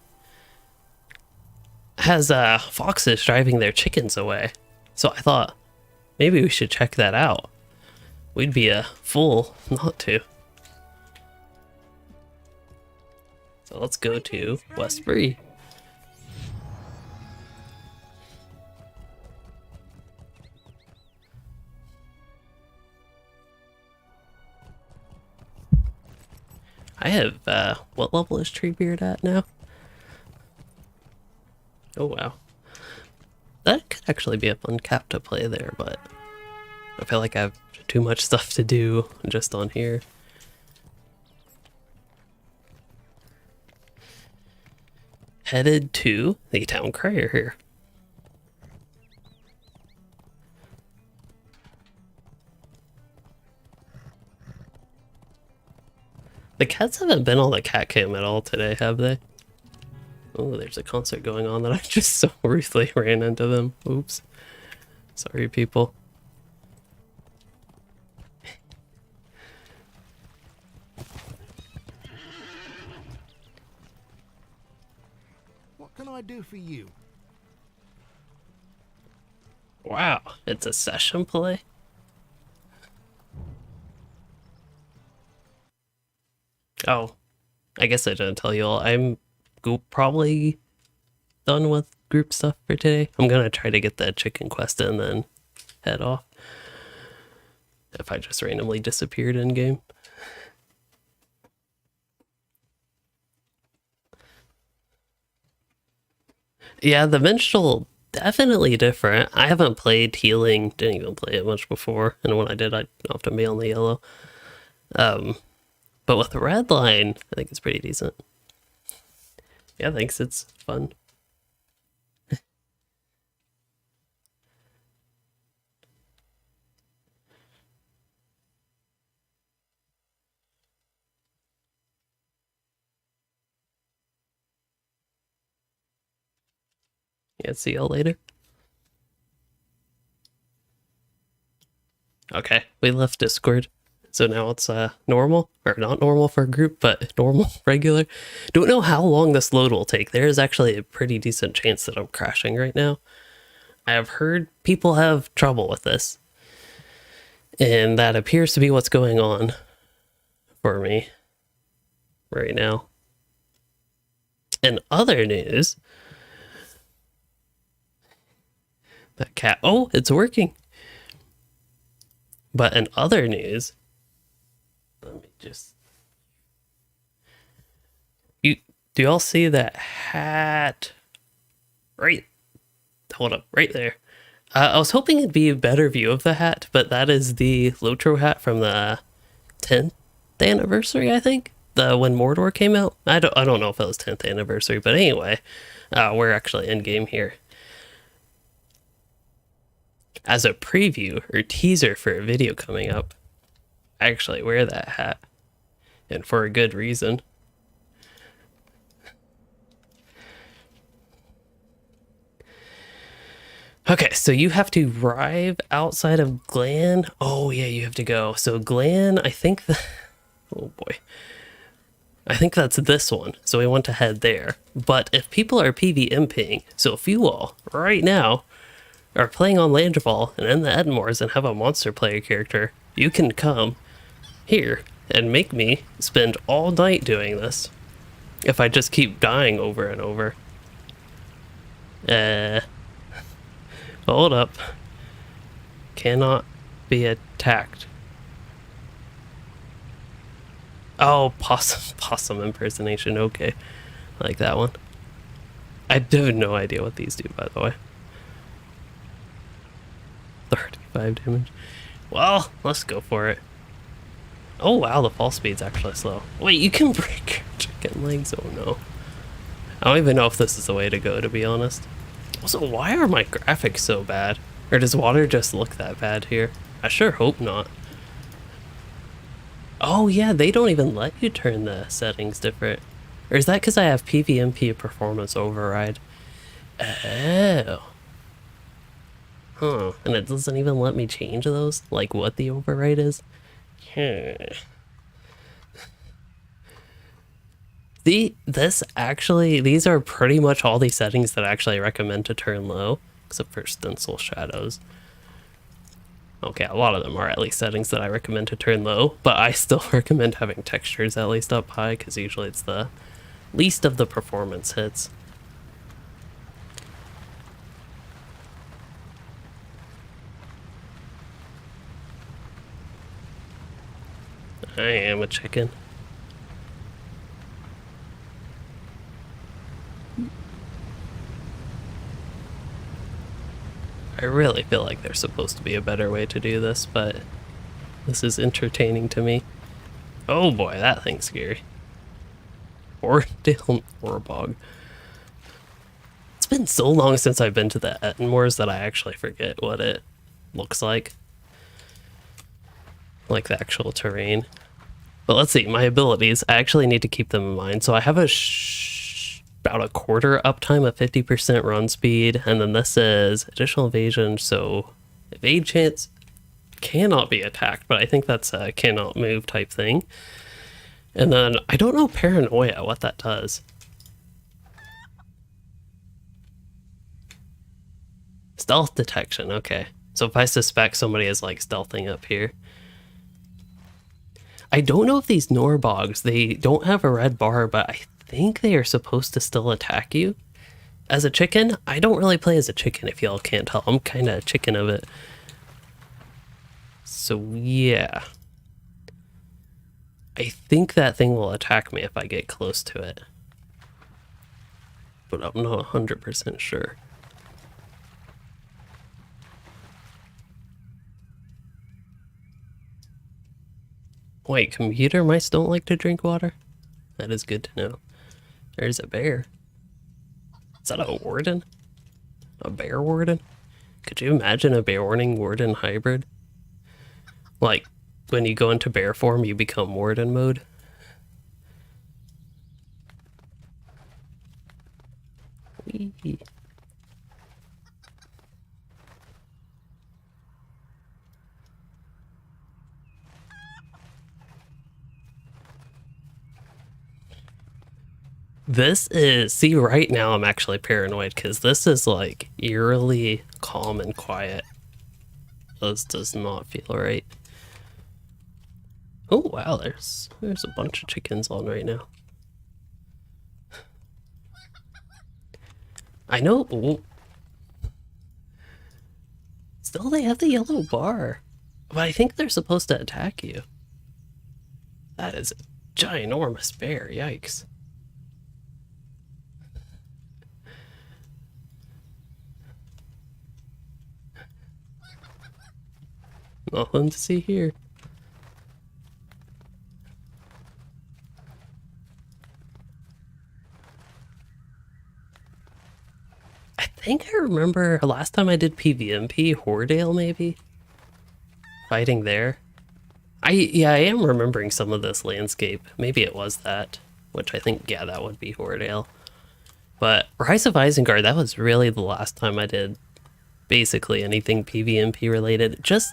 has foxes driving their chickens away. So I thought, maybe we should check that out. We'd be a fool not to. So let's go to Westbury. I have, what level is Treebeard at now? Oh wow. That could actually be a fun cap to play there, but I feel like I have too much stuff to do just on here. Headed to the town crier here. The cats haven't been on the cat cam at all today, have they? Oh, there's a concert going on that I just so ruthlessly ran into them. Oops. Sorry, people. What can I do for you? Wow, it's a session play? Oh, I guess I didn't tell you all. I'm probably done with group stuff for today. I'm gonna try to get that chicken quest and then head off. If I just randomly disappeared in game. Yeah, the minstrel definitely different. I haven't played healing, didn't even play it much before, and when I did, I often be on the yellow. But with the red line, I think it's pretty decent. Yeah, thanks. It's fun. Yeah, see y'all later. Okay, we left Discord. So now it's normal, or not normal for a group, but normal, regular. Don't know how long this load will take. There is actually a pretty decent chance that I'm crashing right now. I have heard people have trouble with this. And that appears to be what's going on for me right now. In other news, that cat, oh, it's working. But in other news, let me just, do y'all see that hat right, hold up, right there. I was hoping it'd be a better view of the hat, but that is the LOTRO hat from the 10th anniversary, I think, when Mordor came out. I don't know if it was 10th anniversary, but anyway, we're actually in game here. As a preview or teaser for a video coming up, I actually wear that hat, and for a good reason. Okay, so you have to arrive outside of Glan. Oh yeah, you have to go. So Glan, I think oh boy. I think that's this one. So we want to head there. But if people are PvMPing, so if you all, right now, are playing on Landfall and in the Edmores and have a monster player character, you can come here and make me spend all night doing this. If I just keep dying over and over. Hold up. Cannot be attacked. Oh, possum impersonation. Okay. I like that one. I have no idea what these do, by the way. 35 damage. Well, let's go for it. Oh wow, the fall speed's actually slow. Wait, you can break your chicken legs? Oh no. I don't even know if this is the way to go, to be honest. Also, why are my graphics so bad? Or does water just look that bad here? I sure hope not. Oh yeah, they don't even let you turn the settings different. Or is that because I have PvMP performance override? Oh. Huh, and it doesn't even let me change those? Like what the override is? These are pretty much all the settings that I actually recommend to turn low, except for stencil shadows. Okay, a lot of them are at least settings that I recommend to turn low, but I still recommend having textures at least up high, because usually it's the least of the performance hits. I am a chicken. I really feel like there's supposed to be a better way to do this, but this is entertaining to me. Oh boy, that thing's scary. Or bog. It's been so long since I've been to the Ettenmoors that I actually forget what it looks like. Like the actual terrain. But let's see, my abilities, I actually need to keep them in mind. So I have about a quarter uptime of 50% run speed, and then this is additional evasion, so evade chance cannot be attacked, but I think that's a cannot move type thing. And then I don't know paranoia, what that does. Stealth detection, okay. So if I suspect somebody is like stealthing up here. I don't know if these Norbogs, they don't have a red bar, but I think they are supposed to still attack you. As a chicken, I don't really play as a chicken if y'all can't tell. I'm kind of chicken of it. So yeah. I think that thing will attack me if I get close to it. But I'm not 100% sure. Wait, computer mice don't like to drink water? That is good to know. There's a bear. Is that a warden? A bear warden? Could you imagine a bear warden hybrid? Like, when you go into bear form, you become warden mode? Whee. This is, see, right now I'm actually paranoid because this is like eerily calm and quiet. This does not feel right. Oh wow, there's a bunch of chickens on right now. I know. Ooh. Still, they have the yellow bar, but I think they're supposed to attack you. That is a ginormous bear. Yikes. Nothing to see here. I think I remember last time I did PvMP, Hordale maybe? Fighting there. Yeah, I am remembering some of this landscape. Maybe it was that, which I think, yeah, that would be Hordale. But Rise of Isengard, that was really the last time I did basically anything PvMP related. Just,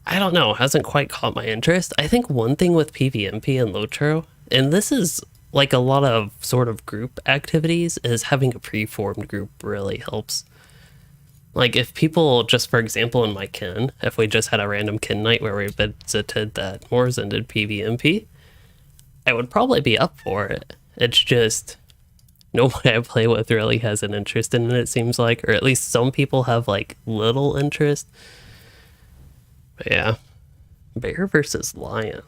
I don't know, hasn't quite caught my interest. I think one thing with PvMP and LOTRO, and this is like a lot of sort of group activities, is having a pre-formed group really helps. Like if people just, for example, in my kin, if we just had a random kin night where we visited that Moors and did PvMP, I would probably be up for it. It's just nobody I play with really has an interest in it, it seems like, or at least some people have like little interest. But yeah, bear versus lion.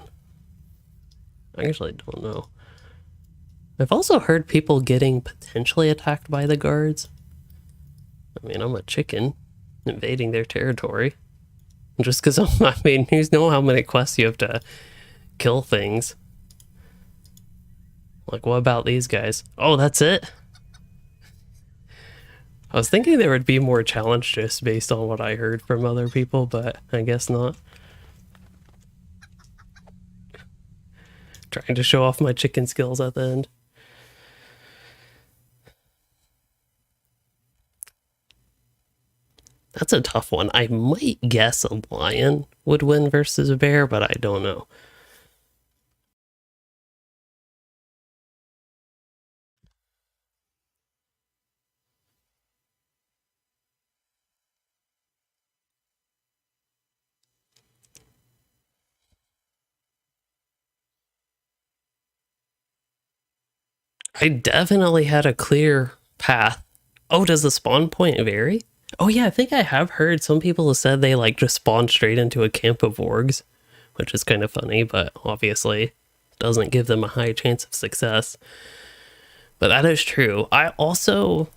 I actually don't know. I've also heard people getting potentially attacked by the guards. I mean, I'm a chicken invading their territory. Just because I mean, you know how many quests you have to kill things. Like, what about these guys? Oh, that's it? I was thinking there would be more challenge just based on what I heard from other people, but I guess not. Trying to show off my chicken skills at the end. That's a tough one. I might guess a lion would win versus a bear, but I don't know. I definitely had a clear path. Oh, does the spawn point vary? Oh yeah, I think I have heard some people have said they like just spawn straight into a camp of wargs, which is kind of funny, but obviously doesn't give them a high chance of success. But that is true. I also,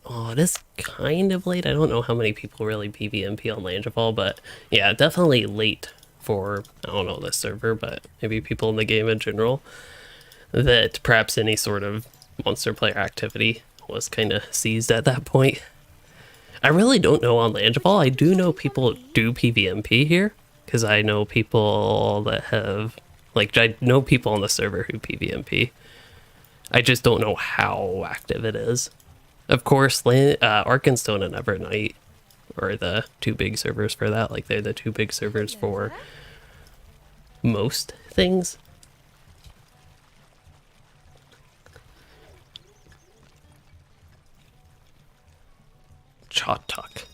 Oh, it is kind of late. I don't know how many people really PvMP on Landfall, but yeah, definitely late for, I don't know, this server, but maybe people in the game in general, that perhaps any sort of monster player activity was kind of seized at that point. I really don't know on Landfall. I do know people do PvMP here, because I know people that have, like, I know people on the server who PvMP. I just don't know how active it is. Of course, Arkenstone and Evernight are the two big servers for that. Like, they're the two big servers for most things. Chotuk.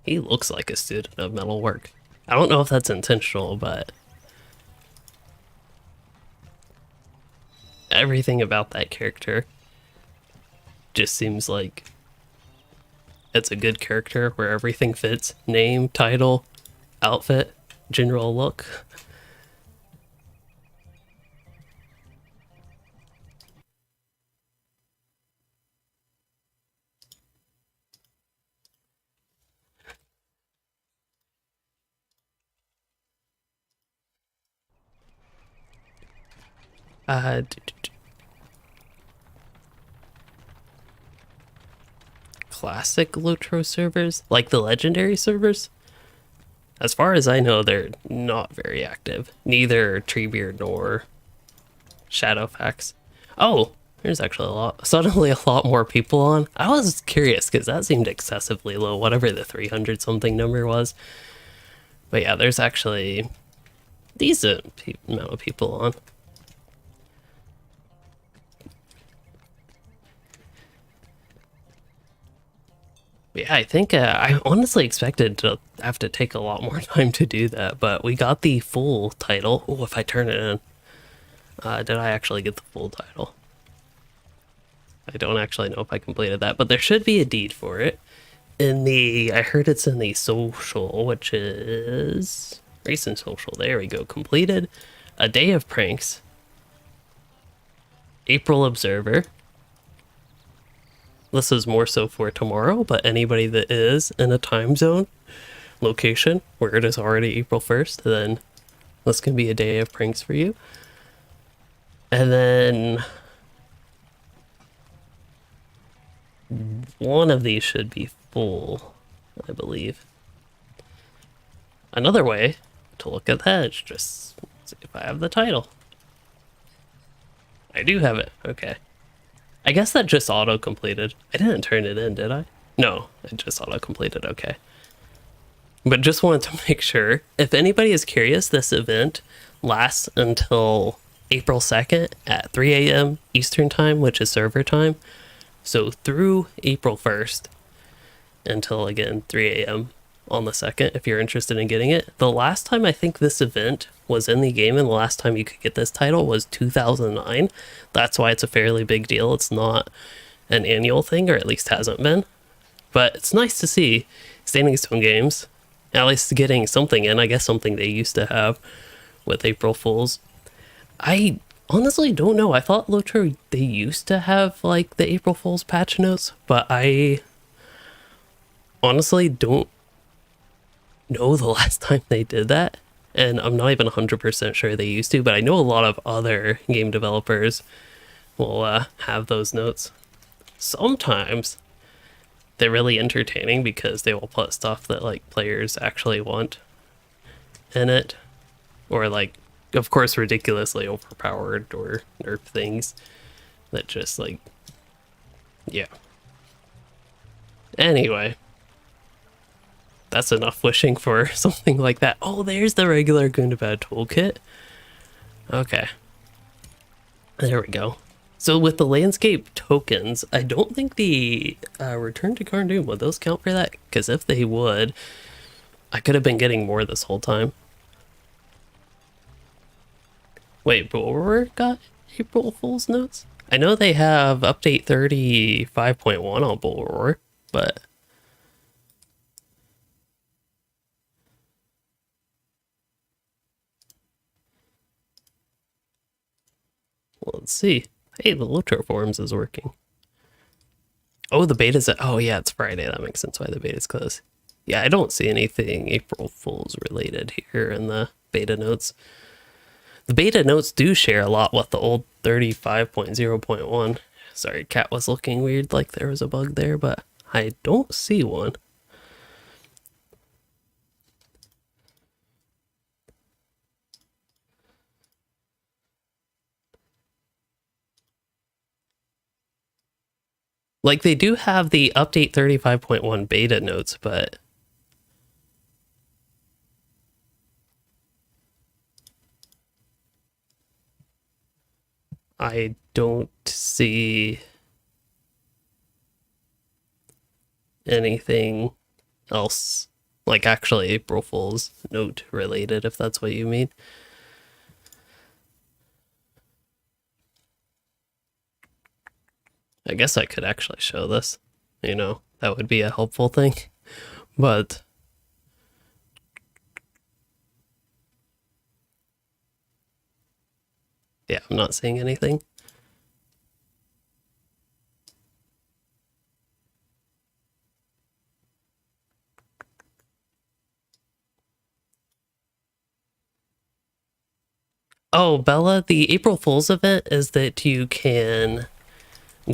He looks like a student of metalwork. I don't know if that's intentional, but everything about that character just seems like it's a good character where everything fits. Name, title, outfit, general look. Classic LOTRO servers, like the legendary servers, as far as I know, they're not very active. Neither Treebeard nor Shadowfax. Oh, there's actually suddenly a lot more people on. I was curious because that seemed excessively low, whatever the 300 something number was. But yeah, there's actually decent amount of people on. Yeah, I think I honestly expected to have to take a lot more time to do that, but we got the full title. Oh, if I turn it in. Did I actually get the full title? I don't actually know if I completed that, but there should be a deed for it. I heard it's in the social, which is recent social. There we go. Completed. A day of pranks. April Observer. This is more so for tomorrow, but anybody that is in a time zone location where it is already April 1st, then this can be a day of pranks for you. And then one of these should be full, I believe. Another way to look at that is just see if I have the title. I do have it. Okay. I guess that just auto-completed. I didn't turn it in, did I? No, it just auto-completed. Okay. But just wanted to make sure. If anybody is curious, this event lasts until April 2nd at 3 a.m. Eastern Time, which is server time. So through April 1st until, again, 3 a.m. on the 2nd, if you're interested in getting it. The last time I think this event was in the game and the last time you could get this title was 2009. That's why it's a fairly big deal. It's not an annual thing, or at least hasn't been. But it's nice to see Standing Stone Games at least getting something in. I guess something they used to have with April Fools. I honestly don't know. I thought LOTRO, they used to have like the April Fools patch notes, but I honestly don't know the last time they did that. And I'm not even 100% sure they used to, but I know a lot of other game developers will have those notes. Sometimes they're really entertaining because they will put stuff that like players actually want in it, or like, of course, ridiculously overpowered or nerf things that just like, yeah. Anyway, that's enough wishing for something like that. Oh, there's the regular Gundabad toolkit. Okay. There we go. So with the landscape tokens, I don't think the return to Carn Dûm, would those count for that? Because if they would, I could have been getting more this whole time. Wait, Bulwer got April Fool's notes? I know they have update 35.1 on Bulwer, but let's see. Hey, the LOTRO forums is working. Oh, the beta's oh yeah, it's Friday. That makes sense why the beta's closed. Yeah, I don't see anything April Fool's related here in the beta notes. The beta notes do share a lot with the old 35.0.1. Sorry, cat was looking weird like there was a bug there, but I don't see one. Like, they do have the update 35.1 beta notes, but I don't see anything else, like actually April Fool's note related, if that's what you mean. I guess I could actually show this, you know, that would be a helpful thing, but yeah, I'm not seeing anything. Oh, Bella, the April Fool's event is that you can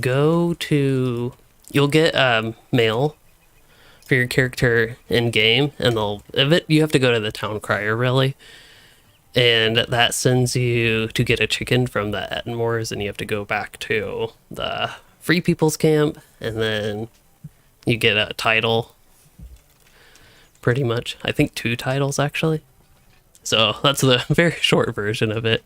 go to, you'll get mail for your character in game, and you have to go to the town crier really, and that sends you to get a chicken from the Ettenmoors, and you have to go back to the Free People's Camp, and then you get a title, pretty much. I think 2 titles actually. So that's the very short version of it.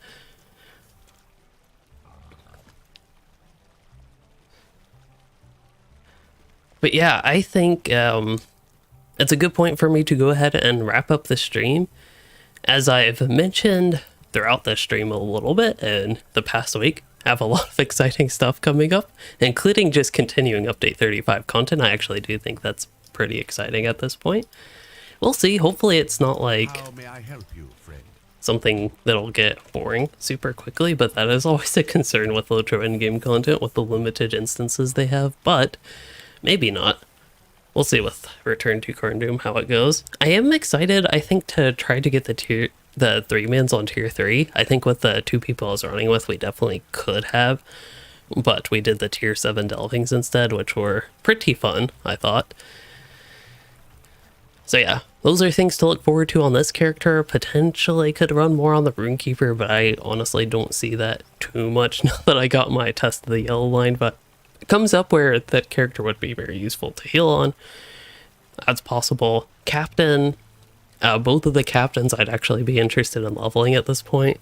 But yeah, I think it's a good point for me to go ahead and wrap up the stream. As I've mentioned throughout the stream a little bit and the past week, I have a lot of exciting stuff coming up, including just continuing Update 35 content. I actually do think that's pretty exciting at this point. We'll see. Hopefully it's not like How may I help you, friend? something that'll get boring super quickly, but that is always a concern with LOTRO in-game content with the limited instances they have, but maybe not. We'll see with Return to Carn Dûm how it goes. I am excited, I think, to try to get the 3-mans on tier 3. I think with the 2 people I was running with, we definitely could have, but we did the tier 7 delvings instead, which were pretty fun, I thought. So yeah, those are things to look forward to on this character. Potentially could run more on the Runekeeper, but I honestly don't see that too much now that I got my test of the yellow line, but it comes up where that character would be very useful to heal on. That's possible. Captain, both of the captains I'd actually be interested in leveling at this point.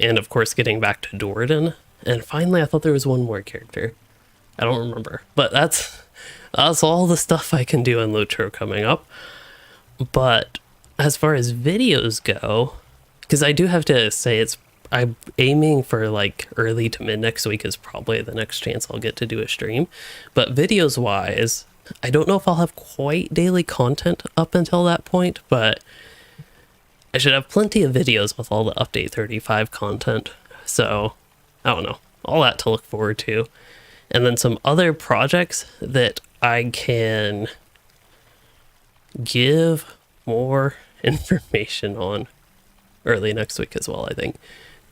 And of course getting back to Warden. And finally I thought there was one more character. I don't remember. But that's all the stuff I can do in LOTRO coming up. But as far as videos go, because I do have to say I'm aiming for like early to mid next week is probably the next chance I'll get to do a stream. But videos wise, I don't know if I'll have quite daily content up until that point, but I should have plenty of videos with all the Update 35 content. So I don't know, all that to look forward to. And then some other projects that I can give more information on early next week as well, I think.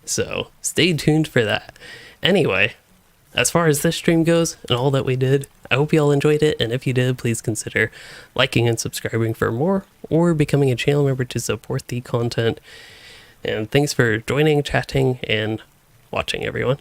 So stay tuned for that. Anyway, as far as this stream goes and all that we did, I hope you all enjoyed it, and if you did, please consider liking and subscribing for more, or becoming a channel member to support the content. And thanks for joining, chatting, and watching, everyone.